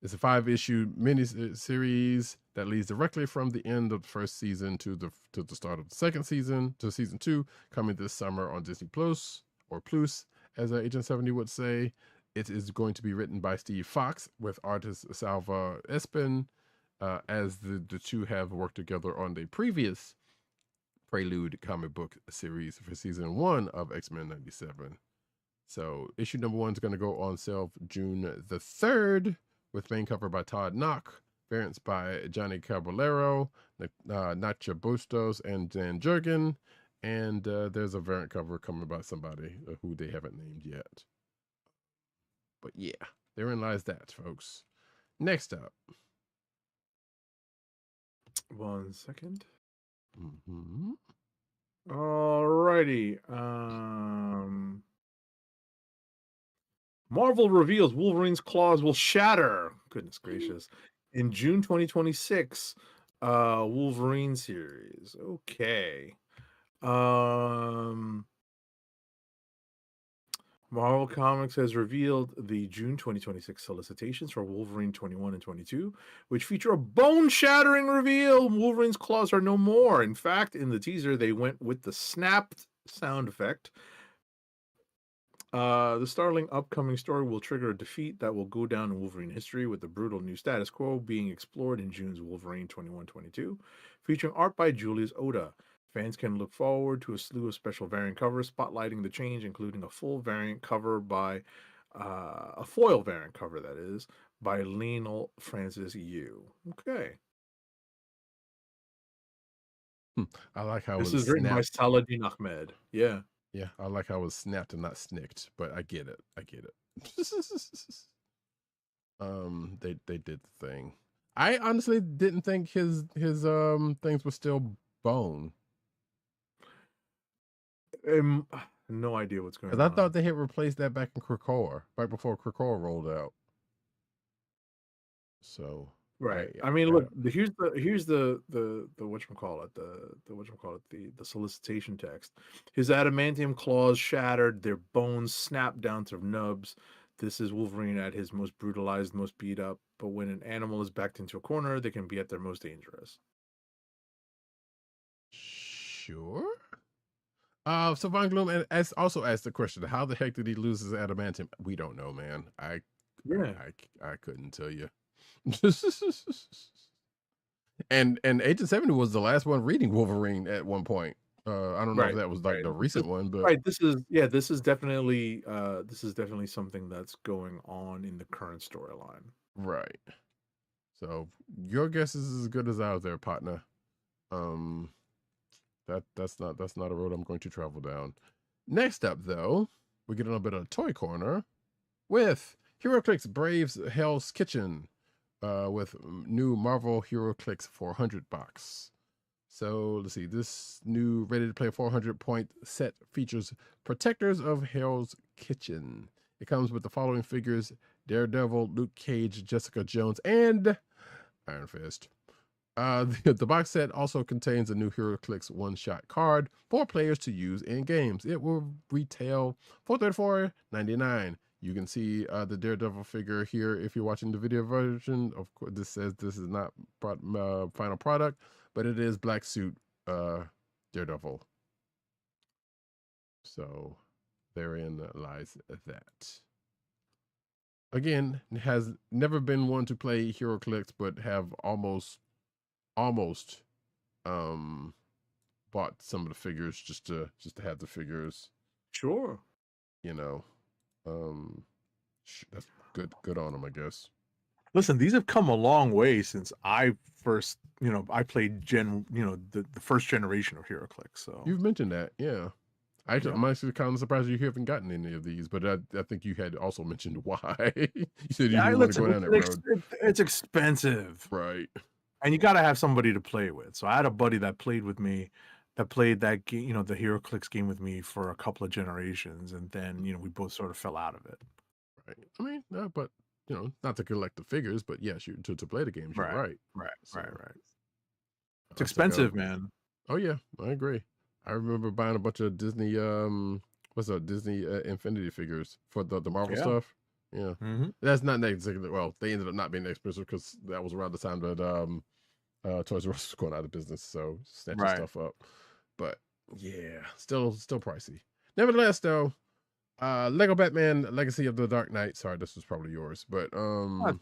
It's a 5-issue miniseries that leads directly from the end of the first season to the start of the second season, to season 2, coming this summer on Disney Plus, or Plus, as Agent 70 would say. It is going to be written by Steve Fox with artist Salva Espin, as the two have worked together on the previous Prelude comic book series for season 1 of X-Men 97. So issue number 1 is going to go on sale June the 3rd, with main cover by Todd Knock, variants by Johnny Caballero, Nacha Bustos, and Dan Jurgen. And there's a variant cover coming by somebody who they haven't named yet. But yeah, therein lies that, folks. Next up. 1 second. Mm-hmm. Alrighty. Marvel reveals Wolverine's claws will shatter. Goodness gracious. In June 2026. Wolverine series. Okay. Marvel Comics has revealed the June 2026 solicitations for Wolverine 21 and 22, which feature a bone-shattering reveal. Wolverine's claws are no more. In fact, in the teaser, they went with the snapped sound effect. The startling upcoming story will trigger a defeat that will go down in Wolverine history, with the brutal new status quo being explored in June's Wolverine 21-22, featuring art by Julius Oda. Fans can look forward to a slew of special variant covers spotlighting the change, including a full variant cover by a foil variant cover, that is, by Lionel Francis Yu. Okay. I like how This it was is written by snapped. Saladin Ahmed. Yeah. Yeah, I like how it was snapped and not snicked, but I get it. I get it. They did the thing. I honestly didn't think his things were still bone. No idea what's going on. Because I thought they had replaced that back in Krakoa, right before Krakoa rolled out. So right. I mean, look, here's the whatchamacallit, the solicitation text. His adamantium claws shattered, their bones snapped down to nubs. This is Wolverine at his most brutalized, most beat up. But when an animal is backed into a corner, they can be at their most dangerous. Sure. So Von Gloom also asked the question: how the heck did he lose his adamantium? We don't know, man. I couldn't tell you. and Agent 70 was the last one reading Wolverine at one point. I don't know if that was like the recent one, but this is definitely something that's going on in the current storyline. Right. So your guess is as good as ours there, partner. That's not a road I'm going to travel down. Next up, though, we get a little bit of Toy Corner with HeroClix Braves Hell's Kitchen, with new Marvel HeroClix 400 box. So let's see, this new ready-to-play 400-point set features Protectors of Hell's Kitchen. It comes with the following figures: Daredevil, Luke Cage, Jessica Jones, and Iron Fist. The box set also contains a new HeroClix one-shot card for players to use in games. It will retail $434.99. You can see the Daredevil figure here if you're watching the video version. Of course, this says this is not final product, but it is black suit Daredevil. So therein lies that. Again, has never been one to play HeroClix, but have almost bought some of the figures just to have the figures. Sure. You know, that's good on them, I guess. Listen, these have come a long way since I first, I played the first generation of HeroClix. So you've mentioned that, yeah. I'm actually kind of surprised you haven't gotten any of these, but I think you had also mentioned why. You said you didn't want to go down that road. It's expensive, right? And you got to have somebody to play with. So I had a buddy that played with me, that played that game, the HeroClix game with me for a couple of generations, and then we both sort of fell out of it. Right. I mean, no, but not to collect the figures, but yes, to play the games. You're right. So, It's expensive, man. Oh yeah, I agree. I remember buying a bunch of Disney Disney Infinity figures for the Marvel stuff. Yeah, that's not exactly. Well, they ended up not being expensive because that was around the time that Toys R Us was going out of business, so snatching stuff up. But yeah, still pricey. Nevertheless, though, Lego Batman: Legacy of the Dark Knight. Sorry, this was probably yours, but That's all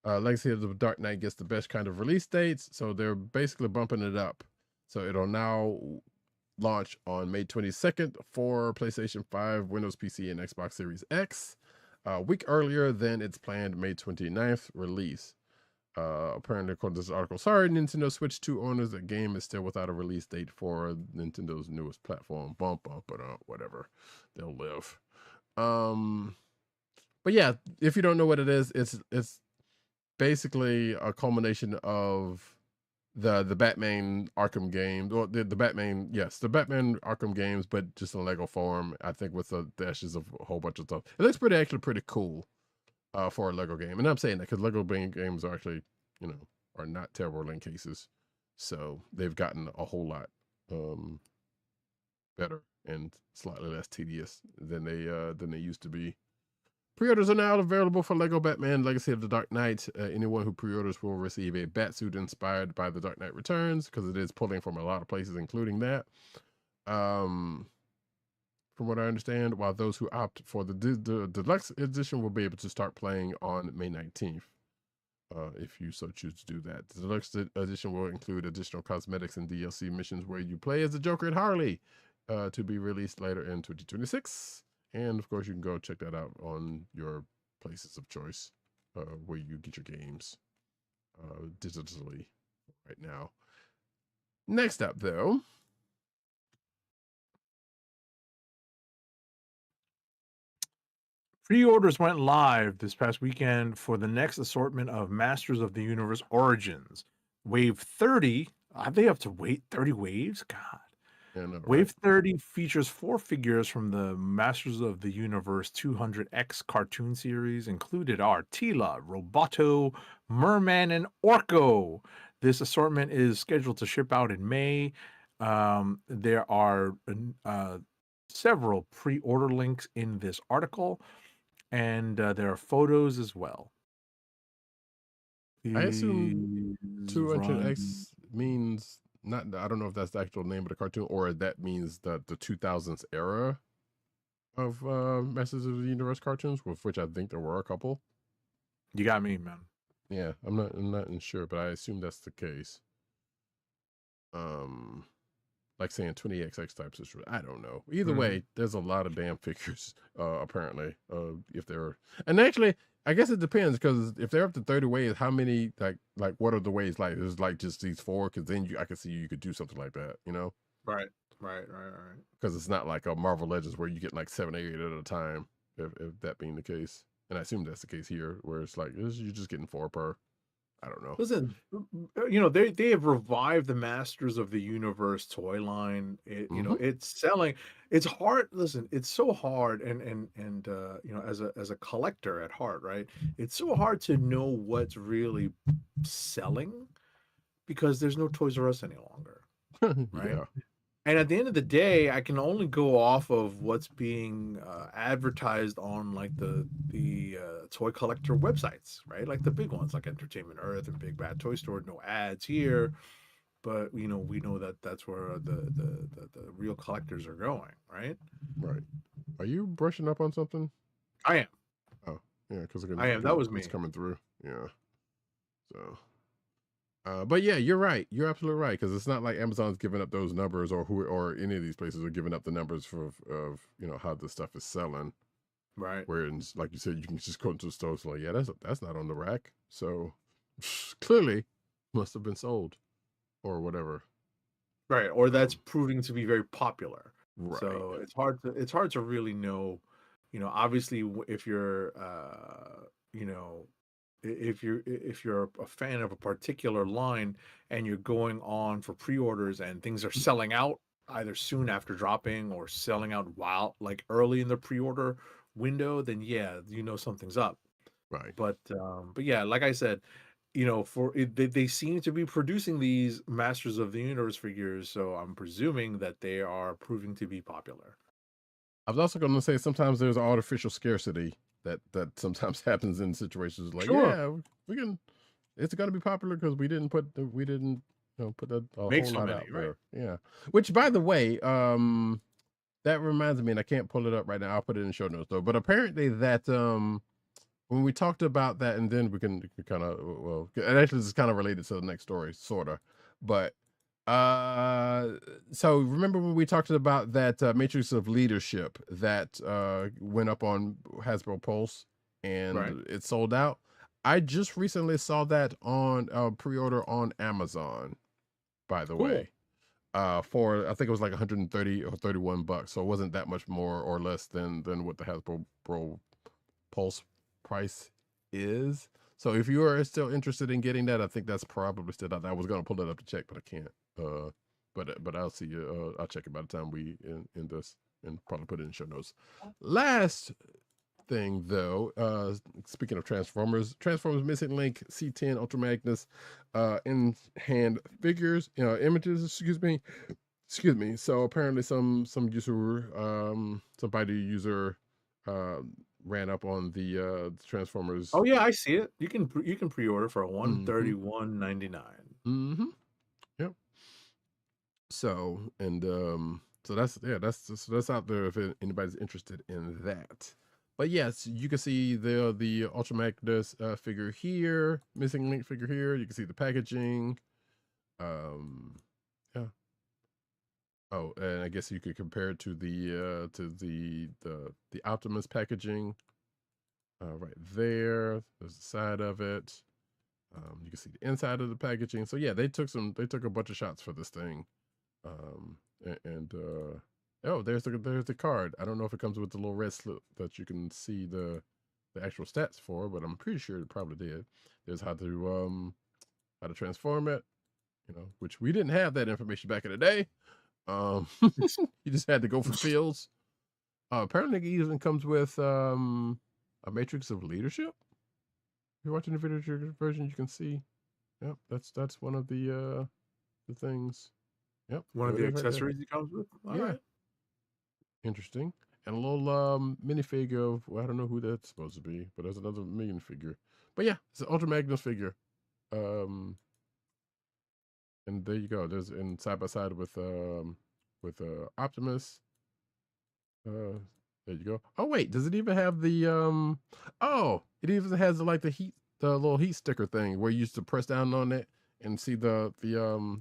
right. Legacy of the Dark Knight gets the best kind of release dates, so they're basically bumping it up. So it'll now launch on May 22nd for PlayStation 5, Windows PC, and Xbox Series X, a week earlier than its planned May 29th release. Apparently, according to this article, sorry, Nintendo Switch 2 owners, the game is still without a release date for Nintendo's newest platform. Bump, whatever. They'll live. But yeah, if you don't know what it is, it's basically a culmination of the Batman Arkham games, or the Batman Arkham games, but just in Lego form. I think with the dashes of a whole bunch of stuff. It looks actually pretty cool for a Lego game, and I'm saying that because Lego games are actually, are not terrible in cases, so they've gotten a whole lot better and slightly less tedious than they used to be. Pre-orders are now available for Lego Batman Legacy of the Dark Knight. Anyone who pre-orders will receive a Batsuit inspired by The Dark Knight Returns, because it is pulling from a lot of places, including that. From what I understand, while those who opt for the deluxe edition will be able to start playing on May 19th, if you so choose to do that. The deluxe edition will include additional cosmetics and DLC missions where you play as the Joker and Harley, to be released later in 2026. And of course, you can go check that out on your places of choice, where you get your games digitally right now. Next up, though, pre-orders went live this past weekend for the next assortment of Masters of the Universe Origins. Wave 30. They have to wait 30 waves? God. Yeah, no, right? Wave 30 features 4 figures from the Masters of the Universe 200X cartoon series. Included are Tila, Roboto, Merman, and Orko. This assortment is scheduled to ship out in May. There are several pre-order links in this article, and there are photos as well. I assume 200X means not. I don't know if that's the actual name of the cartoon, or that means the 2000s era of Masters of the Universe cartoons, with which I think there were a couple. You got me, man. Yeah, I'm not sure, but I assume that's the case. Like saying 20XX types of, I don't know. Either way, there's a lot of damn figures, apparently. If they're, and actually, I guess it depends, because if they're up to 30 waves, how many, like what are the waves like? There's like just these 4, because then I can see you could do something like that, Right. Because it's not like a Marvel Legends where you get like 7 or 8 at a time, if that being the case. And I assume that's the case here, where it's like you're just getting 4 per. I don't know. Listen, they have revived the Masters of the Universe toy line. It's selling. It's hard. Listen, it's so hard, and as a collector at heart, right? It's so hard to know what's really selling, because there's no Toys R Us any longer, right? Yeah. And at the end of the day, I can only go off of what's being advertised on like the toy collector websites, right? Like the big ones, like Entertainment Earth and Big Bad Toy Store. No ads here, but we know that that's where the real collectors are going, right? Right. Are you brushing up on something? I am. Oh, yeah, because I am. That was me. It's coming through. Yeah. So. But yeah, you're right. You're absolutely right, because it's not like Amazon's giving up those numbers, or any of these places are giving up the numbers of how this stuff is selling. Right. Whereas, like you said, you can just go into the store, so like, yeah, that's not on the rack. So clearly, must have been sold, or whatever. Right. Or that's proving to be very popular. Right. So it's hard to really know. Obviously, if you're if you're a fan of a particular line and you're going on for pre-orders and things are selling out either soon after dropping or selling out while like early in the pre-order window, then yeah, something's up. Right. But yeah, like I said, they seem to be producing these Masters of the Universe figures, so I'm presuming that they are proving to be popular. I was also going to say sometimes there's artificial scarcity that sometimes happens in situations like, Sure. yeah, we can. It's going to be popular because we didn't put put a Make whole so lot many, out right? there. Yeah. Which, by the way, that reminds me, and I can't pull it up right now. I'll put it in the show notes though. But apparently that when we talked about that, and then we can kind of and actually this is kind of related to the next story, sorta. But so remember when we talked about that Matrix of Leadership that went up on Hasbro Pulse and Right. it sold out? I just recently saw that on pre-order on Amazon, by the Cool. way. For I think it was like 130 or 31 bucks. So it wasn't that much more or less than what the Hasbro Pulse price is. So if you are still interested in getting that, I think that's probably still out there. I was going to pull it up to check, but I can't. But I'll see you. I'll check it by the time we in this and probably put it in show notes. Last thing though, speaking of Transformers Missing Link C10 Ultra Magnus in hand figures, images, excuse me. So apparently some user ran up on the Transformers. Oh yeah, I see it. You can pre-order for $131.99. Yep. So so that's out there if anybody's interested in that. But yes, you can see the Ultra Magnus figure here, Missing Link figure here. You can see the packaging. Yeah. Oh, and I guess you could compare it to the Optimus packaging. Right there. There's the side of it. You can see the inside of the packaging. So yeah, they took a bunch of shots for this thing. Oh, there's the card. I don't know if it comes with the little red slip that you can see the actual stats for, but I'm pretty sure it probably did. There's how to transform it, which we didn't have that information back in the day. You just had to go for feels. Apparently, it even comes with a Matrix of Leadership. If you're watching the video version, you can see. Yep, that's one of the things. Yep, One of the right accessories it comes with. All right. Interesting. And a little minifig of, well, I don't know who that's supposed to be, but there's another minifigure. But yeah, it's an Ultra Magnus figure. And there you go. There's in side by side with Optimus. There you go. Oh wait, does it even have the oh, it even has the little heat sticker thing where you used to press down on it and see the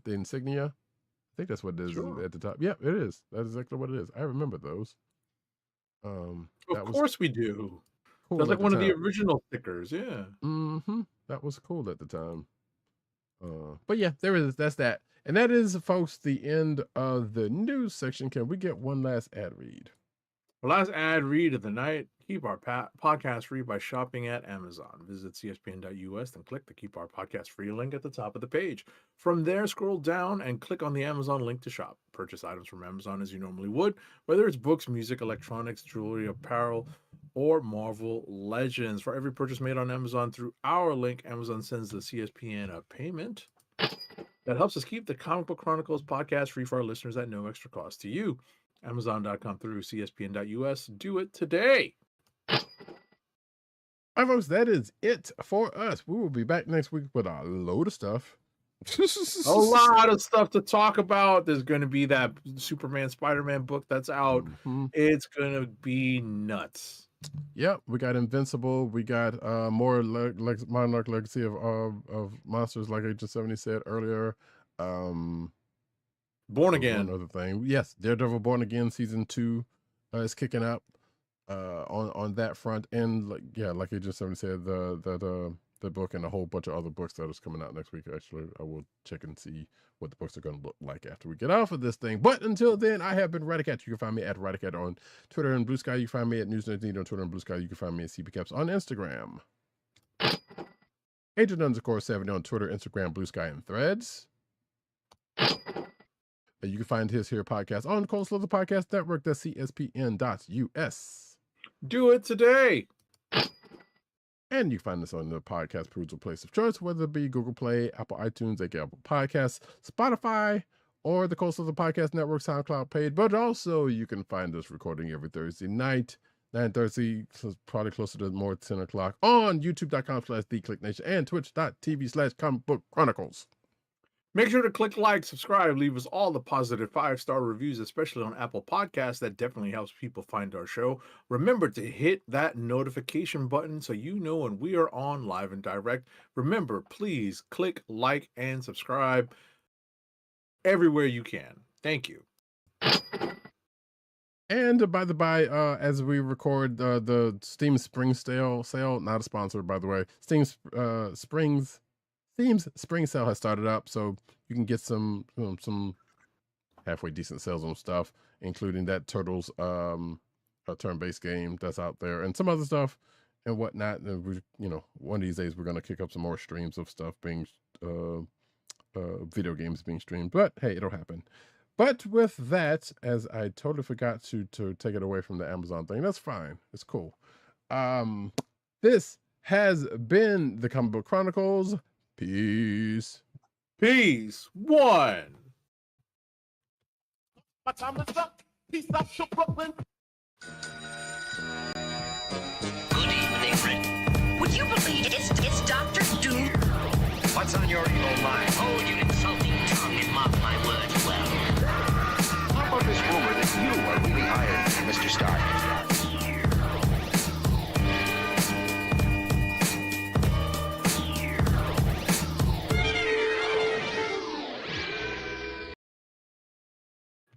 insignia. I think that's what it is at the top. Yep, it is. That's exactly what it is. I remember those. Of That was course we do. cool. That's like at one the of the time. original stickers, yeah. That was cool at the time. But yeah, there is. That's that. And that is, folks, the end of the news section. Can we get one last ad read? Last ad read of the night. Keep our podcast free by shopping at Amazon. Visit cspn.us and click the Keep Our Podcast Free link at the top of the page. From there, scroll down and click on the Amazon link to shop. Purchase items from Amazon as you normally would, whether it's books, music, electronics, jewelry, apparel, or Marvel Legends. For every purchase made on Amazon through our link, Amazon sends the CSPN a payment that helps us keep the Comic Book Chronicles podcast free for our listeners at no extra cost to you. Amazon.com through cspn.us. Do it today. All right, folks, that is it for us. We will be back next week with a load of stuff. A lot of stuff to talk about. There's going to be that Superman Spider-Man book that's out. It's going to be nuts. Yep, we got Invincible. We got more Monarch Legacy of Monsters, like Agent 70 said earlier. Born Again. One other thing. Yes, Daredevil Born Again season 2 is kicking up on that front. And like Agent 70 said, the book and a whole bunch of other books that is coming out next week. Actually, I will check and see what the books are going to look like after we get off of this thing. But until then, I have been Roddykat. You can find me at Roddykat on Twitter and Blue Sky. You can find me at NewsNerdNeed on Twitter and Blue Sky. You can find me at CPCaps on Instagram. Agent_70 on Twitter, Instagram, Blue Sky, and Threads. You can find his here podcast on Cold Slither Podcast Network. That's cspn.us. Do it today. And you can find us on the podcast perusal place of choice, whether it be Google Play, Apple iTunes, aka Apple Podcasts, Spotify, or the Coastal Podcast Network SoundCloud page. But also you can find us recording every Thursday night, 9:30, so probably closer to more 10 o'clock, on youtube.com/TheKliqNation and twitch.tv/Comic Book Chronicles. Make sure to click like, subscribe, leave us all the positive 5-star reviews, especially on Apple Podcasts. That definitely helps people find our show. Remember to hit that notification button so you know when we are on live and direct. Remember, please click like and subscribe everywhere you can. Thank you. And by the by, as we record the Steam Spring sale, not a sponsor, by the way, Steam's spring sale has started up, so you can get some halfway decent sales on stuff, including that Turtles a turn-based game that's out there, and some other stuff and whatnot. And we, one of these days we're gonna kick up some more streams of stuff being video games being streamed. But hey, it'll happen. But with that, as I totally forgot to take it away from the Amazon thing, that's fine. It's cool. This has been the Comic Book Chronicles. Peace. Peace. One. My time is up. Peace out to Brooklyn. Good evening, Rick. Would you believe it's Dr. Doom? What's on your evil mind?